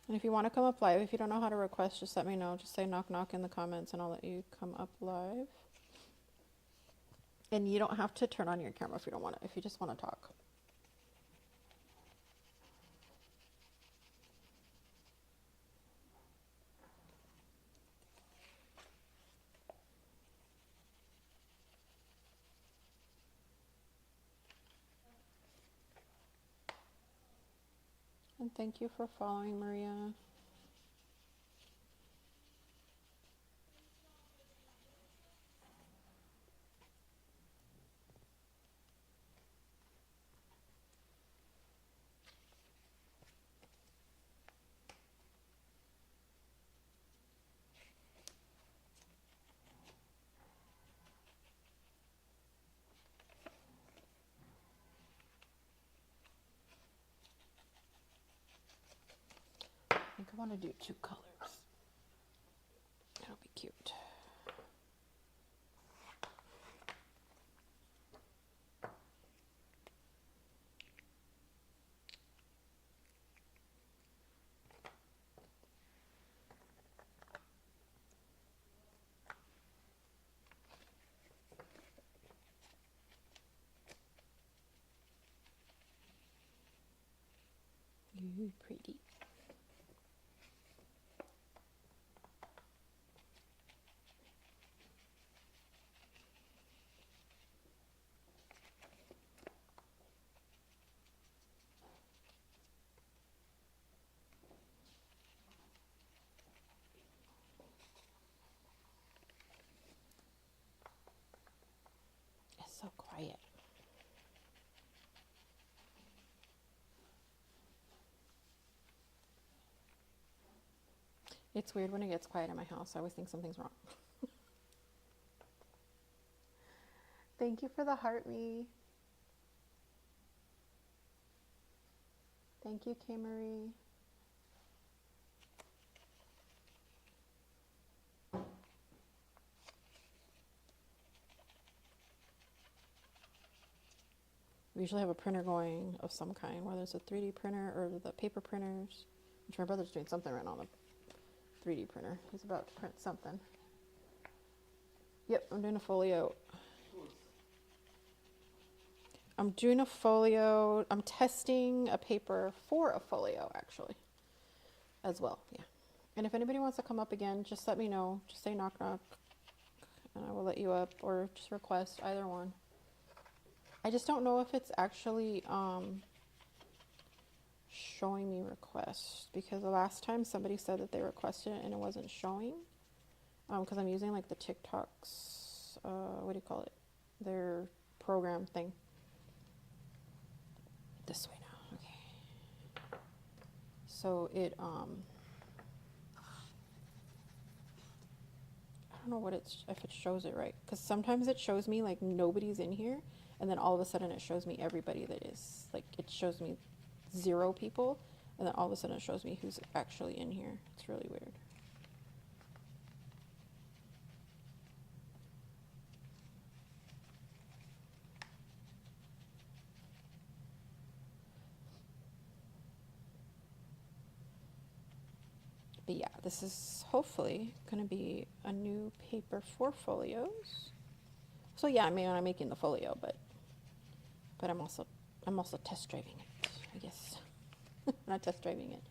And if you want to come up live, if you don't know how to request, just let me know. Just say knock knock in the comments and I'll let you come up live. And you don't have to turn on your camera if you don't want to, if you just want to talk. And thank you for following, Maria. I think I want to do 2 colors. That'll be cute. Ooh, pretty. It's so quiet. It's weird when it gets quiet in my house. I always think something's wrong. Thank you for the heart, me. Thank you, K. Marie. We usually have a printer going of some kind, whether it's a 3D printer or the paper printers, which my brother's doing something right now on the 3D printer. He's about to print something. Yep, I'm doing a folio. I'm doing a folio. I'm testing a paper for a folio, actually, as well. Yeah. And if anybody wants to come up again, just let me know. Just say knock knock, and I will let you up, or just request either one. I just don't know if it's actually showing me requests, because the last time somebody said that they requested it and it wasn't showing, because I'm using like the TikTok's, what do you call it? Their program thing. This way now, okay. So it, I don't know what it's, if it shows it right, because sometimes it shows me like nobody's in here, and then all of a sudden it shows me everybody that is, like it shows me 0 people, and then all of a sudden it shows me who's actually in here. It's really weird. But yeah, this is hopefully going to be a new paper for folios. So yeah, I mean, I'm making the folio, but I'm also test driving it, I guess. Not test driving it.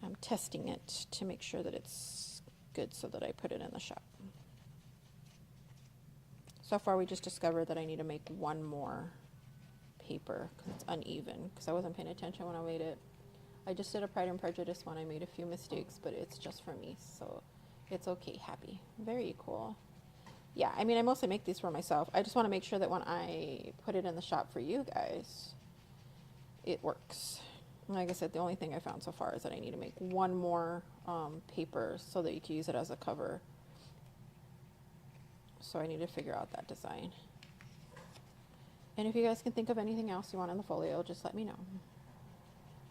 I'm testing it to make sure that it's good so that I put it in the shop. So far we just discovered that I need to make one more paper because it's uneven, because I wasn't paying attention when I made it. I just did a Pride and Prejudice one. I made a few mistakes, but it's just for me, so it's okay. Happy. Very cool. Yeah, I mean, I mostly make these for myself. I just want to make sure that when I put it in the shop for you guys, it works. Like I said, the only thing I found so far is that I need to make one more paper so that you can use it as a cover. So I need to figure out that design. And if you guys can think of anything else you want in the folio, just let me know.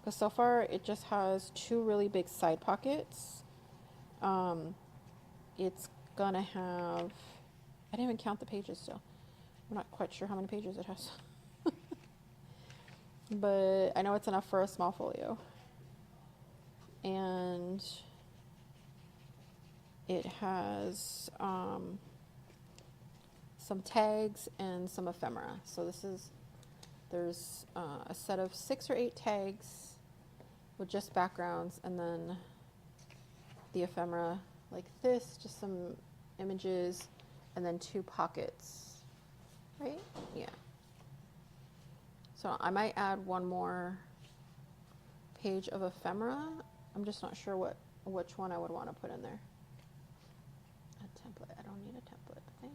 Because so far it just has 2 really big side pockets. It's gonna have, I didn't even count the pages still. I'm not quite sure how many pages it has. But I know it's enough for a small folio. And it has some tags and some ephemera. So there's a set of 6 or 8 tags with just backgrounds, and then the ephemera like this, just some images, and then 2 pockets, right? Yeah. So I might add one more page of ephemera. I'm just not sure which one I would want to put in there. A template. I don't need a template. Thanks.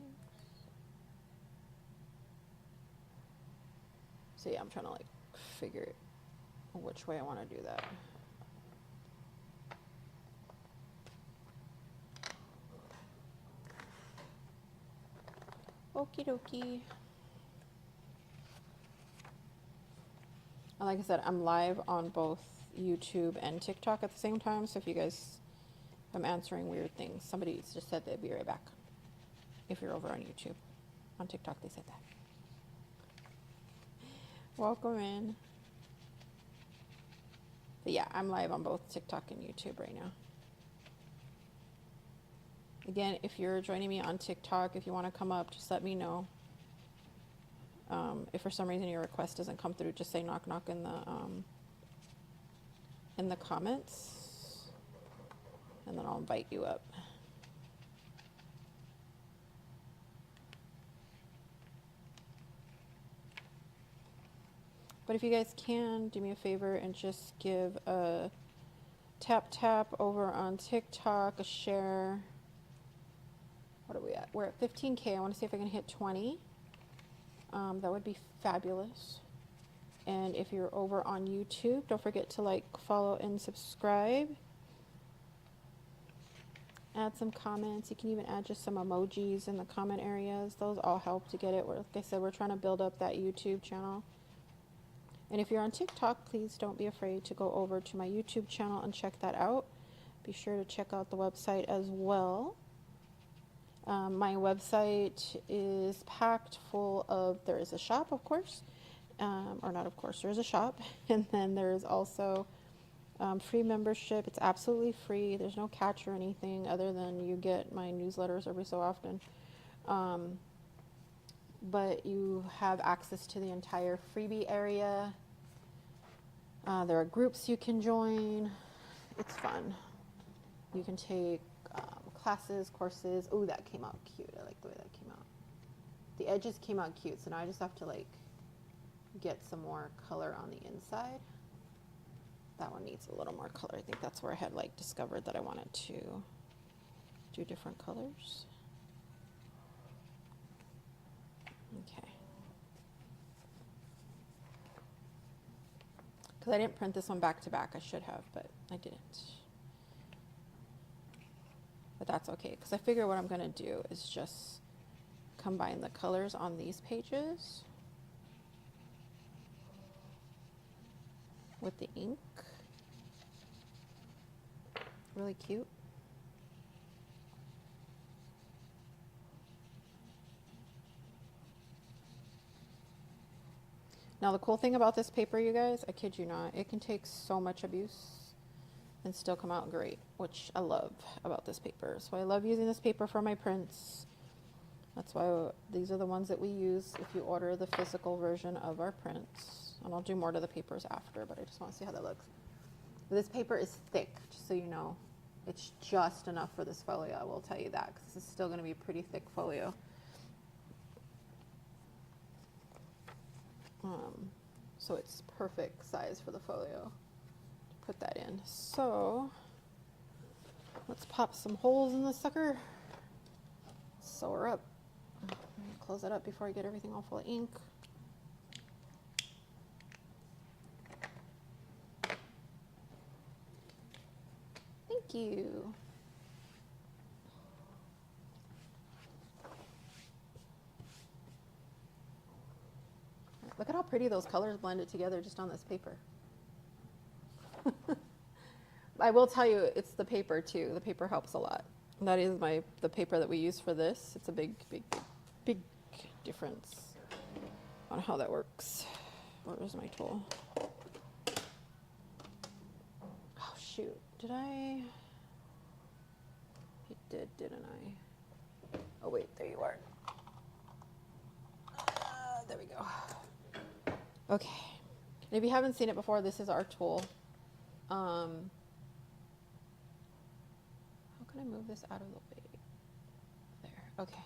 So yeah, I'm trying to like figure which way I want to do that. Okie dokie. And like I said, I'm live on both YouTube and TikTok at the same time. So if you guys, I'm answering weird things. Somebody just said they'd be right back. If you're over on YouTube. On TikTok, they said that. Welcome in. But yeah, I'm live on both TikTok and YouTube right now. Again, if you're joining me on TikTok, if you want to come up, just let me know. If for some reason your request doesn't come through, just say knock knock in the comments, and then I'll invite you up. But if you guys can, do me a favor and just give a tap over on TikTok, a share. What are we at? We're at 15K. I want to see if I can hit 20. That would be fabulous. And if you're over on YouTube, don't forget to like, follow, and subscribe. Add some comments. You can even add just some emojis in the comment areas. Those all help to get it. Like I said, we're trying to build up that YouTube channel. And if you're on TikTok, please don't be afraid to go over to my YouTube channel and check that out. Be sure to check out the website as well. My website is packed full of, there is a shop, of course, or not of course, there is a shop, and then there is also free membership. It's absolutely free. There's no catch or anything other than you get my newsletters every so often. But you have access to the entire freebie area. There are groups you can join. It's fun. You can take classes, courses. Oh, that came out cute. I like the way that came out. The edges came out cute, so now I just have to like get some more color on the inside. That one needs a little more color. I think that's where I had like discovered that I wanted to do different colors. Okay. Because I didn't print this one back to back. I should have, but I didn't. But that's okay, because I figure what I'm going to do is just combine the colors on these pages with the ink. Really cute. Now the cool thing about this paper, you guys, I kid you not, it can take so much abuse and still come out great, which I love about this paper. So I love using this paper for my prints. That's why these are the ones that we use if you order the physical version of our prints. And I'll do more to the papers after, but I just want to see how that looks. This paper is thick, just so you know. It's just enough for this folio, I will tell you that, because this is still going to be a pretty thick folio. So it's perfect size for the folio. Put that in. So let's pop some holes in this sucker. Sew her up. Close that up before I get everything all full of ink. Thank you. Look at how pretty those colors blended together just on this paper. I will tell you, it's the paper too. The paper helps a lot. That is the paper that we use for this. It's a big difference on how that works. Where is my tool? Oh shoot, did I? It did, didn't I? Oh wait, there you are. There we go. Okay, and if you haven't seen it before, this is our tool. How can I move this out of the way? There, okay.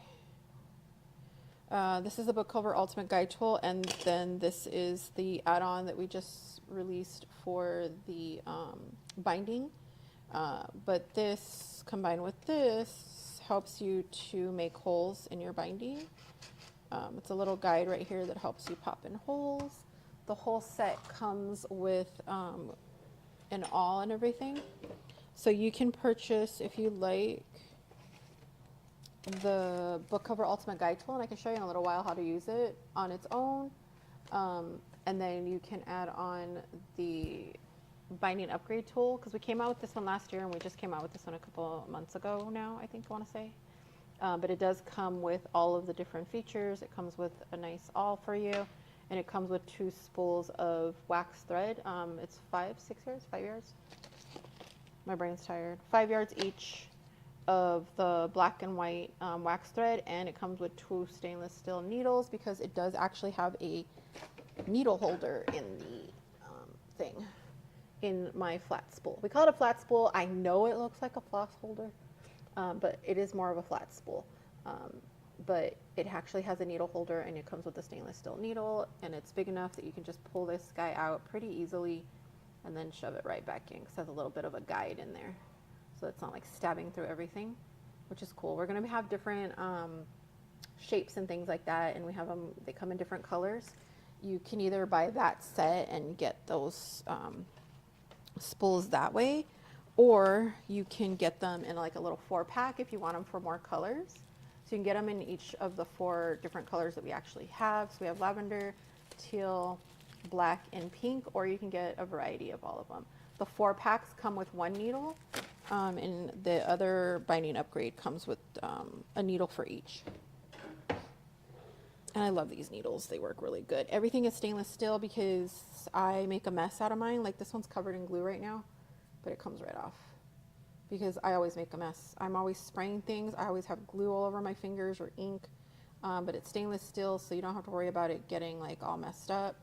This is the book cover ultimate guide tool, and then this is the add-on that we just released for the binding. But this, combined with this, helps you to make holes in your binding. It's a little guide right here that helps you pop in holes. The whole set comes with an awl and everything. So you can purchase, if you like, the book cover ultimate guide tool, and I can show you in a little while how to use it on its own. And then you can add on the binding upgrade tool, because we came out with this one last year and we just came out with this one a couple of months ago now, I think I want to say. But it does come with all of the different features. It comes with a nice awl for you, and it comes with 2 spools of wax thread. It's 5 yards? My brain's tired. 5 yards each of the black and white wax thread, and it comes with 2 stainless steel needles, because it does actually have a needle holder in the thing, in my flat spool. We call it a flat spool. I know it looks like a floss holder, but it is more of a flat spool. But it actually has a needle holder, and it comes with a stainless steel needle, and it's big enough that you can just pull this guy out pretty easily and then shove it right back in, because it has a little bit of a guide in there, so it's not like stabbing through everything, which is cool. We're going to have different shapes and things like that, and we have them, they come in different colors. You can either buy that set and get those spools that way, or you can get them in like a little 4-pack if you want them for more colors. So you can get them in each of the 4 different colors that we actually have. So we have lavender, teal, black, and pink, or you can get a variety of all of them. The 4-packs come with 1 needle, and the other binding upgrade comes with a needle for each. And I love these needles. They work really good. Everything is stainless steel because I make a mess out of mine. Like this one's covered in glue right now, but it comes right off. because I always make a mess. I'm always spraying things. I always have glue all over my fingers or ink, but it's stainless steel, so you don't have to worry about it getting like all messed up,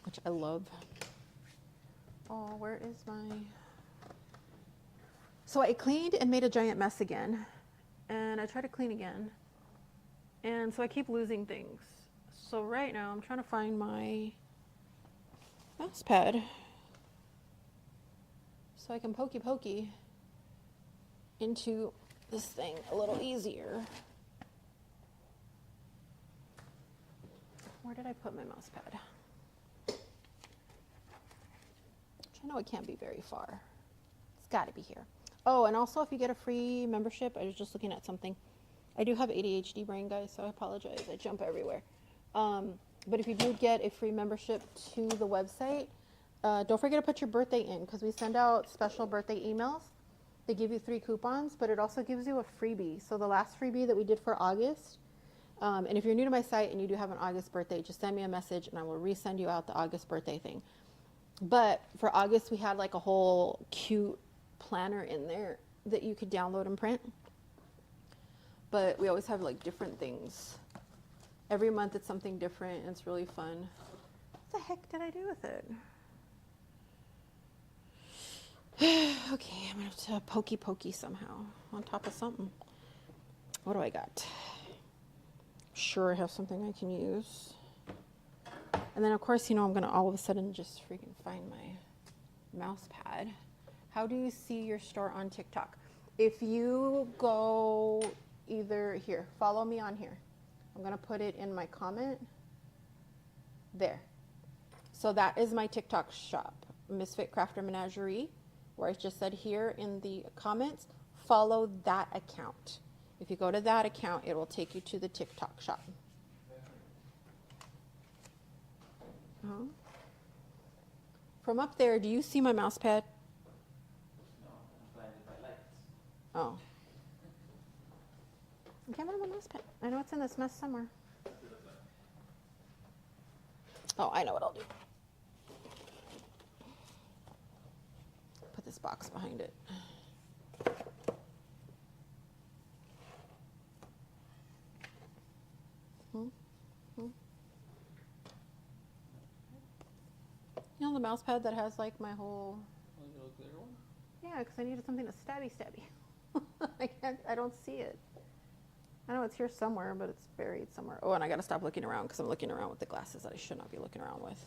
which I love. Oh, where is my... So I cleaned and made a giant mess again, and I tried to clean again, and so I keep losing things. So right now I'm trying to find my mouse pad so I can pokey into this thing a little easier. Where did I put my mouse pad? Which I know it can't be very far. It's got to be here. Oh, and also if you get a free membership, I was just looking at something. I do have ADHD brain, guys, so I apologize. I jump everywhere. But if you do get a free membership to the website, don't forget to put your birthday in, because we send out special birthday emails. They give you 3 coupons, but it also gives you a freebie. So the last freebie that we did for August, and if you're new to my site and you do have an August birthday, just send me a message and I will resend you out the August birthday thing. But for August, we had like a whole cute planner in there that you could download and print. But we always have like different things. Every month it's something different, and it's really fun. What the heck did I do with it? Okay, I'm gonna have to pokey somehow on top of something. What do I got? Sure, I have something I can use. And then of course, you know, I'm gonna all of a sudden just freaking find my mouse pad. How do you see your store on TikTok? If you go either here, follow me on here. I'm gonna put it in my comment. There. So that is my TikTok shop, Misfit Crafter Menagerie, where I just said here in the comments, follow that account. If you go to that account, it will take you to the TikTok shop. From up there, do you see my mouse pad? No, I'm blinded by lights. Oh. I can't find my mouse pad. I know it's in this mess somewhere. Oh, I know what I'll do. Put this box behind it. You know the mouse pad that has like my whole... Was it a clear one? Yeah, because I needed something to stabby. I don't see it. I know it's here somewhere, but it's buried somewhere. Oh, and I got to stop looking around because I'm looking around with the glasses that I should not be looking around with.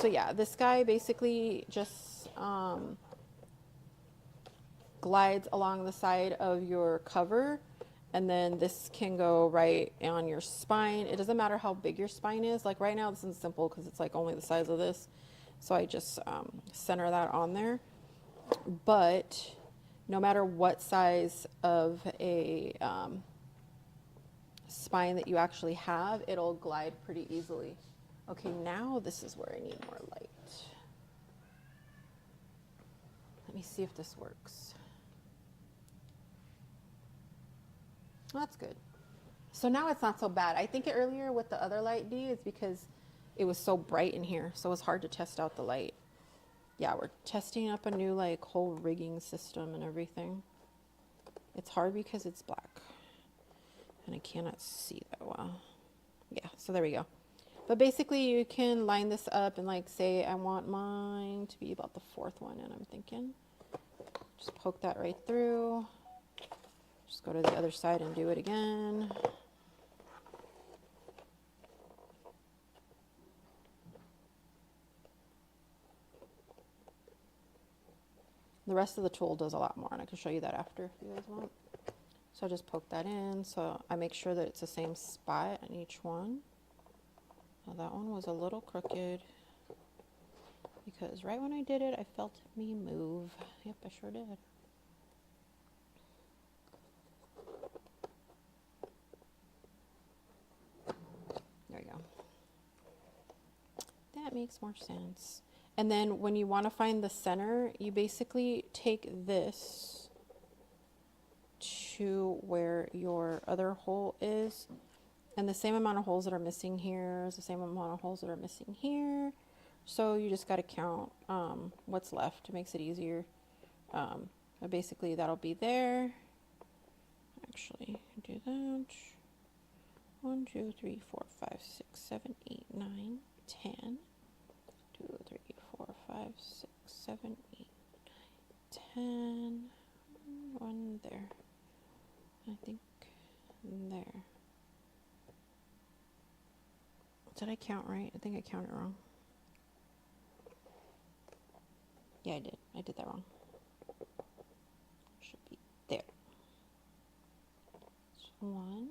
So yeah, this guy basically just glides along the side of your cover, and then this can go right on your spine. It doesn't matter how big your spine is. Like right now, this is simple because it's like only the size of this. So I just center that on there. But no matter what size of a spine that you actually have, it'll glide pretty easily. Okay, now this is where I need more light. Let me see if this works. That's good. So now it's not so bad. I think earlier with the other light D is because it was so bright in here, so it was hard to test out the light. Yeah, we're testing up a new like whole rigging system and everything. It's hard because it's black and I cannot see that well. Yeah, so there we go. But basically you can line this up and like say I want mine to be about the 4th one, and I'm thinking just poke that right through. Just go to the other side and do it again. The rest of the tool does a lot more, and I can show you that after if you guys want. So I just poke that in, so I make sure that it's the same spot on each one. Now that one was a little crooked because right when I did it, I felt me move. Yep, I sure did. There you go. That makes more sense. And then when you want to find the center, you basically take this to where your other hole is. And the same amount of holes that are missing here is the same amount of holes that are missing here. So you just got to count what's left. It makes it easier. But basically, that'll be there. Actually, do that. 1, 2, 3, 4, 5, 6, 7, 8, 9, 10. 2, 3, 4, 5, 6, 7, 8, 10. One there. I think there. Did I count right? I think I counted wrong. Yeah, I did. I did that wrong. Should be there. So 1,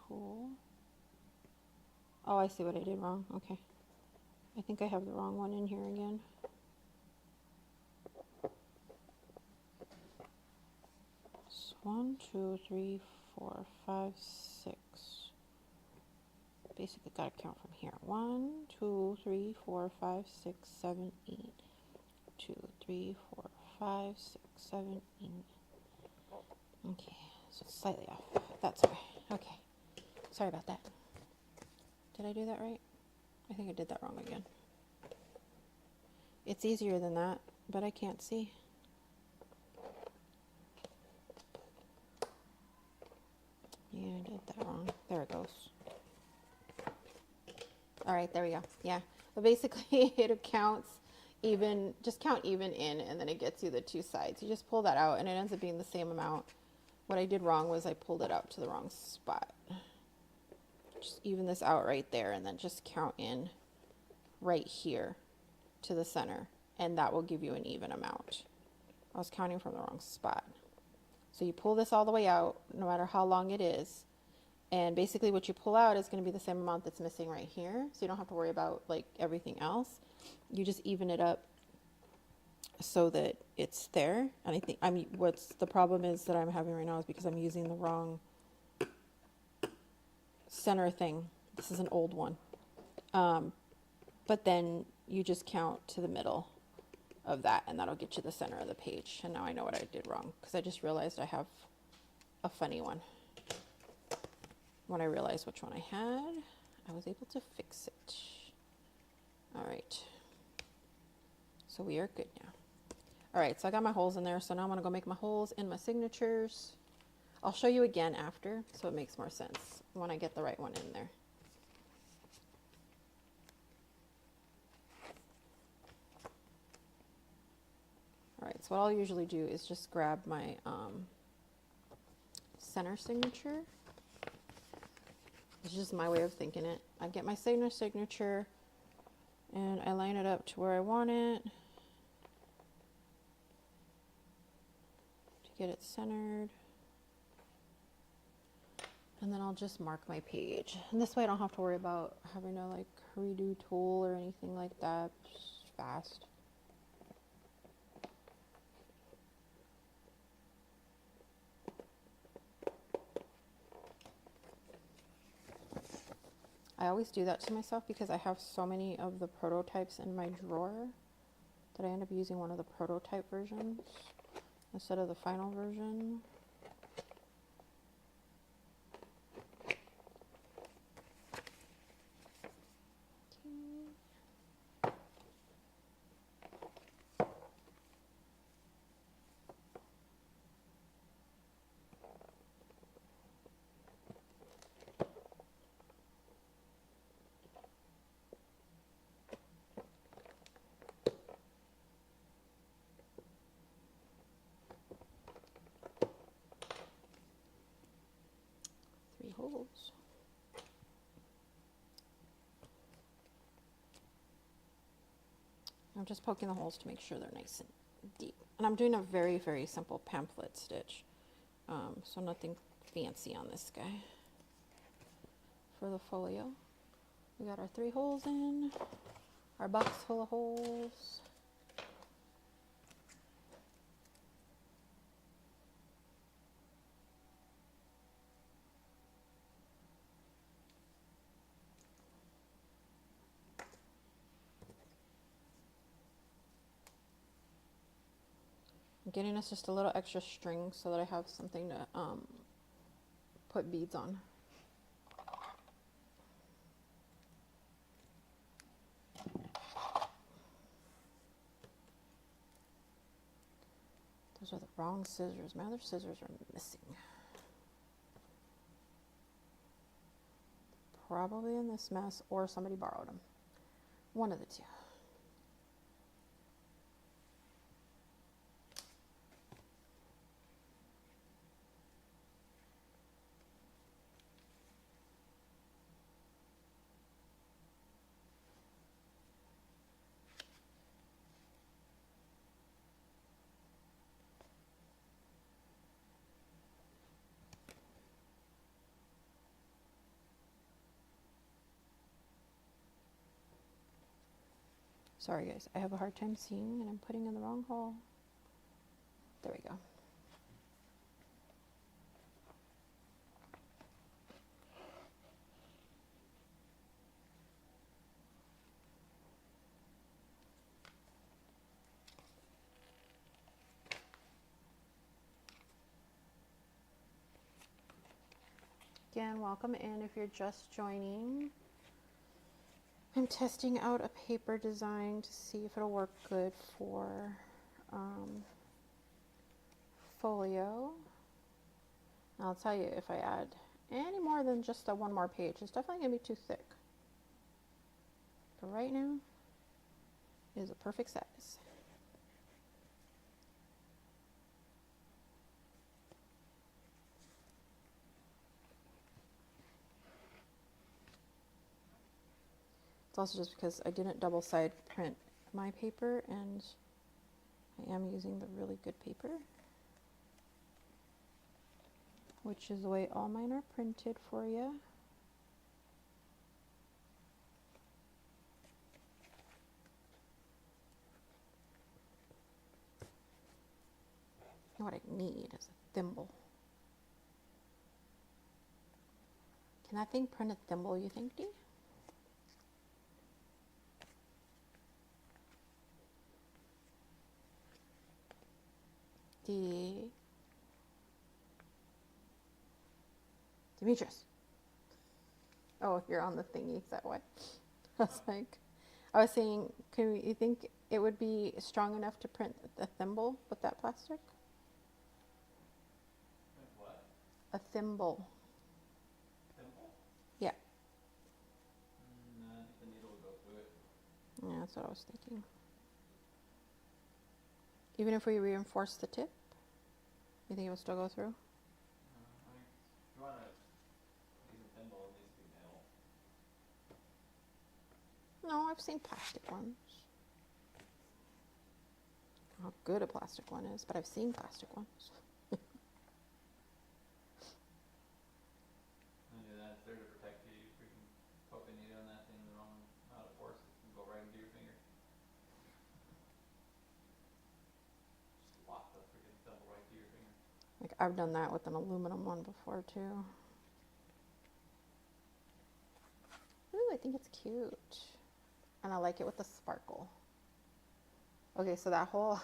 2. Oh, I see what I did wrong. Okay. I think I have the wrong one in here again. So 1, 2, 3, 4, 5, 6. Basically, got to count from here. 1, 2, 3, 4, 5, 6, 7, 8. 2, 3, 4, 5, 6, 7, 8. Okay, so it's slightly off. That's okay. Okay. Sorry about that. Did I do that right? I think I did that wrong again. It's easier than that, but I can't see. Yeah, I did that wrong. There it goes. All right, there we go. Yeah, but basically it counts even, just count even in, and then it gets you the two sides. You just pull that out, and it ends up being the same amount. What I did wrong was I pulled it out to the wrong spot. Just even this out right there, and then just count in right here to the center, and that will give you an even amount. I was counting from the wrong spot. So you pull this all the way out, no matter how long it is, and basically what you pull out is going to be the same amount that's missing right here, so you don't have to worry about like everything else. You just even it up so that it's there. And I think, I mean, what's the problem is that I'm having right now is because I'm using the wrong center thing. This is an old one. But then you just count to the middle of that, and that'll get you the center of the page. And now I know what I did wrong, because I just realized I have a funny one. When I realized which one I had, I was able to fix it. All right. So we are good now. All right, so I got my holes in there. So now I'm going to go make my holes in my signatures. I'll show you again after, so it makes more sense when I get the right one in there. All right, so what I'll usually do is just grab my center signature. It's just my way of thinking it. I get my signature and I line it up to where I want it to get it centered. And then I'll just mark my page. And this way I don't have to worry about having to like redo tool or anything like that. Just fast. I always do that to myself because I have so many of the prototypes in my drawer that I end up using one of the prototype versions instead of the final version. Holes. I'm just poking the holes to make sure they're nice and deep. And I'm doing a very, very simple pamphlet stitch. So nothing fancy on this guy. For the folio, we got our 3 holes in, our box full of holes. I'm getting us just a little extra string so that I have something to put beads on. Those are the wrong scissors. My other scissors are missing. Probably in this mess, or somebody borrowed them. One of the two. Sorry guys, I have a hard time seeing and I'm putting in the wrong hole. There we go. Again, welcome in if you're just joining. I'm testing out a paper design to see if it'll work good for Folio. And I'll tell you, if I add any more than just a one more page, it's definitely going to be too thick. But right now, it is a perfect size. It's also just because I didn't double side print my paper and I am using the really good paper, which is the way all mine are printed for you. What I need is a thimble. Can that thing print a thimble, you think, Dee? Demetrius. Oh, you're on the thingy, is that why? I was saying, you think it would be strong enough to print a thimble with that plastic? What? A thimble. Thimble? Yeah. No, I think the needle would go through it. Yeah, that's what I was thinking. Even if we reinforce the tip, you think it will still go through? I mean, if you want to use a thimble, it needs to be metal. No, I've seen plastic ones. How good a plastic one is, but I've seen plastic ones. And do that, it's there to protect you. You freaking poke a needle in that thing the wrong amount of force, it can go right into your finger. Just lock the freaking thimble right to your finger. Like, I've done that with an aluminum one before too. Ooh, I think it's cute. And I like it with the sparkle. Okay, so that hole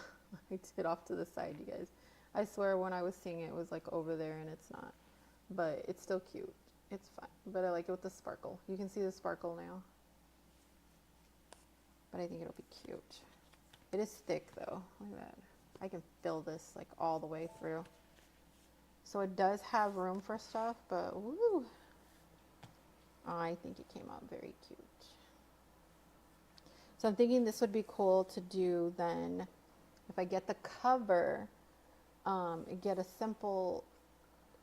I did off to the side, you guys. I swear when I was seeing it, it was like over there and it's not. But it's still cute. It's fun. But I like it with the sparkle. You can see the sparkle now. But I think it'll be cute. It is thick though. Look at that. I can fill this like all the way through. So it does have room for stuff, but woo! I think it came out very cute. So I'm thinking this would be cool to do then, if I get the cover, get a simple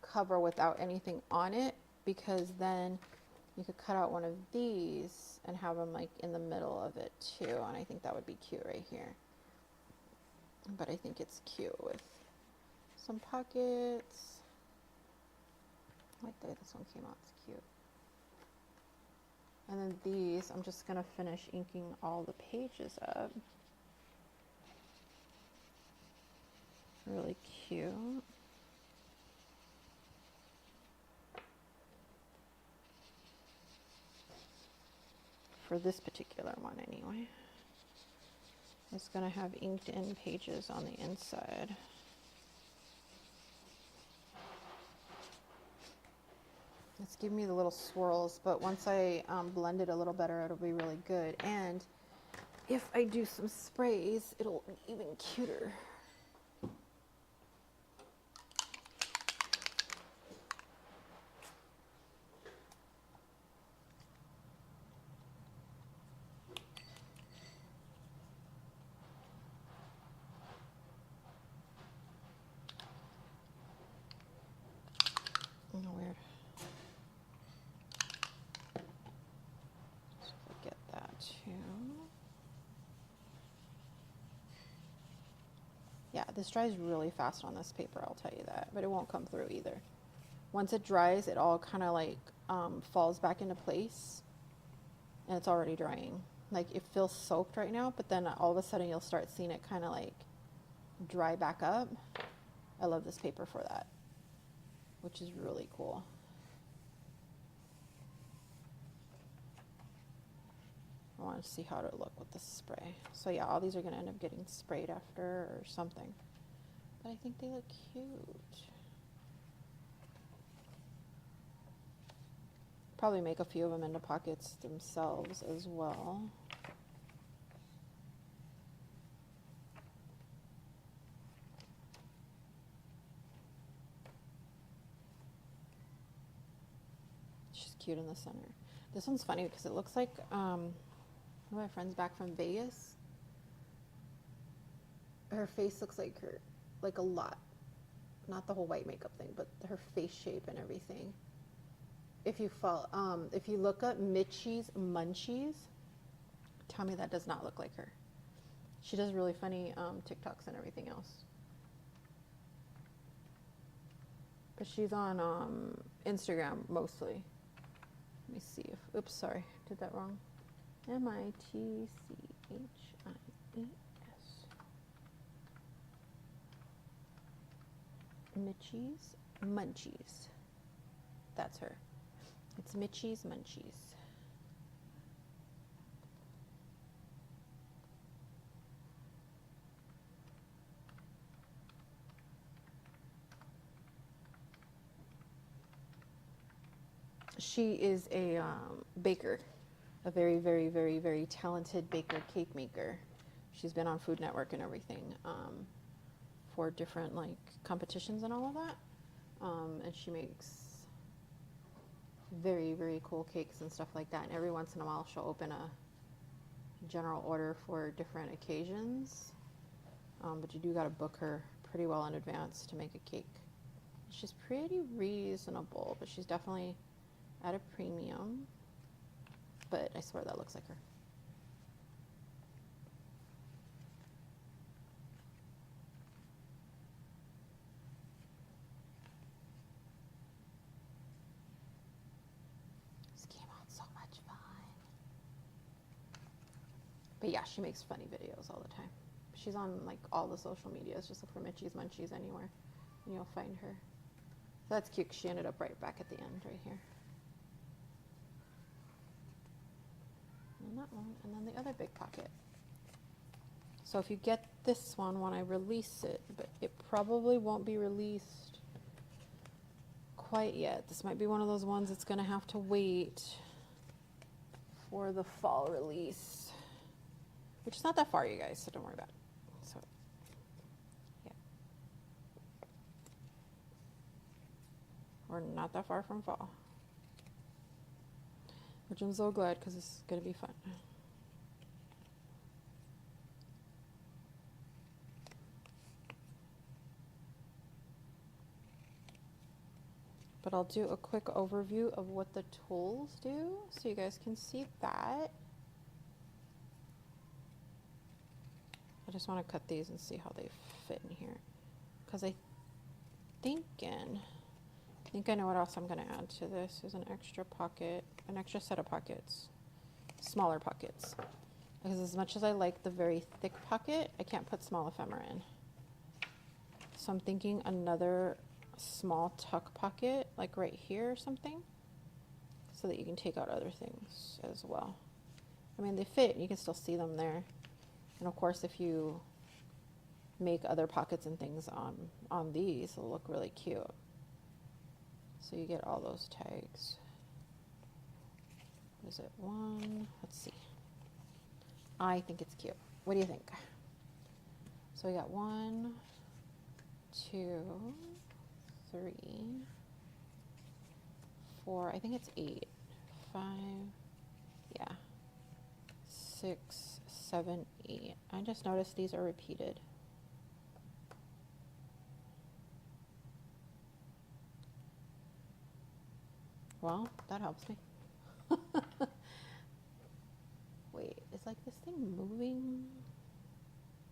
cover without anything on it, because then you could cut out one of these and have them like in the middle of it too, and I think that would be cute right here. But I think it's cute with some pockets. I like the way this one came out, it's cute. And then these, I'm just gonna finish inking all the pages up. Really cute. For this particular one anyway. It's gonna have inked in pages on the inside. It's giving me the little swirls, but once I blend it a little better, it'll be really good. And if I do some sprays, it'll be even cuter. Yeah, this dries really fast on this paper, I'll tell you that, but it won't come through either. Once it dries, it all kind of like falls back into place, and it's already drying. Like it feels soaked right now, but then all of a sudden you'll start seeing it kind of like dry back up. I love this paper for that, which is really cool. I want to see how it'll look with the spray. So yeah, all these are going to end up getting sprayed after or something. But I think they look cute. Probably make a few of them into pockets themselves as well. She's cute in the center. This one's funny because it looks like one of my friends back from Vegas. Her face looks like her, like a lot. Not the whole white makeup thing, but her face shape and everything. If you look up Mitchie's Munchies, tell me that does not look like her. She does really funny TikToks and everything else. But she's on Instagram mostly. Let me see if, oops, sorry, did that wrong. Mitchies. Mitchie's Munchies. That's her. It's Mitchie's Munchies. She is a baker, a very, very, very, very talented baker, cake maker. She's been on Food Network and everything for different like competitions and all of that. And she makes very, very cool cakes and stuff like that. And every once in a while she'll open a general order for different occasions. But you do got to book her pretty well in advance to make a cake. She's pretty reasonable, but she's definitely at a premium. But I swear that looks like her. This came out so much fun. But yeah, she makes funny videos all the time. She's on like all the social medias. Just look for Mitchie's Munchies anywhere and you'll find her. So that's cute. She ended up right back at the end right here. And that one, and then the other big pocket. So if you get this one when I release it, but it probably won't be released quite yet. This might be one of those ones that's going to have to wait for the fall release, which is not that far, you guys, so don't worry about it. So, yeah. We're not that far from fall, which I'm so glad because it's going to be fun. But I'll do a quick overview of what the tools do so you guys can see that. I just want to cut these and see how they fit in here. Because I think I know what else I'm going to add to this is an extra pocket, an extra set of pockets, smaller pockets. Because as much as I like the very thick pocket, I can't put small ephemera in. So I'm thinking another small tuck pocket, like right here or something, so that you can take out other things as well. I mean, they fit, you can still see them there. And of course, if you make other pockets and things on these, it'll look really cute. So you get all those tags. Is it one? Let's see. I think it's cute. What do you think? So we got 1, 2, 3, 4, I think it's 8, 5, yeah, 6, 7, 8. I just noticed these are repeated. Well, that helps me. Wait, is like this thing moving?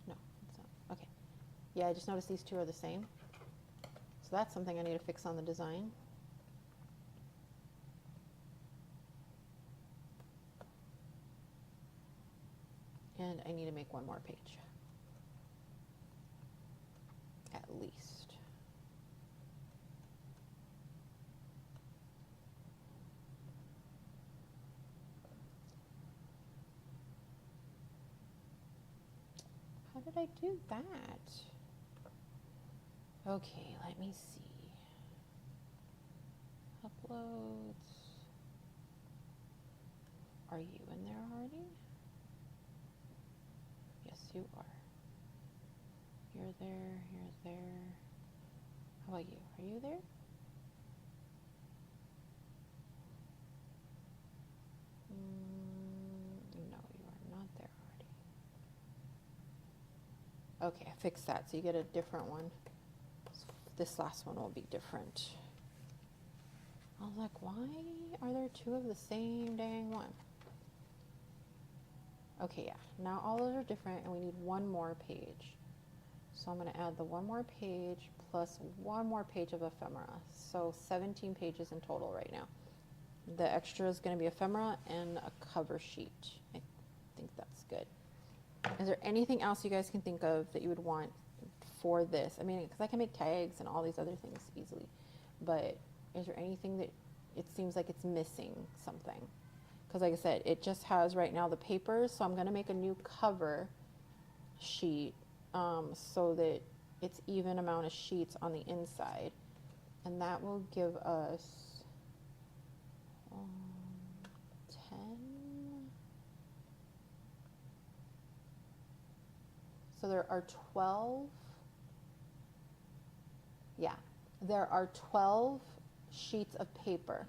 No, it's not. Okay. Yeah, I just noticed these two are the same. So that's something I need to fix on the design. And I need to make one more page. At least. How did I do that? Okay, let me see. Uploads. Are you in there already? Yes, you are. You're there, you're there. How about you? Are you there? No, you are not there already. Okay, I fixed that, so you get a different one. This last one will be different. I was like, why are there two of the same dang one? Okay, yeah, now all those are different and we need one more page. So I'm gonna add the one more page plus one more page of ephemera. So 17 pages in total right now. The extra is gonna be ephemera and a cover sheet. I think that's good. Is there anything else you guys can think of that you would want for this? I mean, because I can make tags and all these other things easily, but is there anything that it seems like it's missing something? Because like I said, it just has right now the papers, so I'm going to make a new cover sheet so that it's even amount of sheets on the inside, and that will give us 10. So there are 12. Yeah, there are 12 sheets of paper.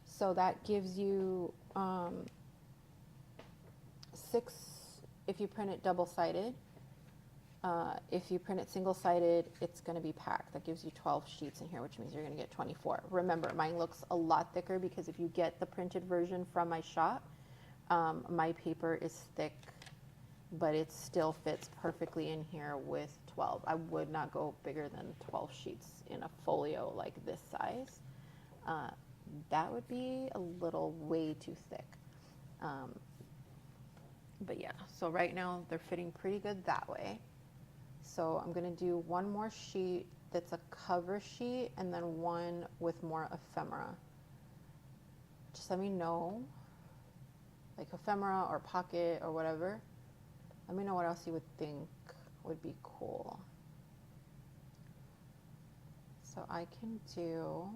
So that gives you 6 if you print it double-sided. If you print it single-sided, it's going to be packed. That gives you 12 sheets in here, which means you're going to get 24. Remember, mine looks a lot thicker because if you get the printed version from my shop, my paper is thick, but it still fits perfectly in here with 12. I would not go bigger than 12 sheets in a folio like this size. That would be a little way too thick. But yeah, so right now they're fitting pretty good that way. So I'm gonna do one more sheet that's a cover sheet and then one with more ephemera. Just let me know, like ephemera or pocket or whatever. Let me know what else you would think would be cool. So I can do,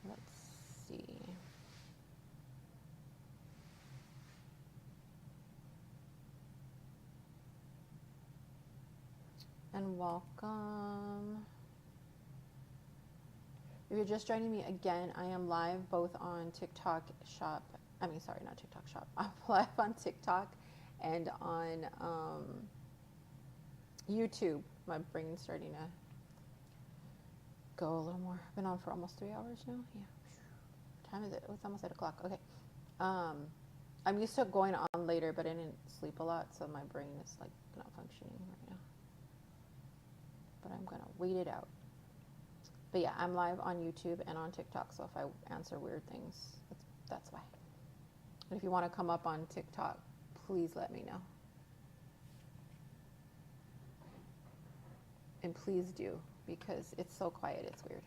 let's see. And welcome. If you're just joining me again, I am live both on TikTok shop. I mean, sorry, not TikTok shop. I'm live on TikTok and on YouTube. My brain's starting to go a little more. I've been on for almost 3 hours now. Yeah. What time is it? It's almost 8 o'clock. Okay. I'm used to going on later, but I didn't sleep a lot, so my brain is like not functioning right now. But I'm gonna wait it out. But yeah, I'm live on YouTube and on TikTok, so if I answer weird things, that's why. And if you want to come up on TikTok, please let me know. And please do, because it's so quiet, it's weird.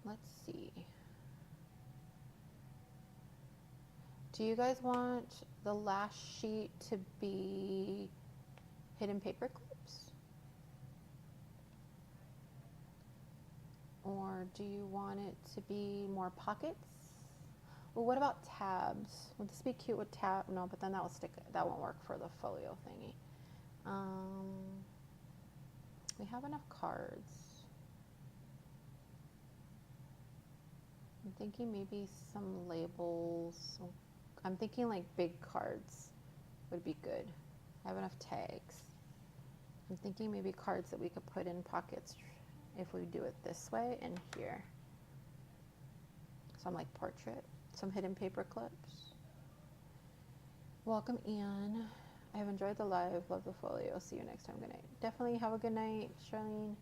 Let's see. Do you guys want the last sheet to be hidden paper clips? Or do you want it to be more pockets? Well, what about tabs? Would this be cute with tab? No, but then that will stick. That won't work for the folio thingy. We have enough cards. I'm thinking maybe some labels. I'm thinking like big cards would be good. I have enough tags. I'm thinking maybe cards that we could put in pockets if we do it this way and here. Some like portrait. some hidden paper clips. Welcome, Ian. I have enjoyed the live. Love the folio. See you next time. Good night. Definitely have a good night, Charlene.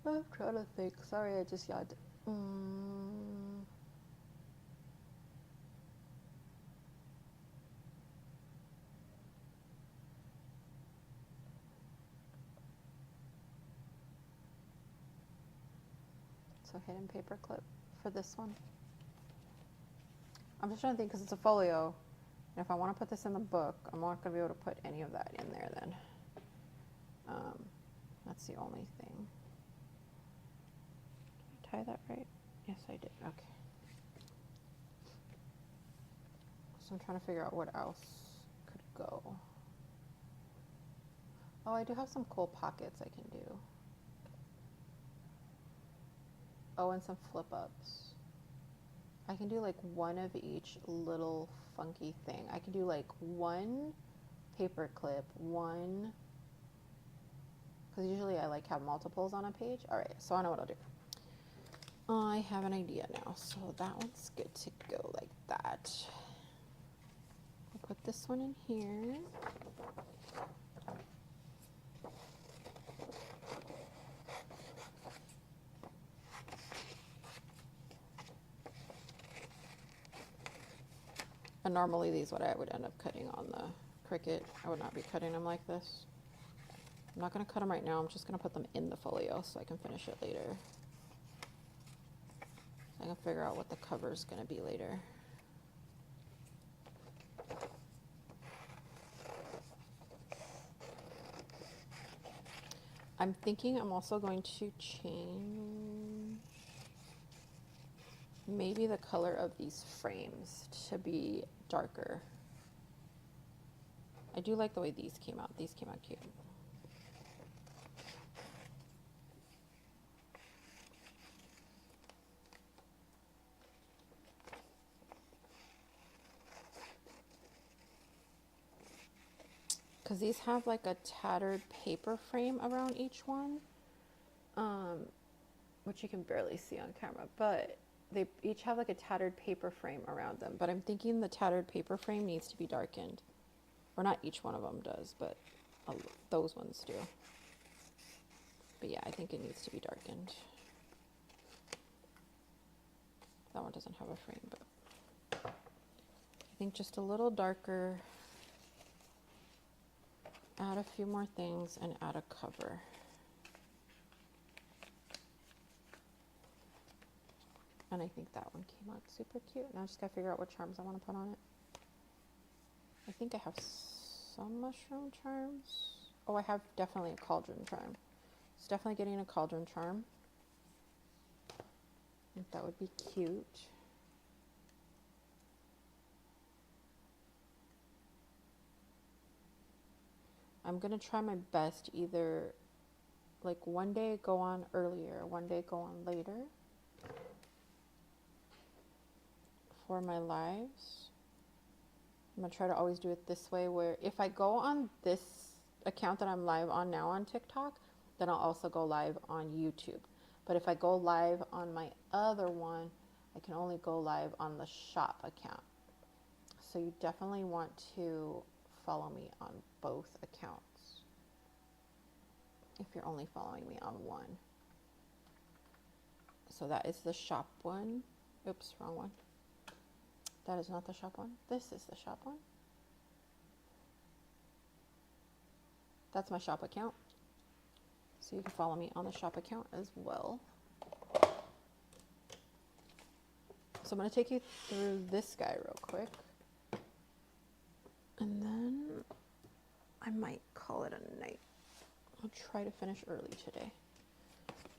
I'm trying to think. Sorry, I just yawned. So hidden paper clip for this one. I'm just trying to think because it's a folio. And if I want to put this in the book, I'm not going to be able to put any of that in there then. That's the only thing. Did I tie that right? Yes, I did. Okay. So I'm trying to figure out what else could go. Oh, I do have some cool pockets I can do. Oh, and some flip ups. I can do like one of each little funky thing. I can do like one paper clip, one, because usually I like have multiples on a page. All right, so I know what I'll do. I have an idea now. So that one's good to go like that. I'll put this one in here. And normally these what I would end up cutting on the Cricut. I would not be cutting them like this. I'm not going to cut them right now. I'm just going to put them in the folio so I can finish it later. So I can figure out what the cover is going to be later. I'm thinking I'm also going to change maybe the color of these frames to be darker. I do like the way these came out. These came out cute. Because these have like a tattered paper frame around each one, which you can barely see on camera, but they each have like a tattered paper frame around them. But I'm thinking the tattered paper frame needs to be darkened. Or not each one of them does, but those ones do. But yeah, I think it needs to be darkened. That one doesn't have a frame, but I think just a little darker. Add a few more things and add a cover. And I think that one came out super cute. Now I just gotta figure out what charms I want to put on it. I think I have some mushroom charms. Oh, I have definitely a cauldron charm. It's definitely getting a cauldron charm. I think that would be cute. I'm gonna try my best either like one day go on earlier, one day go on later for my lives. I'm gonna try to always do it this way, where if I go on this account that I'm live on now on TikTok, then I'll also go live on YouTube. But if I go live on my other one, I can only go live on the shop account. So you definitely want to follow me on both accounts if you're only following me on one. So that is the shop one. Oops, wrong one. That is not the shop one. This is the shop one. That's my shop account. So you can follow me on the shop account as well. So I'm going to take you through this guy real quick. And then I might call it a night. I'll try to finish early today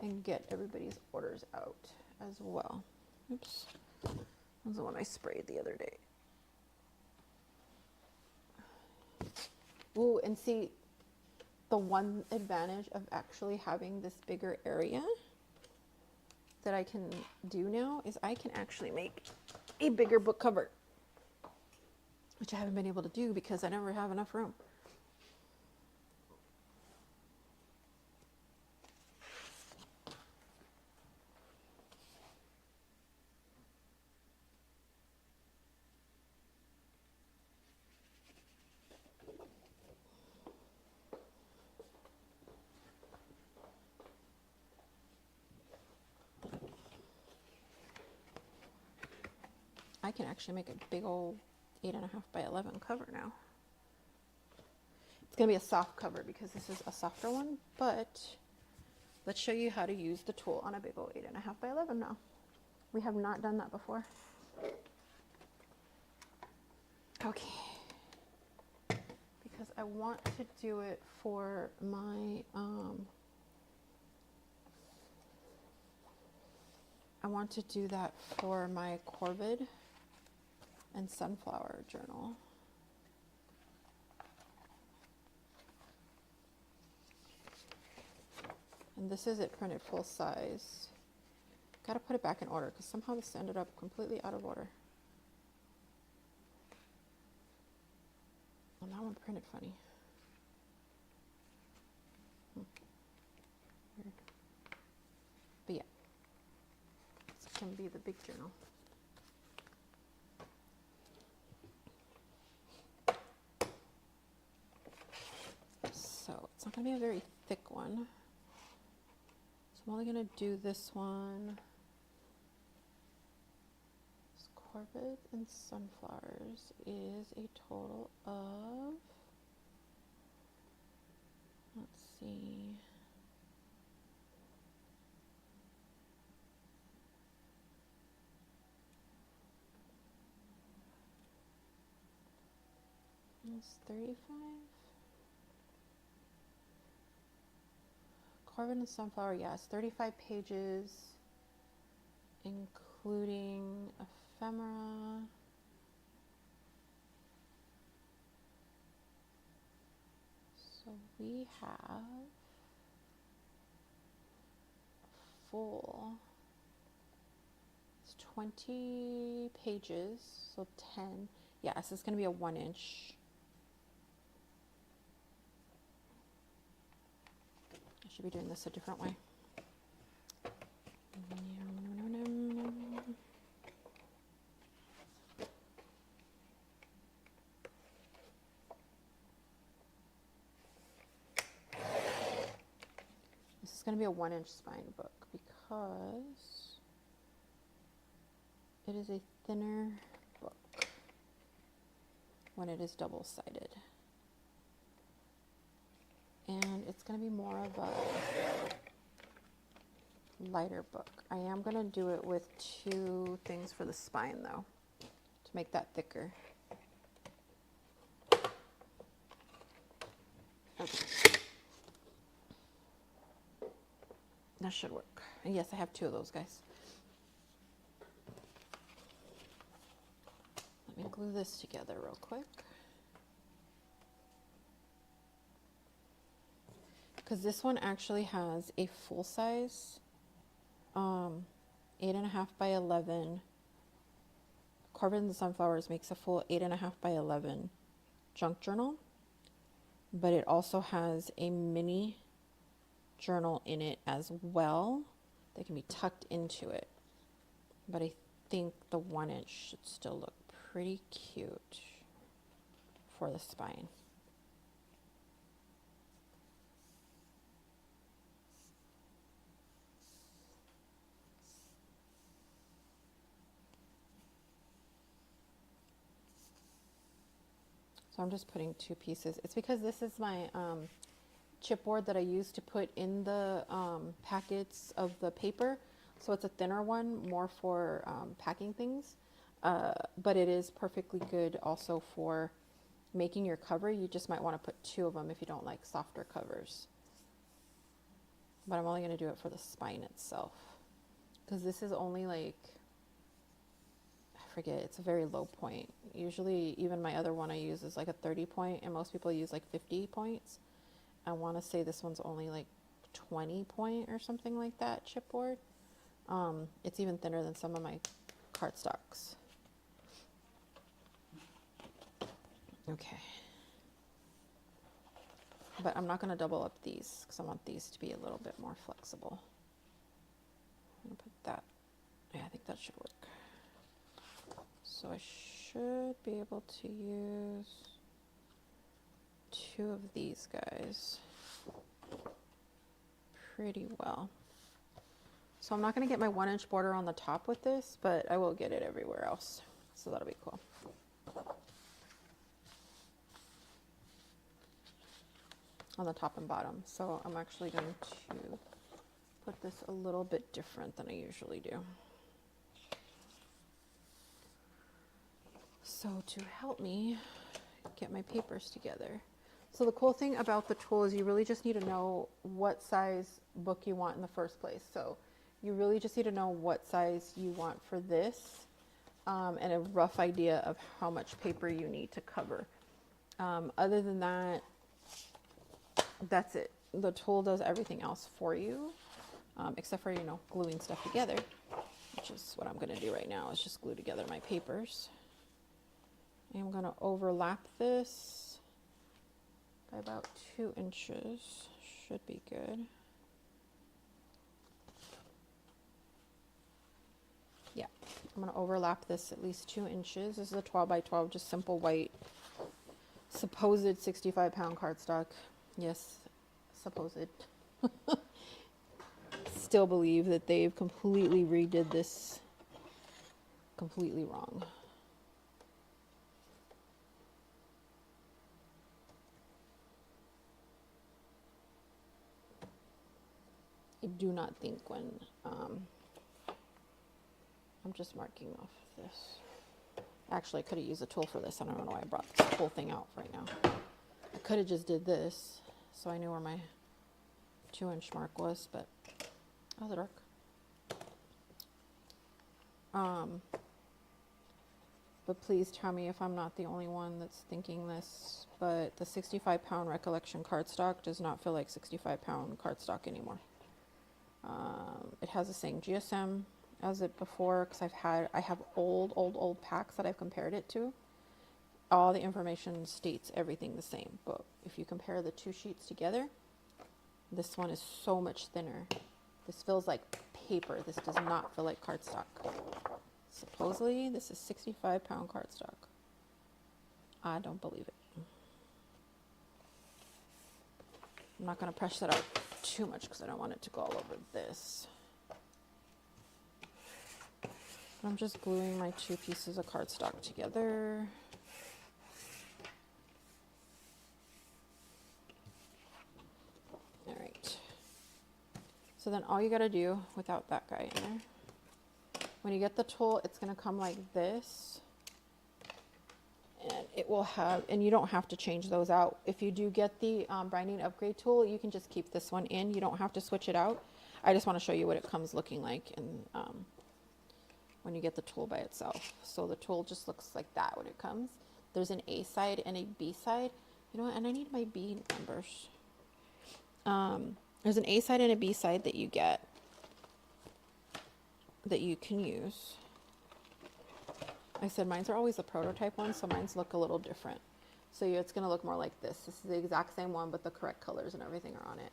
and get everybody's orders out as well. Oops. That was the one I sprayed the other day. Ooh, and see, the one advantage of actually having this bigger area that I can do now is I can actually make a bigger book cover, which I haven't been able to do because I never have enough room. I can actually make a big old 8.5 by 11 cover now. It's gonna be a soft cover because this is a softer one, but let's show you how to use the tool on a big old 8.5 by 11 now. We have not done that before. Okay. Because I want to do it for my, I want to do that for my Corvid and Sunflower journal. And this is it printed full size. Gotta put it back in order because somehow this ended up completely out of order. Well, that one printed funny. Weird. But yeah, this can be the big journal. So it's not gonna be a very thick one. So I'm only gonna do this one. Corvid and Sunflowers is a total of, let's see, it's 35. Corvid and Sunflower, yes, 35 pages, including ephemera. So we have full, it's 20 pages, so 10. Yes, it's going to be a 1-inch. I should be doing this a different way. This is going to be a 1-inch spine book because it is a thinner book when it is double-sided. And it's going to be more of a lighter book. I am going to do it with 2 things for the spine though, to make that thicker. Okay. That should work. And yes, I have 2 of those, guys. Let me glue this together real quick. Because this one actually has a full size 8.5 by 11. Corvid and Sunflowers makes a full 8.5 by 11 junk journal, but it also has a mini journal in it as well that can be tucked into it. But I think the 1-inch should still look pretty cute for the spine. So I'm just putting 2 pieces. It's because this is my chipboard that I use to put in the packets of the paper. So it's a thinner one, more for packing things. But it is perfectly good also for making your cover. You just might want to put 2 of them if you don't like softer covers. But I'm only going to do it for the spine itself. Because this is only like, I forget, it's a very low point. Usually even my other one I use is like a 30 point and most people use like 50 points. I want to say this one's only like 20 point or something like that chipboard. It's even thinner than some of my cardstocks. Okay. But I'm not going to double up these because I want these to be a little bit more flexible. I'm going to put that. Yeah, I think that should work. So I should be able to use 2 of these guys pretty well. So I'm not going to get my 1-inch border on the top with this, but I will get it everywhere else. So that'll be cool. On the top and bottom. So I'm actually going to put this a little bit different than I usually do. So to help me get my papers together. So the cool thing about the tool is you really just need to know what size book you want in the first place. So you really just need to know what size you want for this, and a rough idea of how much paper you need to cover. Other than that, that's it. The tool does everything else for you, except for, gluing stuff together, which is what I'm going to do right now, is just glue together my papers. I'm going to overlap this by about 2 inches. Should be good. Yeah, I'm going to overlap this at least 2 inches. This is a 12 by 12, just simple white, supposed 65-pound cardstock. Yes, supposed. Still believe that they've completely redid this completely wrong. I do not think when I'm just marking off this. Actually, I could have used a tool for this. I don't know why I brought this whole thing out right now. I could have just did this, so I knew where my 2-inch mark was, but oh, the dark. But please tell me if I'm not the only one that's thinking this, but the 65-pound Recollection cardstock does not feel like 65-pound cardstock anymore. It has the same GSM as it before, because I have old packs that I've compared it to. All the information states everything the same, but if you compare the two sheets together, this one is so much thinner. This feels like paper. This does not feel like cardstock. Supposedly, this is 65-pound cardstock. I don't believe it. I'm not going to press that out too much because I don't want it to go all over this. I'm just gluing my 2 pieces of cardstock together. All right. So then all you got to do, without that guy in there, when you get the tool, it's going to come like this. And it will have, and you don't have to change those out. If you do get the binding upgrade tool, you can just keep this one in. You don't have to switch it out. I just want to show you what it comes looking like and when you get the tool by itself. So the tool just looks like that when it comes. There's an A side and a B side. You know what? And I need my B numbers. There's an A side and a B side that you get that you can use. I said mine's are always the prototype ones, so mine's look a little different. So it's going to look more like this. This is the exact same one, but the correct colors and everything are on it.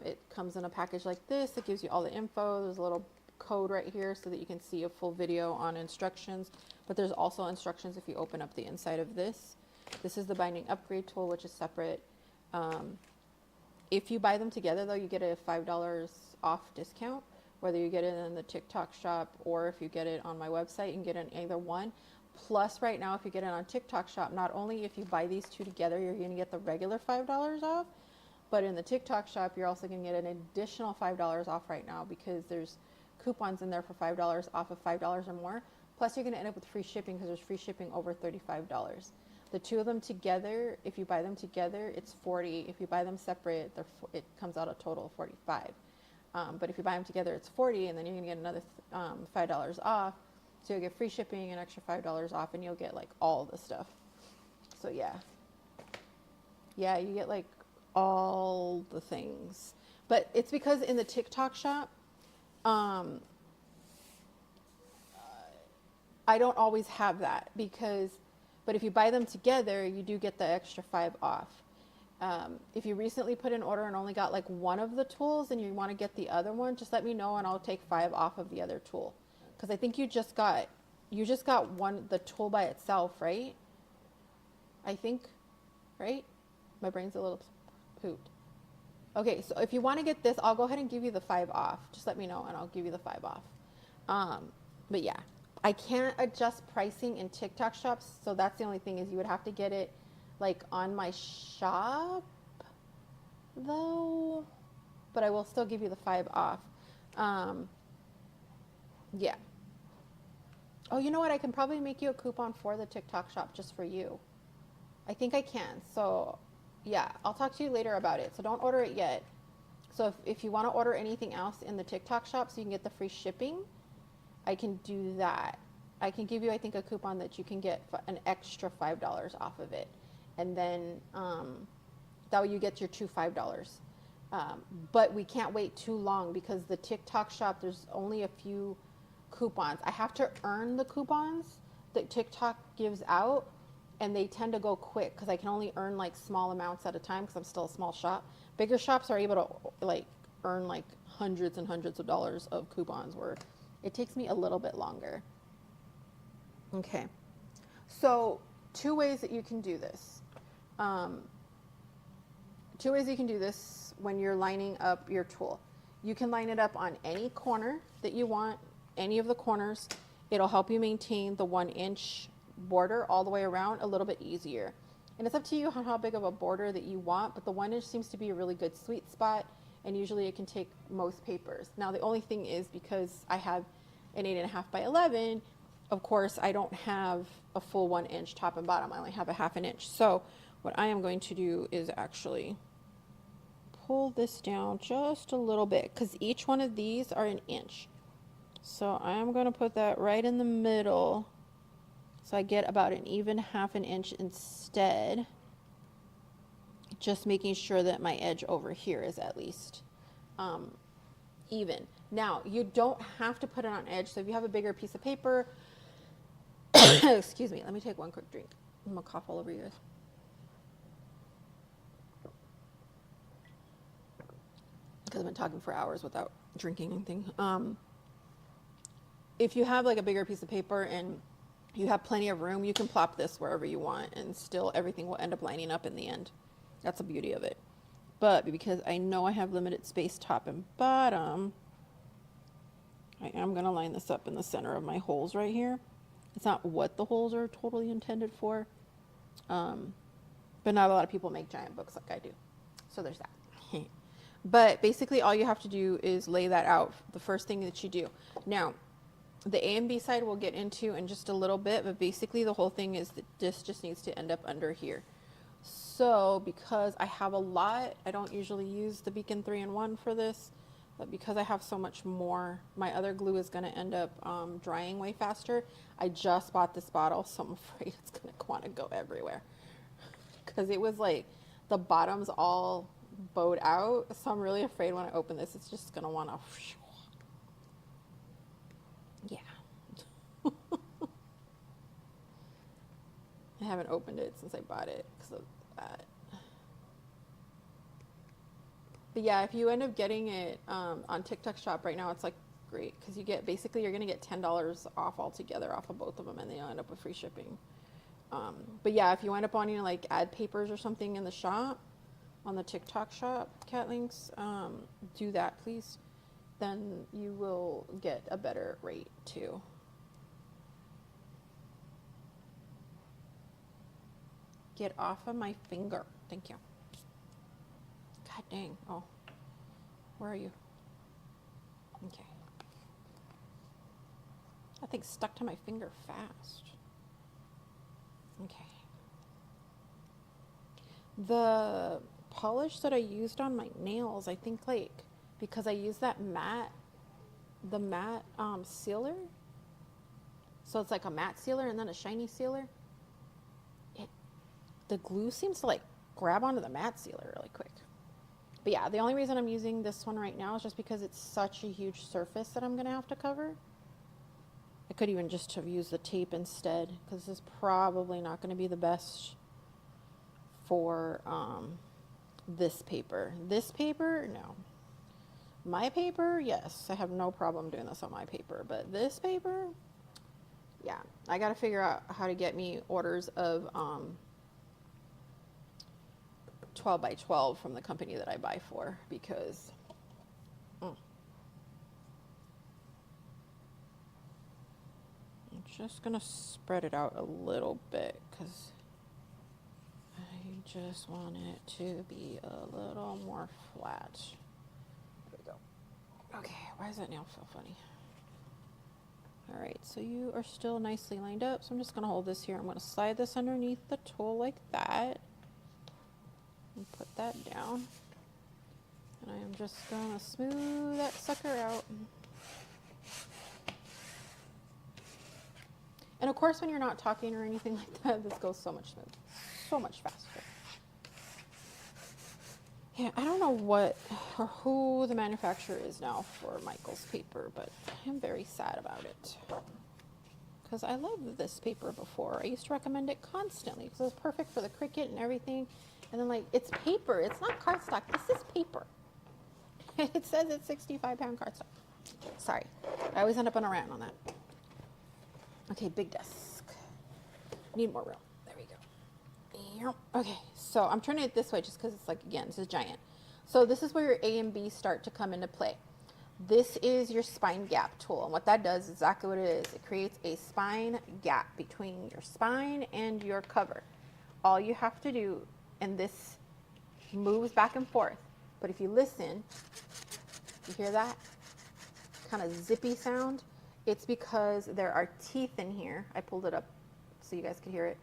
It comes in a package like this. It gives you all the info. There's a little code right here so that you can see a full video on instructions. But there's also instructions if you open up the inside of this. This is the binding upgrade tool, which is separate. If you buy them together, though, you get a $5 off discount. Whether you get it in the TikTok shop or if you get it on my website, you can get it in either one. Plus, right now, if you get it on TikTok shop, not only if you buy these 2 together, you're going to get the regular $5 off, but in the TikTok shop, you're also going to get an additional $5 off right now because there's coupons in there for $5 off of $5 or more. Plus, you're going to end up with free shipping because there's free shipping over $35. The 2 of them together, if you buy them together, it's $40. If you buy them separate, it comes out a total of $45. But if you buy them together, it's $40, and then you're going to get another $5 off. So you'll get free shipping, an extra $5 off, and you'll get like all the stuff. So yeah, you get like all the things. But it's because in the TikTok shop, I don't always have that but if you buy them together, you do get the extra $5 off. If you recently put an order and only got like one of the tools and you want to get the other one, just let me know and I'll take $5 off of the other tool. Because I think you just got the tool by itself, right? I think, right? My brain's a little pooped. Okay, so if you want to get this, I'll go ahead and give you the $5 off. Just let me know and I'll give you the $5 off. But yeah, I can't adjust pricing in TikTok shops, so that's the only thing is you would have to get it like on my shop though, but I will still give you the 5 off. Yeah. Oh, you know what? I can probably make you a coupon for the TikTok shop just for you. I think I can. So yeah, I'll talk to you later about it. So don't order it yet. So if you want to order anything else in the TikTok shop so you can get the free shipping, I can do that. I can give you, I think, a coupon that you can get an extra $5 off of it. And then that way you get your two $5. But we can't wait too long because the TikTok shop, there's only a few coupons. I have to earn the coupons that TikTok gives out, and they tend to go quick because I can only earn like small amounts at a time because I'm still a small shop. Bigger shops are able to like earn like hundreds and hundreds of dollars of coupons where it takes me a little bit longer. Okay, so 2 ways that you can do this. 2 ways you can do this when you're lining up your tool. You can line it up on any corner that you want, any of the corners. It'll help you maintain the 1-inch border all the way around a little bit easier. And it's up to you on how big of a border that you want, but the 1 inch seems to be a really good sweet spot, and usually it can take most papers. Now the only thing is, because I have an 8.5 by 11, of course I don't have a full 1 inch top and bottom. I only have a 1/2 inch. So what I am going to do is actually pull this down just a little bit, because each one of these are 1 inch. So I'm going to put that right in the middle, so I get about an even 1/2 inch instead. Just making sure that my edge over here is at least even. Now, you don't have to put it on edge. So if you have a bigger piece of paper, excuse me, let me take one quick drink. I'm going to cough all over you guys. Because I've been talking for hours without drinking anything. If you have like a bigger piece of paper and you have plenty of room, you can plop this wherever you want and still everything will end up lining up in the end. That's the beauty of it. But because I know I have limited space top and bottom, I am going to line this up in the center of my holes right here. It's not what the holes are totally intended for, but not a lot of people make giant books like I do. So there's that. But basically all you have to do is lay that out, the first thing that you do. Now, the A and B side we'll get into in just a little bit, but basically the whole thing is that this just needs to end up under here. So because I have a lot, I don't usually use the Beacon 3-in-1 for this, but because I have so much more, my other glue is going to end up drying way faster. I just bought this bottle, so I'm afraid it's going to want to go everywhere. Because it was like the bottom's all bowed out, so I'm really afraid when I open this, it's just going to want to... Yeah. I haven't opened it since I bought it because of that. But yeah, if you end up getting it on TikTok shop right now, it's like great because you get, basically you're going to get $10 off altogether off of both of them, and they end up with free shipping. But yeah, if you end up wanting to like add papers or something in the shop, on the TikTok shop, Cat Links, do that please. Then you will get a better rate too. Get off of my finger. Thank you. God dang. Oh, where are you? Okay. That thing's stuck to my finger fast. Okay. The polish that I used on my nails, I think like, because I use that matte, the matte sealer. So it's like a matte sealer and then a shiny sealer. The glue seems to like grab onto the matte sealer really quick. But yeah, the only reason I'm using this one right now is just because it's such a huge surface that I'm gonna have to cover. I could even just have used the tape instead, because this is probably not gonna be the best for this paper. This paper, no. My paper, yes, I have no problem doing this on my paper, but this paper, yeah, I got to figure out how to get me orders of 12 by 12 from the company that I buy for, because just gonna spread it out a little bit because I just want it to be a little more flat. There we go. Okay, why does that nail feel funny? All right, so you are still nicely lined up. So I'm just gonna hold this here. I'm gonna slide this underneath the tool like that and put that down. And I am just gonna smooth that sucker out. And of course, when you're not talking or anything like that, this goes so much smoother, so much faster. Yeah, I don't know what or who the manufacturer is now for Michael's paper, but I'm very sad about it. Because I loved this paper before. I used to recommend it constantly because it was perfect for the Cricut and everything. And then like, it's paper, it's not cardstock, this is paper. It says it's 65-pound cardstock. Sorry, I always end up on a rant on that. Okay, big desk. Need more room. There we go. Okay, so I'm turning it this way just because it's like, again, this is giant. So this is where your A and B start to come into play. This is your spine gap tool. And what that does is exactly what it is. It creates a spine gap between your spine and your cover. All you have to do, and this moves back and forth, but if you listen, you hear that kind of zippy sound? It's because there are teeth in here. I pulled it up so you guys could hear it.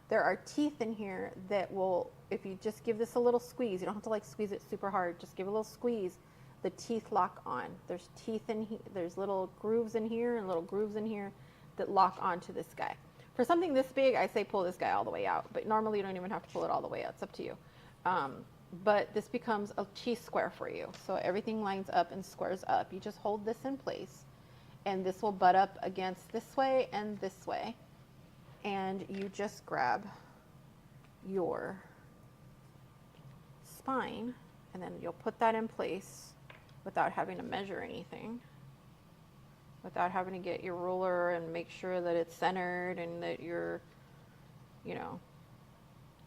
There are teeth in here that will, if you just give this a little squeeze, you don't have to like squeeze it super hard, just give it a little squeeze, the teeth lock on. There's teeth in here, there's little grooves in here and little grooves in here that lock onto this guy. For something this big, I say pull this guy all the way out, but normally you don't even have to pull it all the way out, it's up to you. But this becomes a cheese square for you. So everything lines up and squares up. You just hold this in place. And this will butt up against this way and this way. And you just grab your spine and then you'll put that in place without having to measure anything, without having to get your ruler and make sure that it's centered and that you're, you know,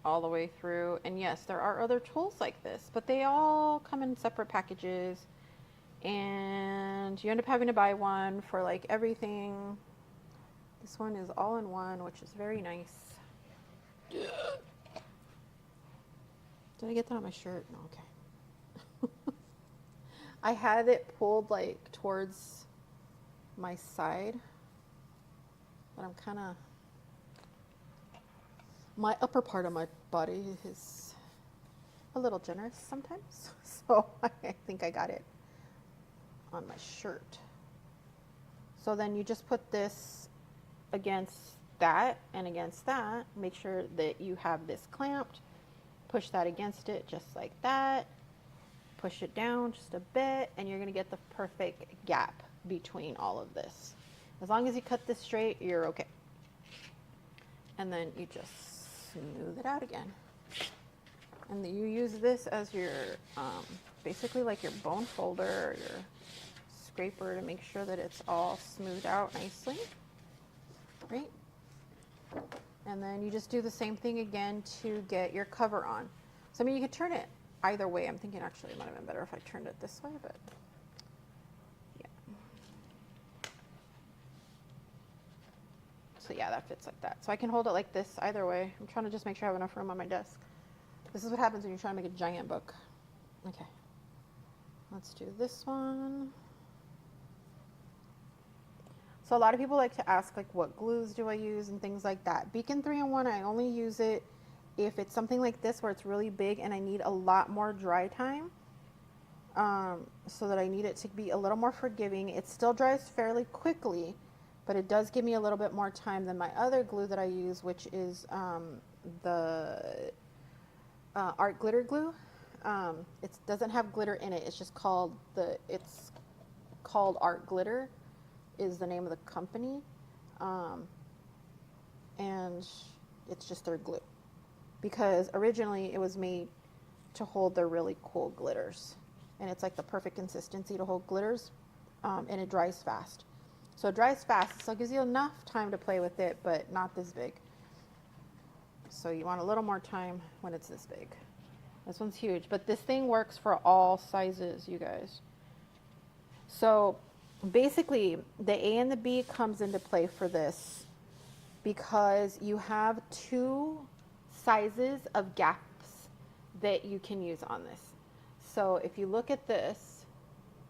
all the way through. And yes, there are other tools like this, but they all come in separate packages. And you end up having to buy one for like everything. This one is all in one, which is very nice. Did I get that on my shirt? No, okay. I had it pulled like towards my side, but I'm kind of, my upper part of my body is a little generous sometimes. So I think I got it on my shirt. So then you just put this against that and against that. Make sure that you have this clamped. Push that against it just like that. Push it down just a bit and you're going to get the perfect gap between all of this. As long as you cut this straight, you're okay. And then you just smooth it out again. And you use this as your, basically like your bone folder or your scraper to make sure that it's all smoothed out nicely, right? And then you just do the same thing again to get your cover on. So I mean, you could turn it either way. I'm thinking actually it might have been better if I turned it this way, but yeah. So yeah, that fits like that. So I can hold it like this either way. I'm trying to just make sure I have enough room on my desk. This is what happens when you're trying to make a giant book. Okay, let's do this one. So a lot of people like to ask like what glues do I use and things like that. Beacon 3-in-1, I only use it if it's something like this where it's really big and I need a lot more dry time, so that I need it to be a little more forgiving. It still dries fairly quickly, but it does give me a little bit more time than my other glue that I use, which is the art glitter glue. It doesn't have glitter in it. It's just called art glitter is the name of the company, and it's just their glue because originally it was made to hold their really cool glitters, and it's like the perfect consistency to hold glitters, and it dries fast. So it dries fast, so it gives you enough time to play with it, but not this big. So you want a little more time when it's this big. This one's huge, but this thing works for all sizes, you guys. So basically the A and the B comes into play for this because you have two sizes of gaps that you can use on this. So if you look at this,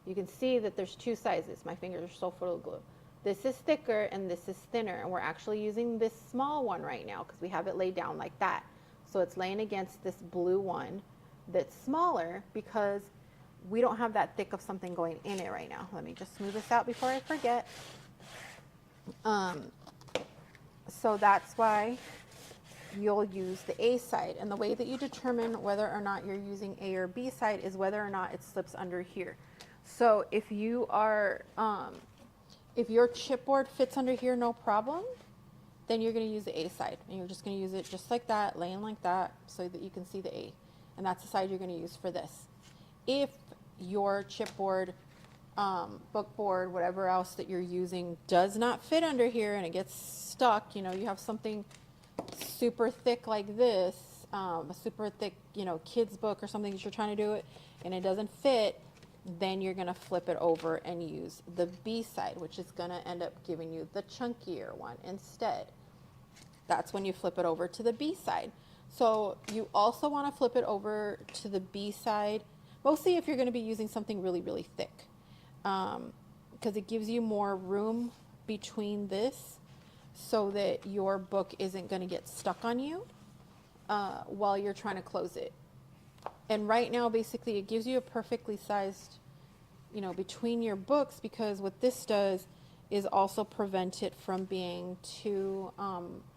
you can see that there's two sizes. My fingers are so full of glue. This is thicker and this is thinner, and we're actually using this small one right now because we have it laid down like that. So it's laying against this blue one that's smaller because we don't have that thick of something going in it right now. Let me just smooth this out before I forget. So that's why you'll use the A side. And the way that you determine whether or not you're using A or B side is whether or not it slips under here. So if you are, if your chipboard fits under here, no problem, then you're going to use the A side. And you're just going to use it just like that, laying like that, so that you can see the A. And that's the side you're going to use for this. If your chipboard, book board, whatever else that you're using does not fit under here and it gets stuck, you know, you have something super thick like this, a super thick, you know, kids book or something that you're trying to do it and it doesn't fit, then you're going to flip it over and use the B side, which is going to end up giving you the chunkier one instead. That's when you flip it over to the B side. So you also want to flip it over to the B side, mostly if you're going to be using something really, really thick, because it gives you more room between this so that your book isn't going to get stuck on you while you're trying to close it. And right now, basically, it gives you a perfectly sized, you know, between your books, because what this does is also prevent it from being too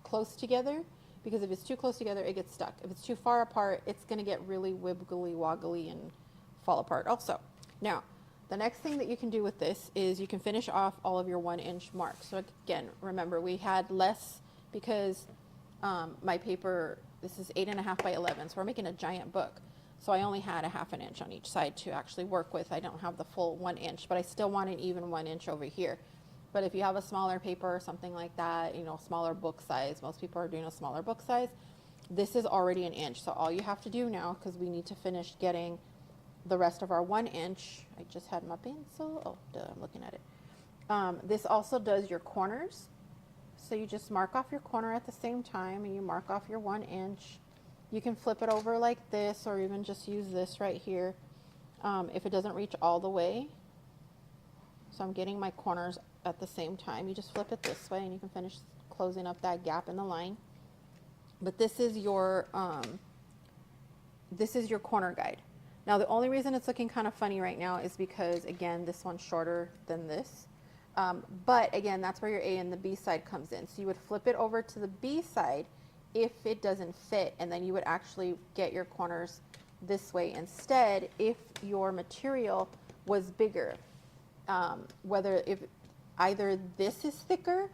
close together, because if it's too close together, it gets stuck. If it's too far apart, it's going to get really wibbly woggly and fall apart also. Now, the next thing that you can do with this is you can finish off all of your 1-inch marks. So again, remember we had less because my paper, this is 8.5 by 11, so we're making a giant book. So I only had a 1/2 inch on each side to actually work with. I don't have the full 1 inch, but I still want an even 1 inch over here. But if you have a smaller paper or something like that, you know, smaller book size, most people are doing a smaller book size, this is already 1 inch. So all you have to do now, because we need to finish getting the rest of our 1 inch, I just had my pencil, oh, duh, I'm looking at it. This also does your corners. So you just mark off your corner at the same time and you mark off your 1 inch. You can flip it over like this or even just use this right here if it doesn't reach all the way. So I'm getting my corners at the same time. You just flip it this way and you can finish closing up that gap in the line. But this is your corner guide. Now the only reason it's looking kind of funny right now is because, again, this one's shorter than this. But again, that's where your A and the B side comes in. So you would flip it over to the B side if it doesn't fit, and then you would actually get your corners this way instead if your material was bigger. Whether if either this is thicker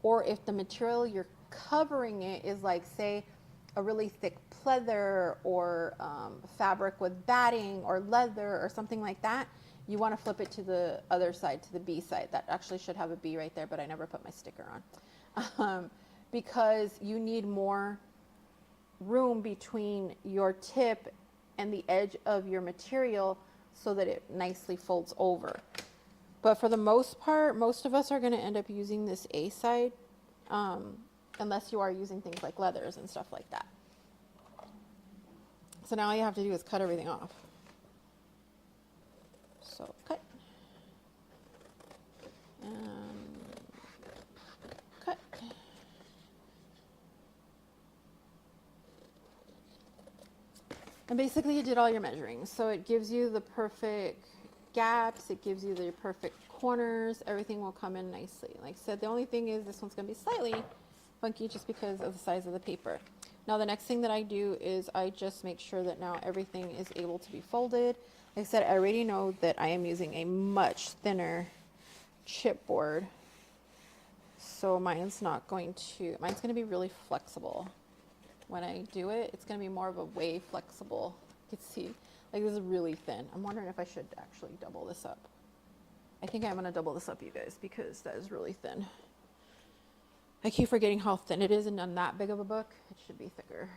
or if the material you're covering it is like, say, a really thick pleather or fabric with batting or leather or something like that, you want to flip it to the other side, to the B side. That actually should have a B right there, but I never put my sticker on. Because you need more room between your tip and the edge of your material so that it nicely folds over. But for the most part, most of us are going to end up using this A side, unless you are using things like leathers and stuff like that. So now all you have to do is cut everything off. So cut. Cut. And basically you did all your measuring. So it gives you the perfect gaps, it gives you the perfect corners, everything will come in nicely. Like I said, the only thing is this one's going to be slightly funky just because of the size of the paper. Now the next thing that I do is I just make sure that now everything is able to be folded. Like I said, I already know that I am using a much thinner chipboard, so mine's going to be really flexible. When I do it, it's going to be more of a way flexible. You can see, like, this is really thin. I'm wondering if I should actually double this up. I think I'm going to double this up, you guys, because that is really thin. I keep forgetting how thin it is, and on that big of a book, it should be thicker.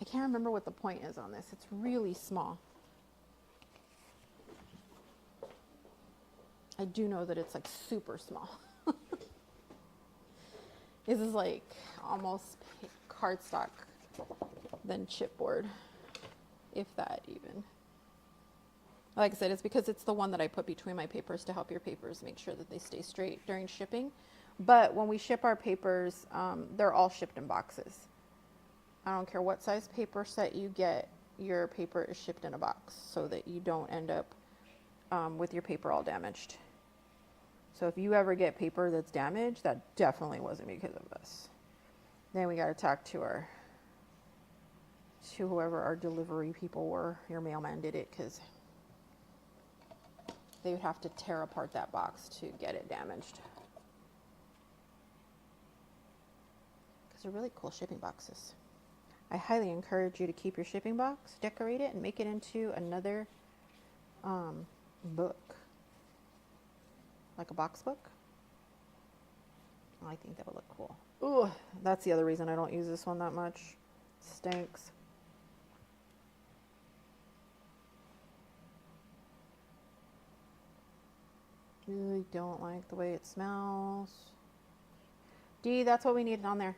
I can't remember what the point is on this. It's really small. I do know that it's like super small. This is like almost cardstock than chipboard, if that even. Like I said, it's because it's the one that I put between my papers to help your papers make sure that they stay straight during shipping. But when we ship our papers, they're all shipped in boxes. I don't care what size paper set you get, your paper is shipped in a box so that you don't end up with your paper all damaged. So if you ever get paper that's damaged, that definitely wasn't because of us. Then we got to talk to whoever our delivery people were. Your mailman did it because they would have to tear apart that box to get it damaged. Because they're really cool shipping boxes. I highly encourage you to keep your shipping box, decorate it, and make it into another book. Like a box book. I think that would look cool. Ooh, that's the other reason I don't use this one that much. Stinks. Really don't like the way it smells. Dee, that's what we need on there.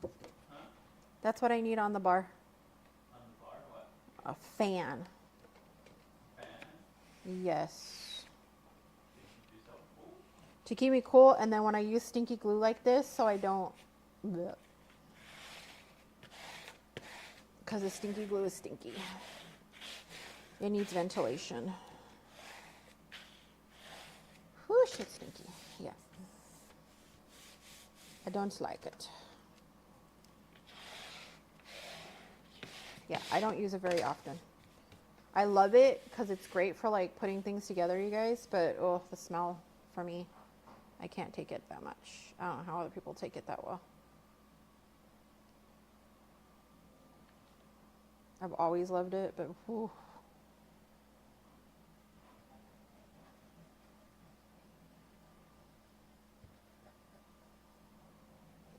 Huh? That's what I need on the bar. On the bar, what? A fan. Fan? Yes. To keep yourself cool? To keep me cool, and then when I use stinky glue like this, so I don't... Because the stinky glue is stinky. It needs ventilation. Whoosh, it's stinky. Yeah. I don't like it. Yeah, I don't use it very often. I love it because it's great for like putting things together, you guys, but oh, the smell for me, I can't take it that much. I don't know how other people take it that well. I've always loved it, but whew.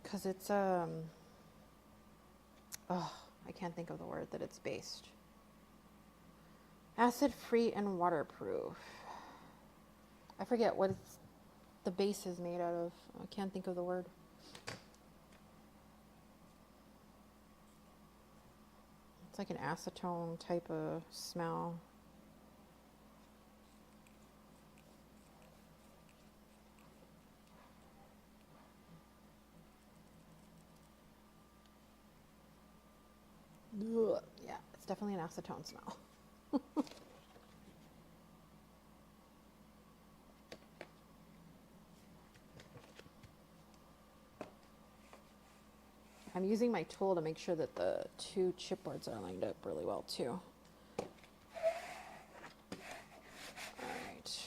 Because it's oh, I can't think of the word that it's based. Acid free and waterproof. I forget what the base is made out of. I can't think of the word. It's like an acetone type of smell. Ugh. Yeah, it's definitely an acetone smell. I'm using my tool to make sure that the two chipboards are lined up really well too. Alright.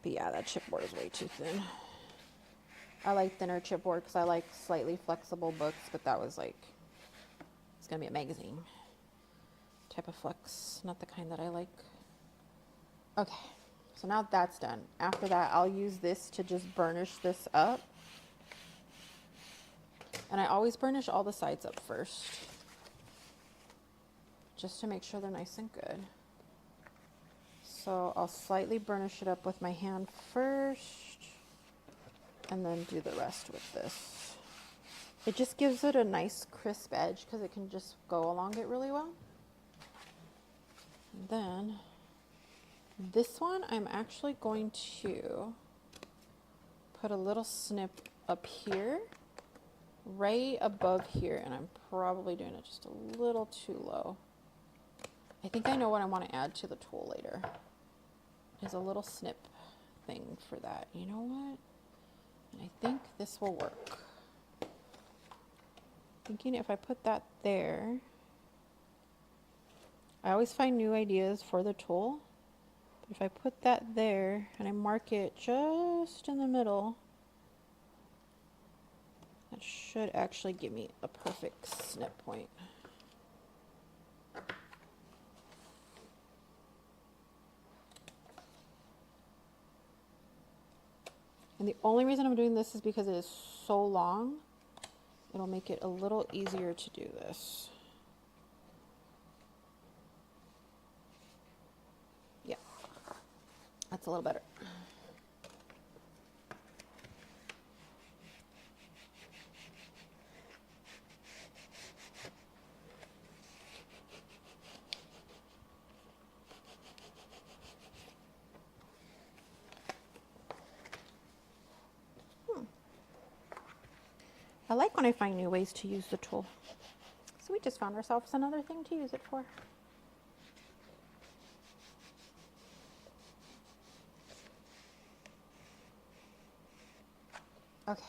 But yeah, that chipboard is way too thin. I like thinner chipboard because I like slightly flexible books, but that was like, it's gonna be a magazine type of flex, not the kind that I like. Okay, so now that's done. After that, I'll use this to just burnish this up. And I always burnish all the sides up first, just to make sure they're nice and good. So I'll slightly burnish it up with my hand first, and then do the rest with this. It just gives it a nice crisp edge because it can just go along it really well. And then this one, I'm actually going to put a little snip up here, right above here, and I'm probably doing it just a little too low. I think I know what I want to add to the tool later. Is a little snip thing for that. You know what? I think this will work. Thinking if I put that there, I always find new ideas for the tool. But if I put that there and I mark it just in the middle, that should actually give me a perfect snip point. And the only reason I'm doing this is because it is so long. It'll make it a little easier to do this. Yeah, That's a little better. I like when I find new ways to use the tool. So we just found ourselves another thing to use it for. Okay.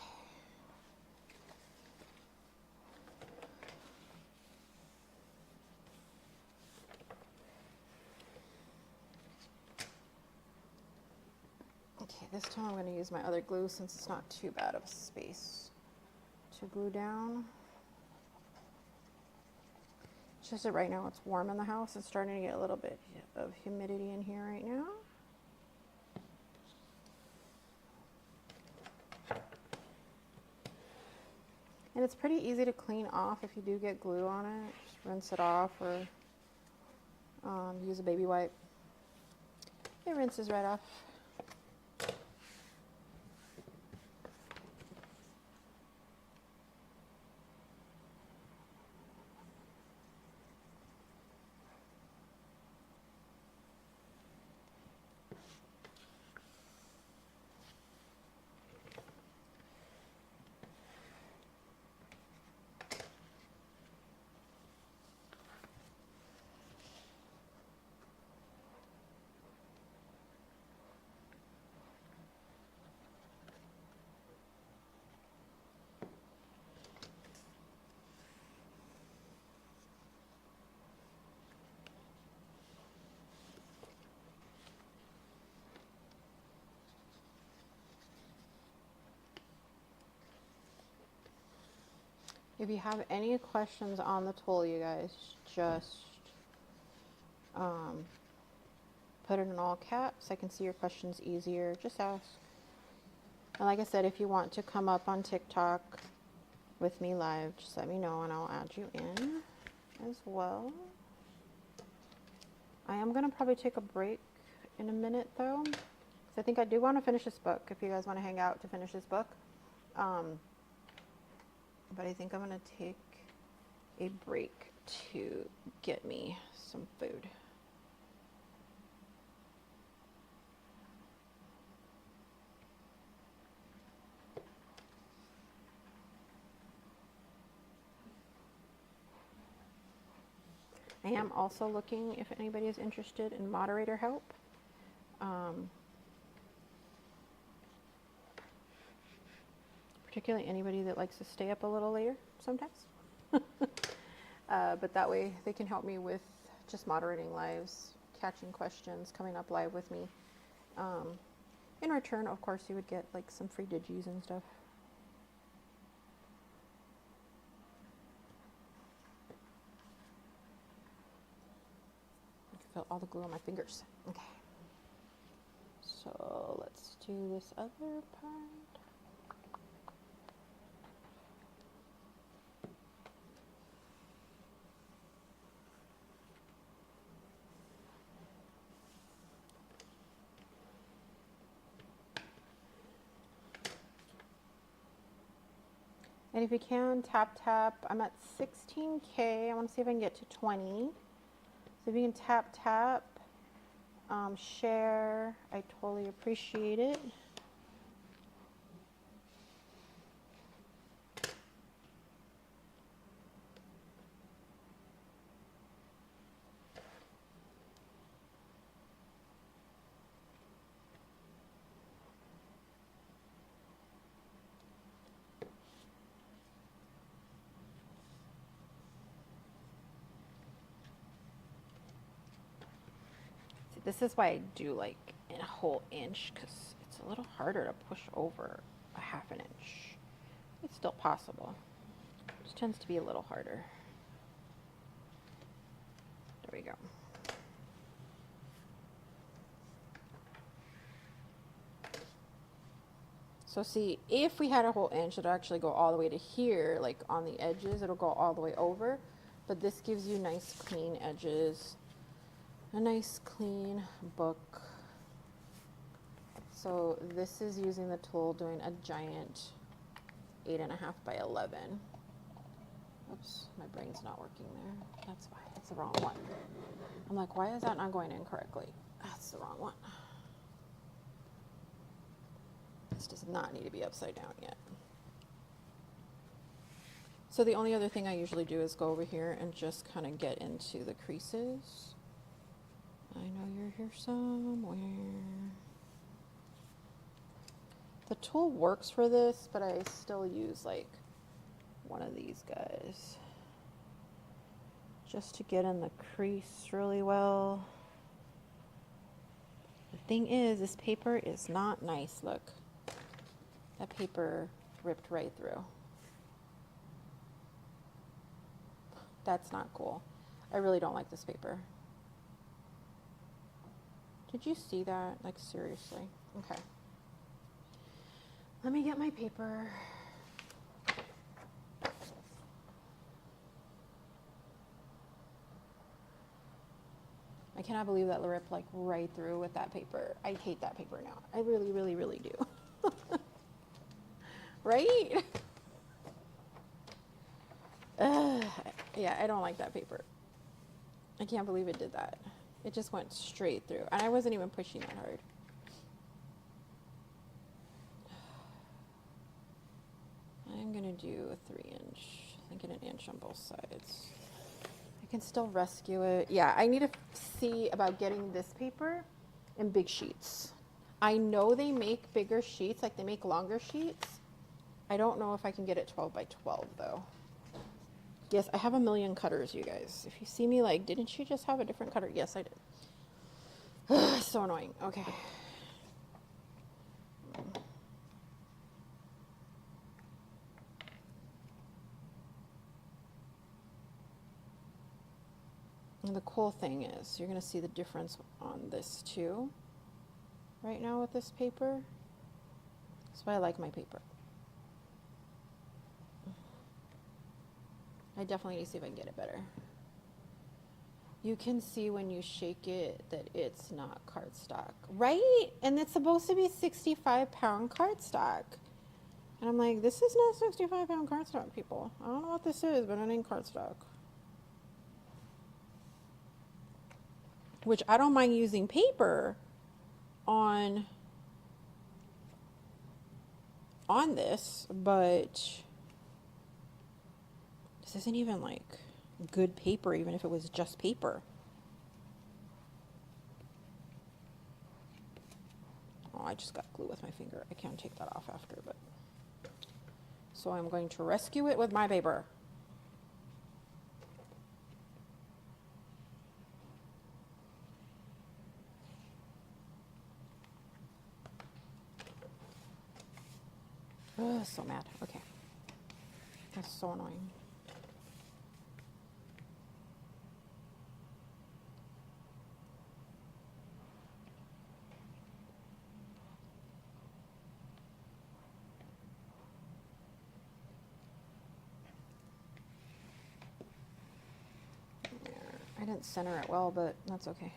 Okay, this time I'm going to use my other glue since it's not too bad of a space to glue down. It's just that right now it's warm in the house. It's starting to get a little bit of humidity in here right now. And it's pretty easy to clean off if you do get glue on it. Just rinse it off or use a baby wipe. It rinses right off. If you have any questions on the tool, you guys, just put it in all caps. I can see your questions easier. Just ask. And like I said, if you want to come up on TikTok with me live, just let me know and I'll add you in as well. I am going to probably take a break in a minute though, because I think I do want to finish this book if you guys want to hang out to finish this book. But I think I'm going to take a break to get me some food. I am also looking if anybody is interested in moderator help. Particularly anybody that likes to stay up a little later sometimes. But that way they can help me with just moderating lives, catching questions, coming up live with me. In return, of course, you would get like some free digis and stuff. I can feel all the glue on my fingers. Okay. So let's do this other part. And if you can, tap. I'm at 16K. I want to see if I can get to 20. So if you can tap, share, I totally appreciate it. This is why I do like in a whole inch, because it's a little harder to push over a ½ inch. It's still possible. It just tends to be a little harder. There we go. So see, if we had a whole inch, it'll actually go all the way to here, like on the edges, it'll go all the way over. But this gives you nice clean edges. A nice clean book. So this is using the tool doing a giant 8.5 by 11. Oops, my brain's not working there. That's why, it's the wrong one. I'm like, why is that not going in correctly? That's the wrong one. This does not need to be upside down yet. So the only other thing I usually do is go over here and just kind of get into the creases. I know you're here somewhere. The tool works for this, but I still use like one of these guys just to get in the crease really well. The thing is, this paper is not nice. Look, that paper ripped right through. That's not cool. I really don't like this paper. Did you see that? Like, seriously? Okay. Let me get my paper. I cannot believe that ripped like right through with that paper. I hate that paper now. I really, really, really do. Right? Yeah, I don't like that paper. I can't believe it did that. It just went straight through. And I wasn't even pushing that hard. I'm going to do a 3-inch, I think an inch on both sides. I can still rescue it. Yeah, I need to see about getting this paper in big sheets. I know they make bigger sheets, like they make longer sheets. I don't know if I can get it 12 by 12 though. Yes, I have a million cutters, you guys. If you see me like, didn't you just have a different cutter? Yes, I did. So annoying. Okay. And the cool thing is, you're going to see the difference on this too. Right now with this paper. That's why I like my paper. I definitely need to see if I can get it better. You can see when you shake it that it's not cardstock, right? And it's supposed to be 65-pound cardstock. And I'm like, this is not 65-pound cardstock, people. I don't know what this is, but it ain't cardstock. Which I don't mind using paper on this, but this isn't even like good paper, even if it was just paper. Oh, I just got glue with my finger. I can't take that off after, but so I'm going to rescue it with my paper. Oh, so mad. Okay. That's so annoying. I didn't center it well, but that's okay.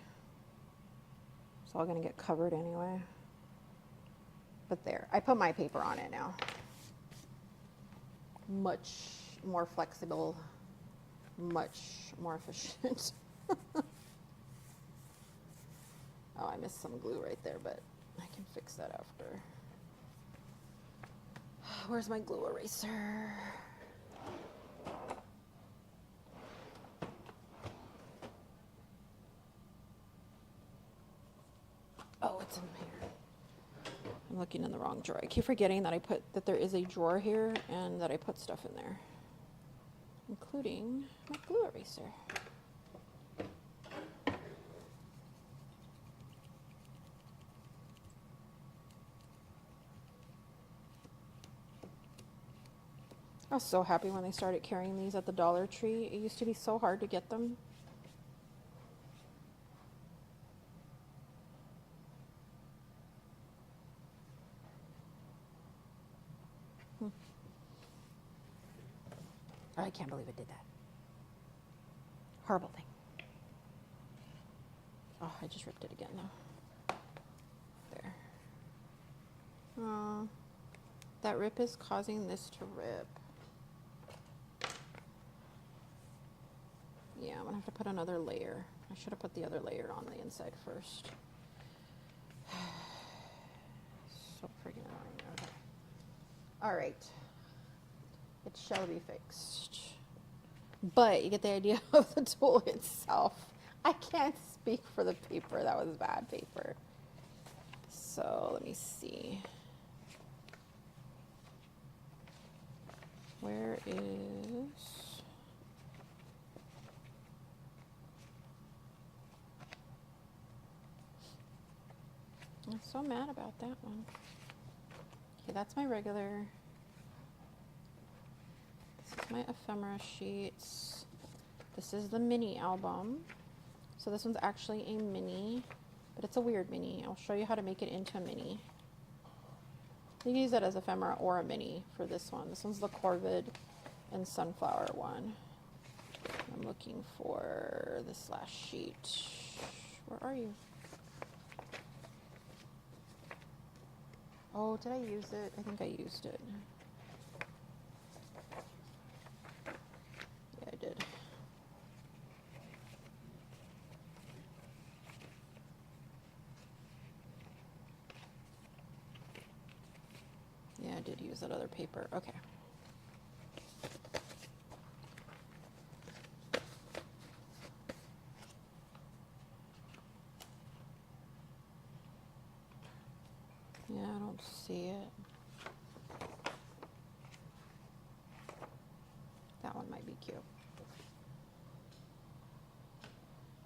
It's all going to get covered anyway. But there, I put my paper on it now. Much more flexible, much more efficient. Oh, I missed some glue right there, but I can fix that after. Where's my glue eraser? Oh, it's in here. I'm looking in the wrong drawer. I keep forgetting that there is a drawer here and that I put stuff in there, including my glue eraser. I was so happy when they started carrying these at the Dollar Tree. It used to be so hard to get them. I can't believe it did that. Horrible thing. Oh, I just ripped it again though. There. That rip is causing this to rip. Yeah, I'm gonna have to put another layer. I should have put the other layer on the inside first. So freaking annoying. Okay. All right. It shall be fixed. But you get the idea of the tool itself. I can't speak for the paper. That was bad paper. So let me see. Where is... I'm so mad about that one. Okay, that's my regular. This is my ephemera sheets. This is the mini album. So this one's actually a mini, but it's a weird mini. I'll show you how to make it into a mini. You can use it as ephemera or a mini for this one. This one's the Corvid and Sunflower one. I'm looking for this last sheet. Where are you? Oh, did I use it? I think I used it. Yeah, I did. Yeah, I did use that other paper. Okay. Yeah, I don't see it. That one might be cute.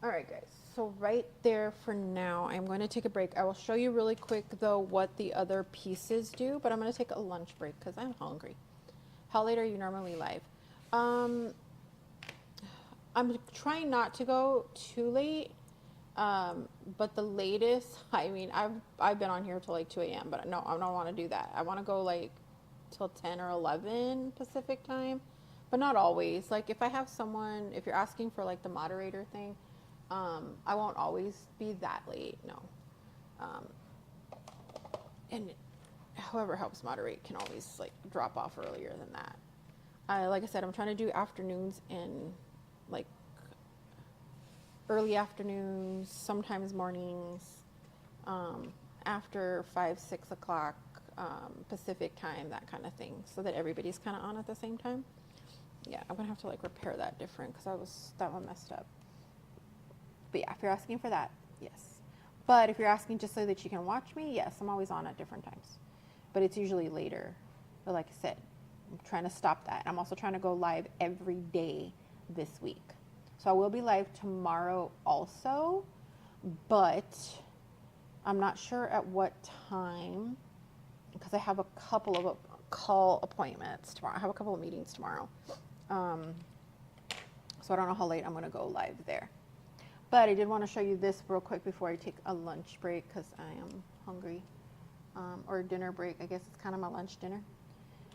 All right, guys. So right there for now, I'm going to take a break. I will show you really quick, though, what the other pieces do, but I'm going to take a lunch break because I'm hungry. How late are you normally live? I'm trying not to go too late, but the latest, I mean, I've been on here till like 2 a.m., but no, I don't want to do that. I want to go like till 10 or 11 Pacific time, but not always. Like if I have someone, if you're asking for like the moderator thing, I won't always be that late, no. And whoever helps moderate can always like drop off earlier than that. Like I said, I'm trying to do afternoons and like early afternoons, sometimes mornings, after 5, 6 o'clock Pacific time, that kind of thing, so that everybody's kind of on at the same time. Yeah, I'm gonna have to like repair that different because that one messed up. But yeah, if you're asking for that, yes. But if you're asking just so that you can watch me, yes, I'm always on at different times. But it's usually later. But like I said, I'm trying to stop that. I'm also trying to go live every day this week. So I will be live tomorrow also, but I'm not sure at what time because I have a couple of call appointments tomorrow. I have a couple of meetings tomorrow. So I don't know how late I'm going to go live there. But I did want to show you this real quick before I take a lunch break because I am hungry. Or dinner break. I guess it's kind of my lunch dinner.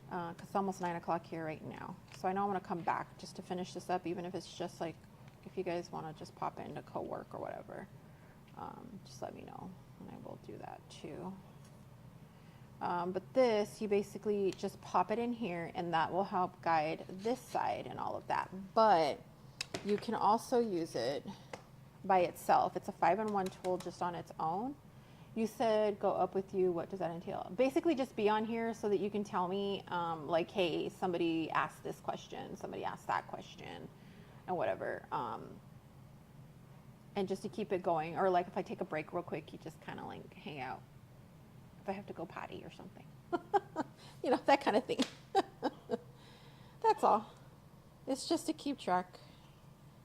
Because it's almost 9 o'clock here right now. So I know I'm going to come back just to finish this up, even if it's just like, if you guys want to just pop in to co-work or whatever. Just let me know and I will do that too. But this, you basically just pop it in here and that will help guide this side and all of that. But you can also use it by itself. It's a 5-in-1 tool just on its own. You said go up with you. What does that entail? Basically just be on here so that you can tell me like, hey, somebody asked this question, somebody asked that question and whatever. And just to keep it going, or like if I take a break real quick, you just kind of like hang out. If I have to go potty or something, you know, that kind of thing. That's all. It's just to keep track.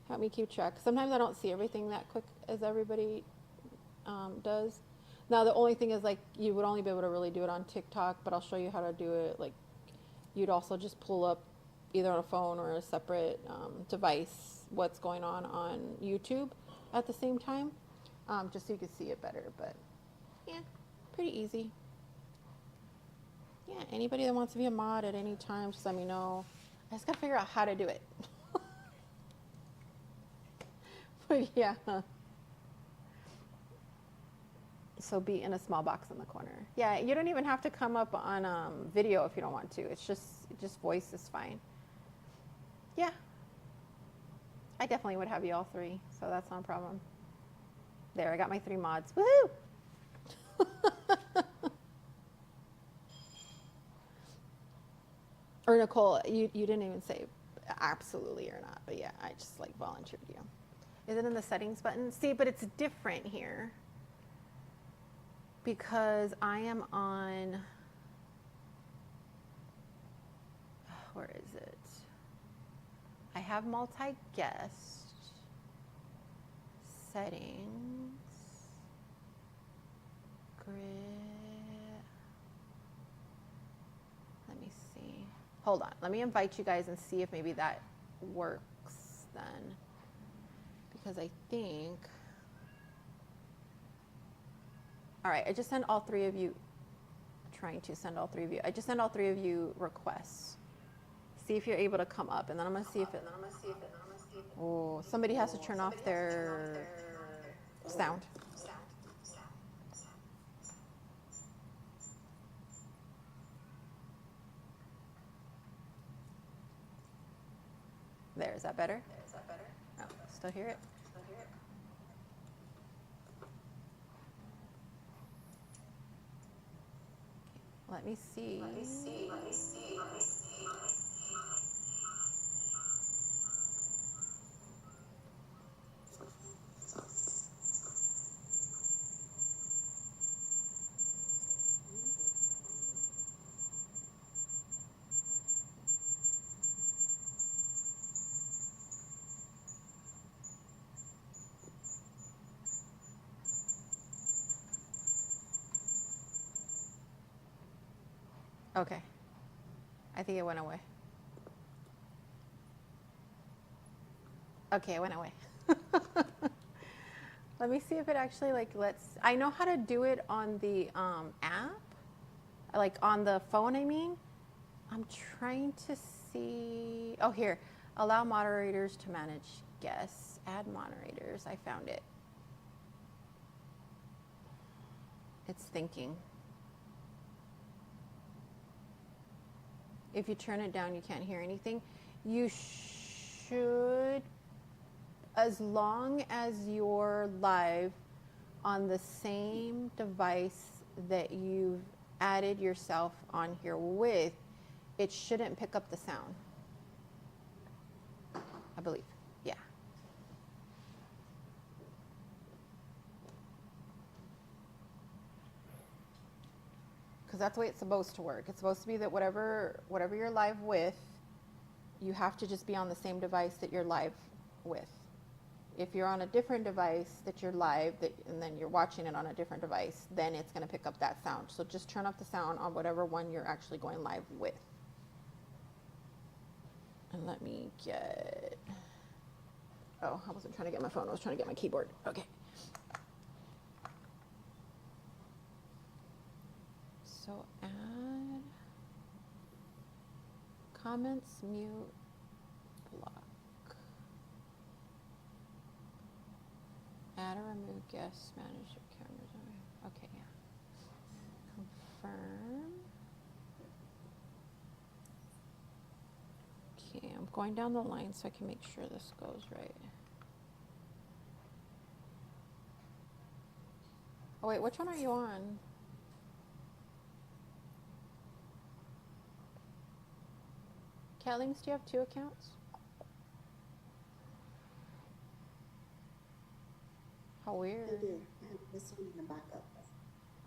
Help me keep track. Sometimes I don't see everything that quick as everybody does. Now the only thing is like you would only be able to really do it on TikTok, but I'll show you how to do it. Like you'd also just pull up either on a phone or a separate device what's going on YouTube at the same time, just so you can see it better. But yeah, pretty easy. Yeah, anybody that wants to be a mod at any time, just let me know. I just gotta figure out how to do it. But yeah. So be in a small box in the corner. Yeah, you don't even have to come up on video if you don't want to. It's just voice is fine. Yeah. I definitely would have you all 3, so that's not a problem. There, I got my 3 mods. Woohoo! Or Nicole, you didn't even say absolutely or not, but yeah, I just like volunteered you. Is it in the settings button? See, but it's different here because I am on, where is it? I have multi-guest, settings, grid. Let me see. Hold on. Let me invite you guys and see if maybe that works then. Because I think, all right, I just sent all 3 of you, trying to send all 3 of you. I just sent all 3 of you requests. See if you're able to come up, and then I'm gonna see if it. Oh, somebody has to turn off their sound. There, is that better? Oh, still hear it? Let me see. Okay. I think it went away. Okay, it went away. Let me see if it actually like lets, I know how to do it on the app, like on the phone, I mean. I'm trying to see, oh here, allow moderators to manage guests, add moderators, I found it. It's thinking. If you turn it down, you can't hear anything. You should, as long as you're live on the same device that you've added yourself on here with, it shouldn't pick up the sound, I believe. Yeah. Because that's the way it's supposed to work. It's supposed to be that whatever you're live with, you have to just be on the same device that you're live with. If you're on a different device that you're live, and then you're watching it on a different device, then it's going to pick up that sound. So just turn up the sound on whatever one you're actually going live with. And let me get, oh, I wasn't trying to get my phone, I was trying to get my keyboard. Okay. So add comments, mute, block. Add or remove guests, manage your cameras. Okay, yeah. Confirm. Okay, I'm going down the line so I can make sure this goes right. Oh wait, which one are you on? Callings, do you have 2 accounts? How weird. I do. I have this one in the backup.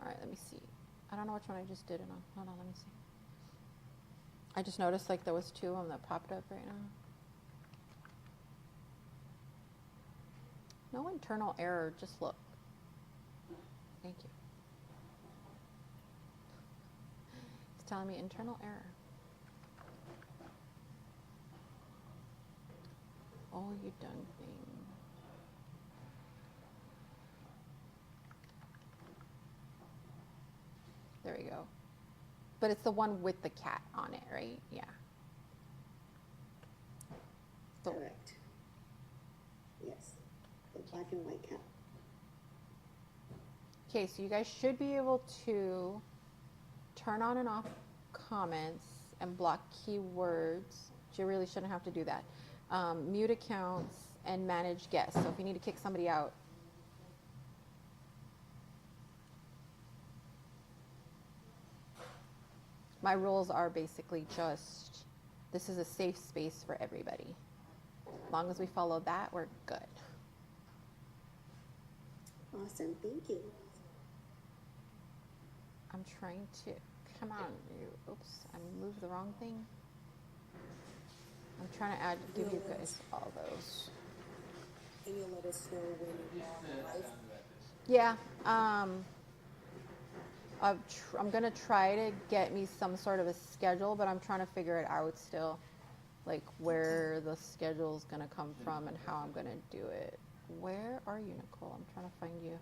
All right, let me see. I don't know which one I just did it on. Hold on, let me see. I just noticed like there was 2 of them that popped up right now. No internal error, just look. Thank you. It's telling me internal error. Oh, you done thing. There we go. But it's the one with the cat on it, right? Yeah. So, Correct. Yes. The black and white cat. Okay, so you guys should be able to turn on and off comments and block keywords. You really shouldn't have to do that. Mute accounts and manage guests. So if you need to kick somebody out, my rules are basically just, this is a safe space for everybody. As long as we follow that, we're good. Awesome, thank you. I'm trying to, come on, you, oops, I moved the wrong thing. I'm trying to give you guys all those. And you'll let us know when you're live. Yeah, I'm gonna try to get me some sort of a schedule, but I'm trying to figure it out still, like where the schedule's gonna come from and how I'm gonna do it. Where are you, Nicole? I'm trying to find you.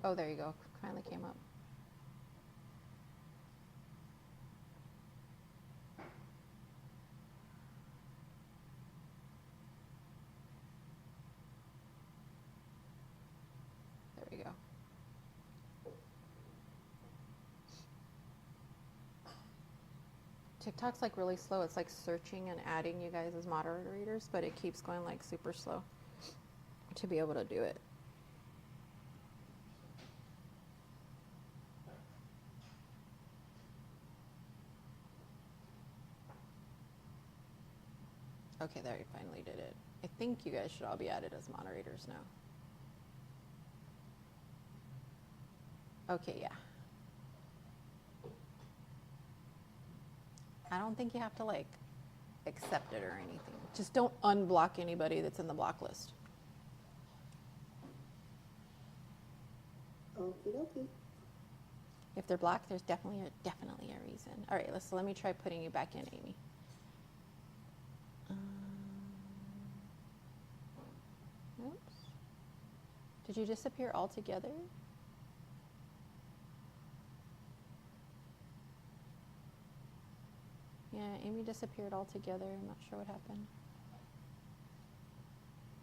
Oh, there you go. Finally came up. There we go. TikTok's like really slow. It's like searching and adding you guys as moderators, but it keeps going like super slow to be able to do it. Okay, there, you finally did it. I think you guys should all be added as moderators now. Okay, yeah. I don't think you have to like accept it or anything. Just don't unblock anybody that's in the block list. Okie dokie. If they're blocked, there's definitely a reason. All right, let me try putting you back in, Amy. Oops. Did you disappear altogether? Yeah, Amy disappeared altogether. I'm not sure what happened.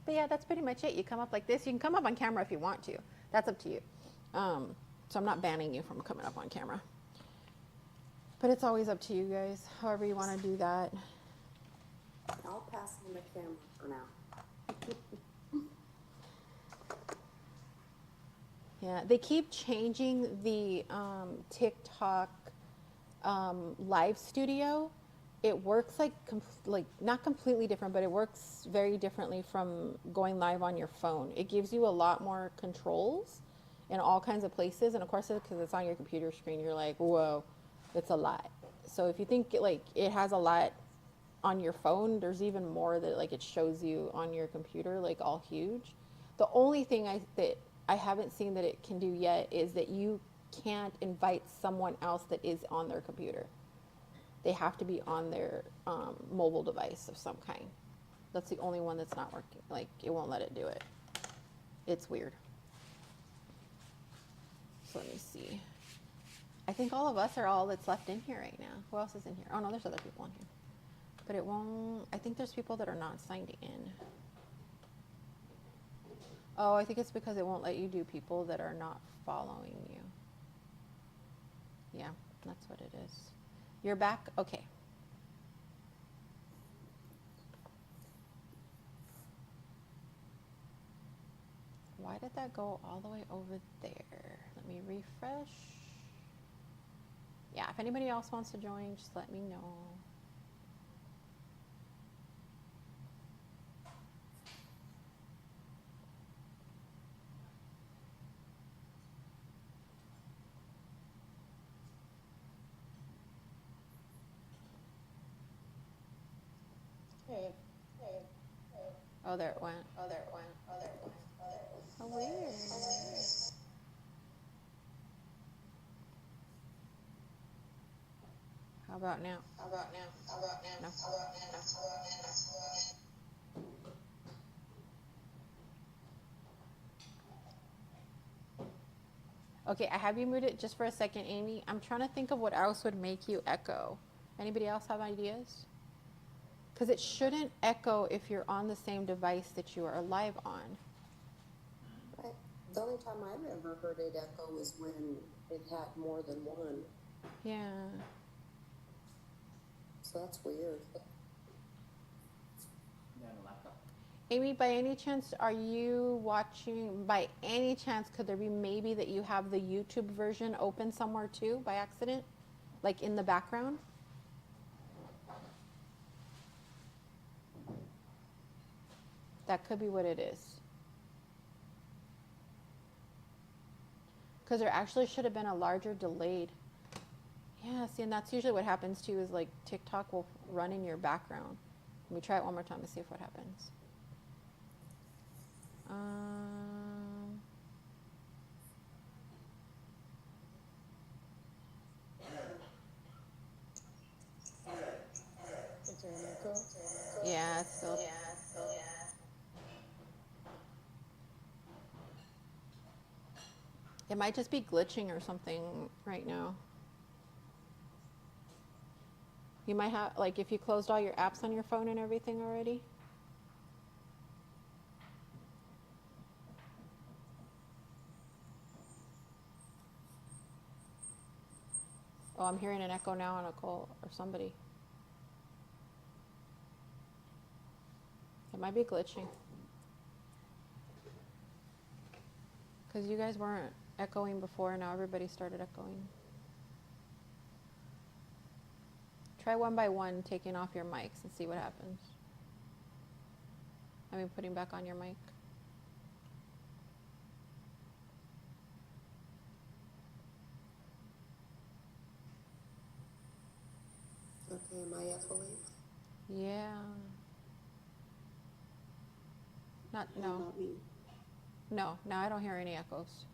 But yeah, that's pretty much it. You come up like this. You can come up on camera if you want to. That's up to you. So I'm not banning you from coming up on camera. But it's always up to you guys, however you want to do that. I'll pass on the camera for now. Yeah, they keep changing the TikTok live studio. It works like not completely different, but it works very differently from going live on your phone. It gives you a lot more controls in all kinds of places, and of course, because it's on your computer screen, you're like, whoa, it's a lot. So if you think it has a lot on your phone, there's even more that like it shows you on your computer, like all huge. The only thing that I haven't seen that it can do yet is that you can't invite someone else that is on their computer. They have to be on their mobile device of some kind. That's the only one that's not working. Like, it won't let it do it. It's weird. So let me see. I think all of us are all that's left in here right now. Who else is in here? Oh no, there's other people in here. But it won't, I think there's people that are not signed in. Oh, I think it's because it won't let you do people that are not following you. Yeah, that's what it is. You're back? Okay. Why did that go all the way over there? Let me refresh. Yeah, if anybody else wants to join, just let me know. Oh, there it went. Oh, weird. How about now? No. Okay, I have you muted just for a second, Amy. I'm trying to think of what else would make you echo. Anybody else have ideas? Because it shouldn't echo if you're on the same device that you are live on. Right. The only time I've ever heard it echo is when it had more than one. Yeah. So that's weird. Yeah, on the laptop. Amy, by any chance, are you watching, by any chance, could there be maybe that you have the YouTube version open somewhere too by accident? Like in the background? That could be what it is. Because there actually should have been a larger delayed. Yeah, see, and that's usually what happens too, is like TikTok will run in your background. Let me try it one more time and see if what happens. Is there an echo? Yeah, it's still. It might just be glitching or something right now. You might have, like, if you closed all your apps on your phone and everything already. Oh, I'm hearing an echo now on a call or somebody. It might be glitching. Because you guys weren't echoing before, and now everybody started echoing. Try one by one taking off your mics and see what happens. I mean, putting back on your mic. Okay, am I echoing? Yeah. No. Not me. No, now I don't hear any echoes.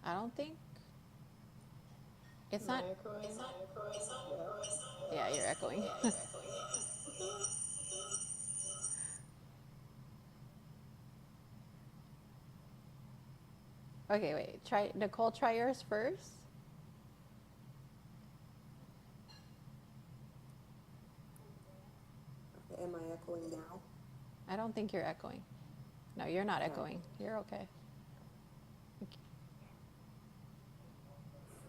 I don't think. It's not. Echoing? Yeah, you're echoing. Okay, wait. Try Nicole. Try yours first. Okay, am I echoing now? I don't think you're echoing. No, you're not echoing. You're okay.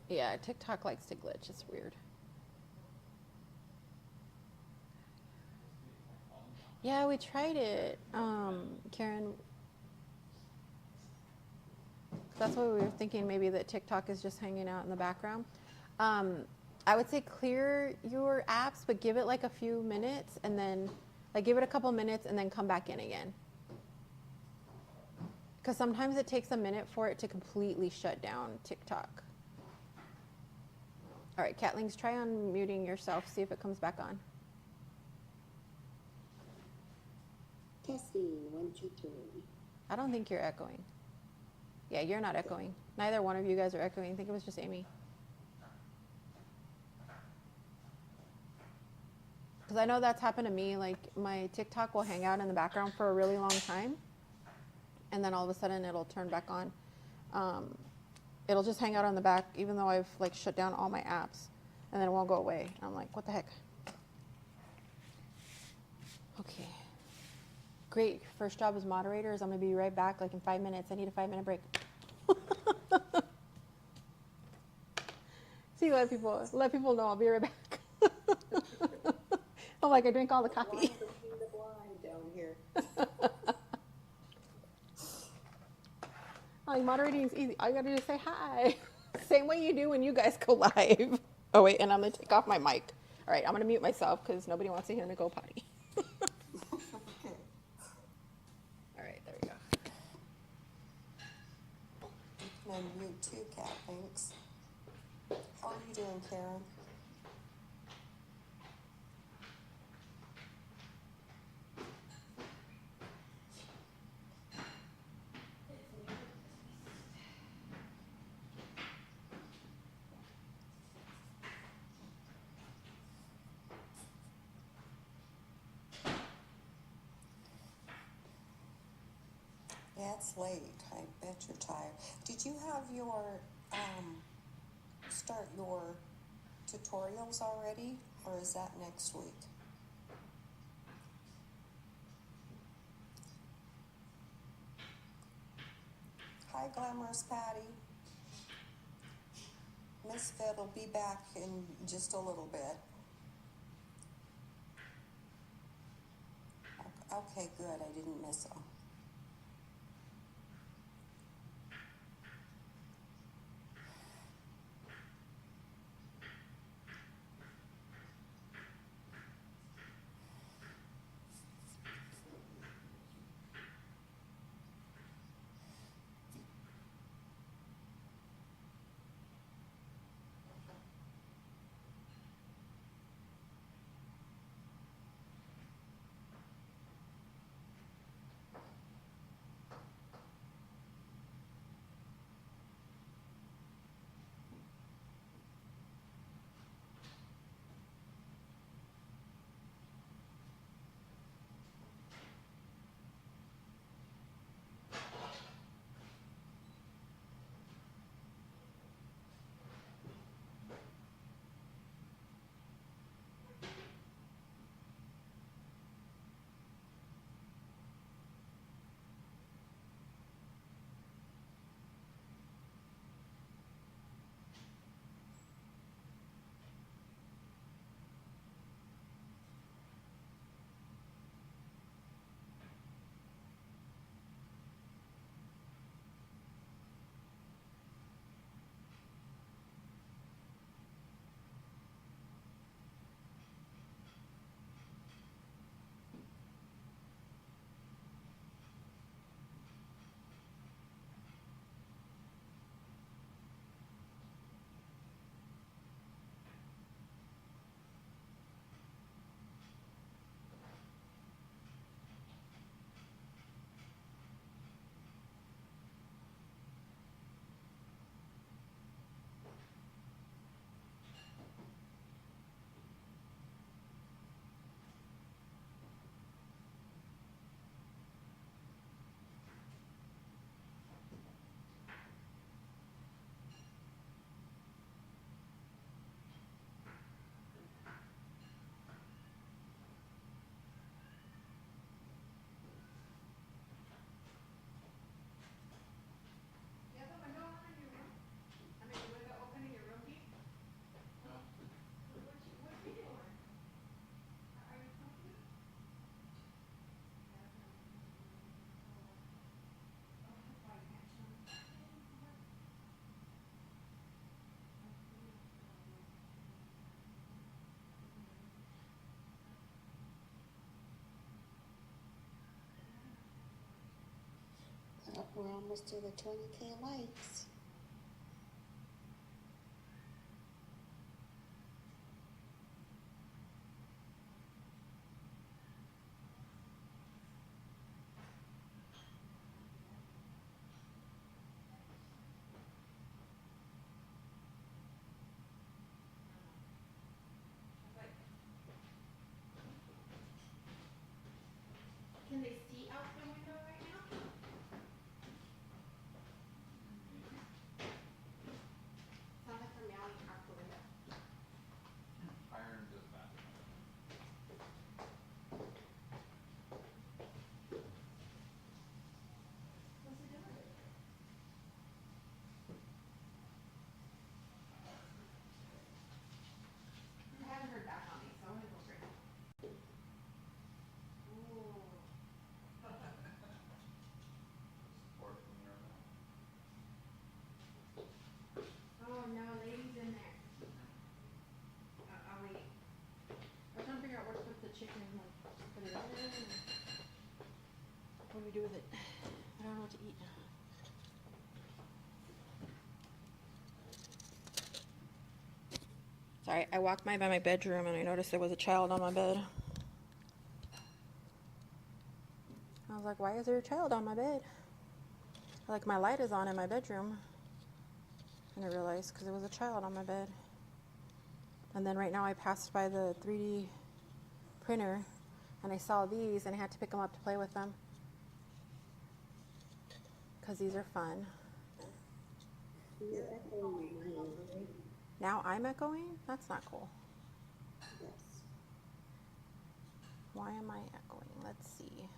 Yeah, TikTok likes to glitch. It's weird. Yeah, we tried it, Karen. That's why we were thinking maybe that TikTok is just hanging out in the background. I would say clear your apps, but give it like a few minutes and then, like, give it a couple minutes and then come back in again. Because sometimes it takes a minute for it to completely shut down TikTok. All right, Catlings, try unmuting yourself, see if it comes back on. Testing, 1, 2, 3. I don't think you're echoing. Yeah, you're not echoing. Neither one of you guys are echoing. I think it was just Amy. Because I know that's happened to me. Like, my TikTok will hang out in the background for a really long time, and then all of a sudden it'll turn back on. It'll just hang out on the back, even though I've like shut down all my apps, and then it won't go away. And I'm like, what the heck? Okay. Great. First job as moderator is I'm gonna be right back, like in 5 minutes. I need a 5-minute break. See, let people know I'll be right back. I'm like, I drink all the coffee. Blind between the blind down here. Like, moderating is easy. All you gotta do is say hi. Same way you do when you guys go live. Oh wait, and I'm gonna take off my mic. All right, I'm gonna mute myself because nobody wants to hear me go potty. Okay. All right, there we go. You can unmute too, Cat, thanks. How are you doing, Karen? Yeah, it's late. I bet you're tired. Did you have your start your tutorials already, or is that next week? Hi, Glamorous Patty. Miss Fit will be back in just a little bit. Okay, good. I didn't miss them. We're almost to the 20K likes. Can they see out the window right now? Sounds like they're meowing out the window. Iron goes fast. What's it doing? I haven't heard back on me, so I'm gonna go for it. Ooh. Support from your mouth. Oh no, lady's in there. I'll wait. I'm trying to figure out where to put the chicken. Like, put it in there. What do we do with it? I don't know what to eat. Sorry, I walked by my bedroom and I noticed there was a child on my bed. I was like, why is there a child on my bed? Like, my light is on in my bedroom. And I realized because there was a child on my bed. And then right now I passed by the 3D printer and I saw these and I had to pick them up to play with them. Because these are fun. You're echoing me, right? Now I'm echoing? That's not cool. Yes. Why am I echoing? Let's see.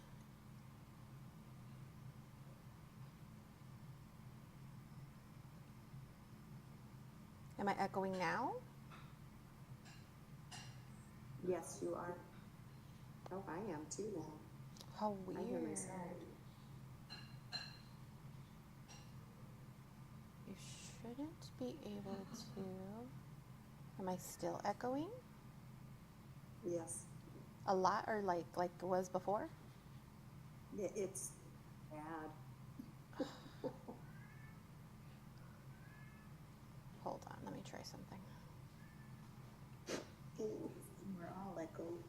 Am I echoing now? Yes, you are. Oh, I am too now. How I hear weird. myself. You shouldn't be able to. Am I still echoing? Yes. A lot, or like it was before? It's bad. Hold on, let me try something. We're all echoing.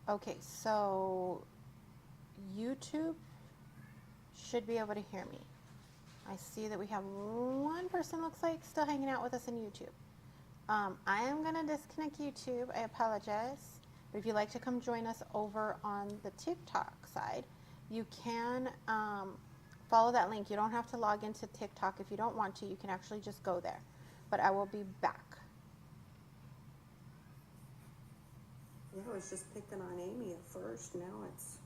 Okay, so YouTube should be able to hear me. I see that we have one person, looks like, still hanging out with us in YouTube. I am going to disconnect YouTube. I apologize. But if you'd like to come join us over on the TikTok side, you can follow that link. You don't have to log into TikTok if you don't want to. You can actually just go there. But I will be back. Yeah, I was just picking on Amy at first. Now it's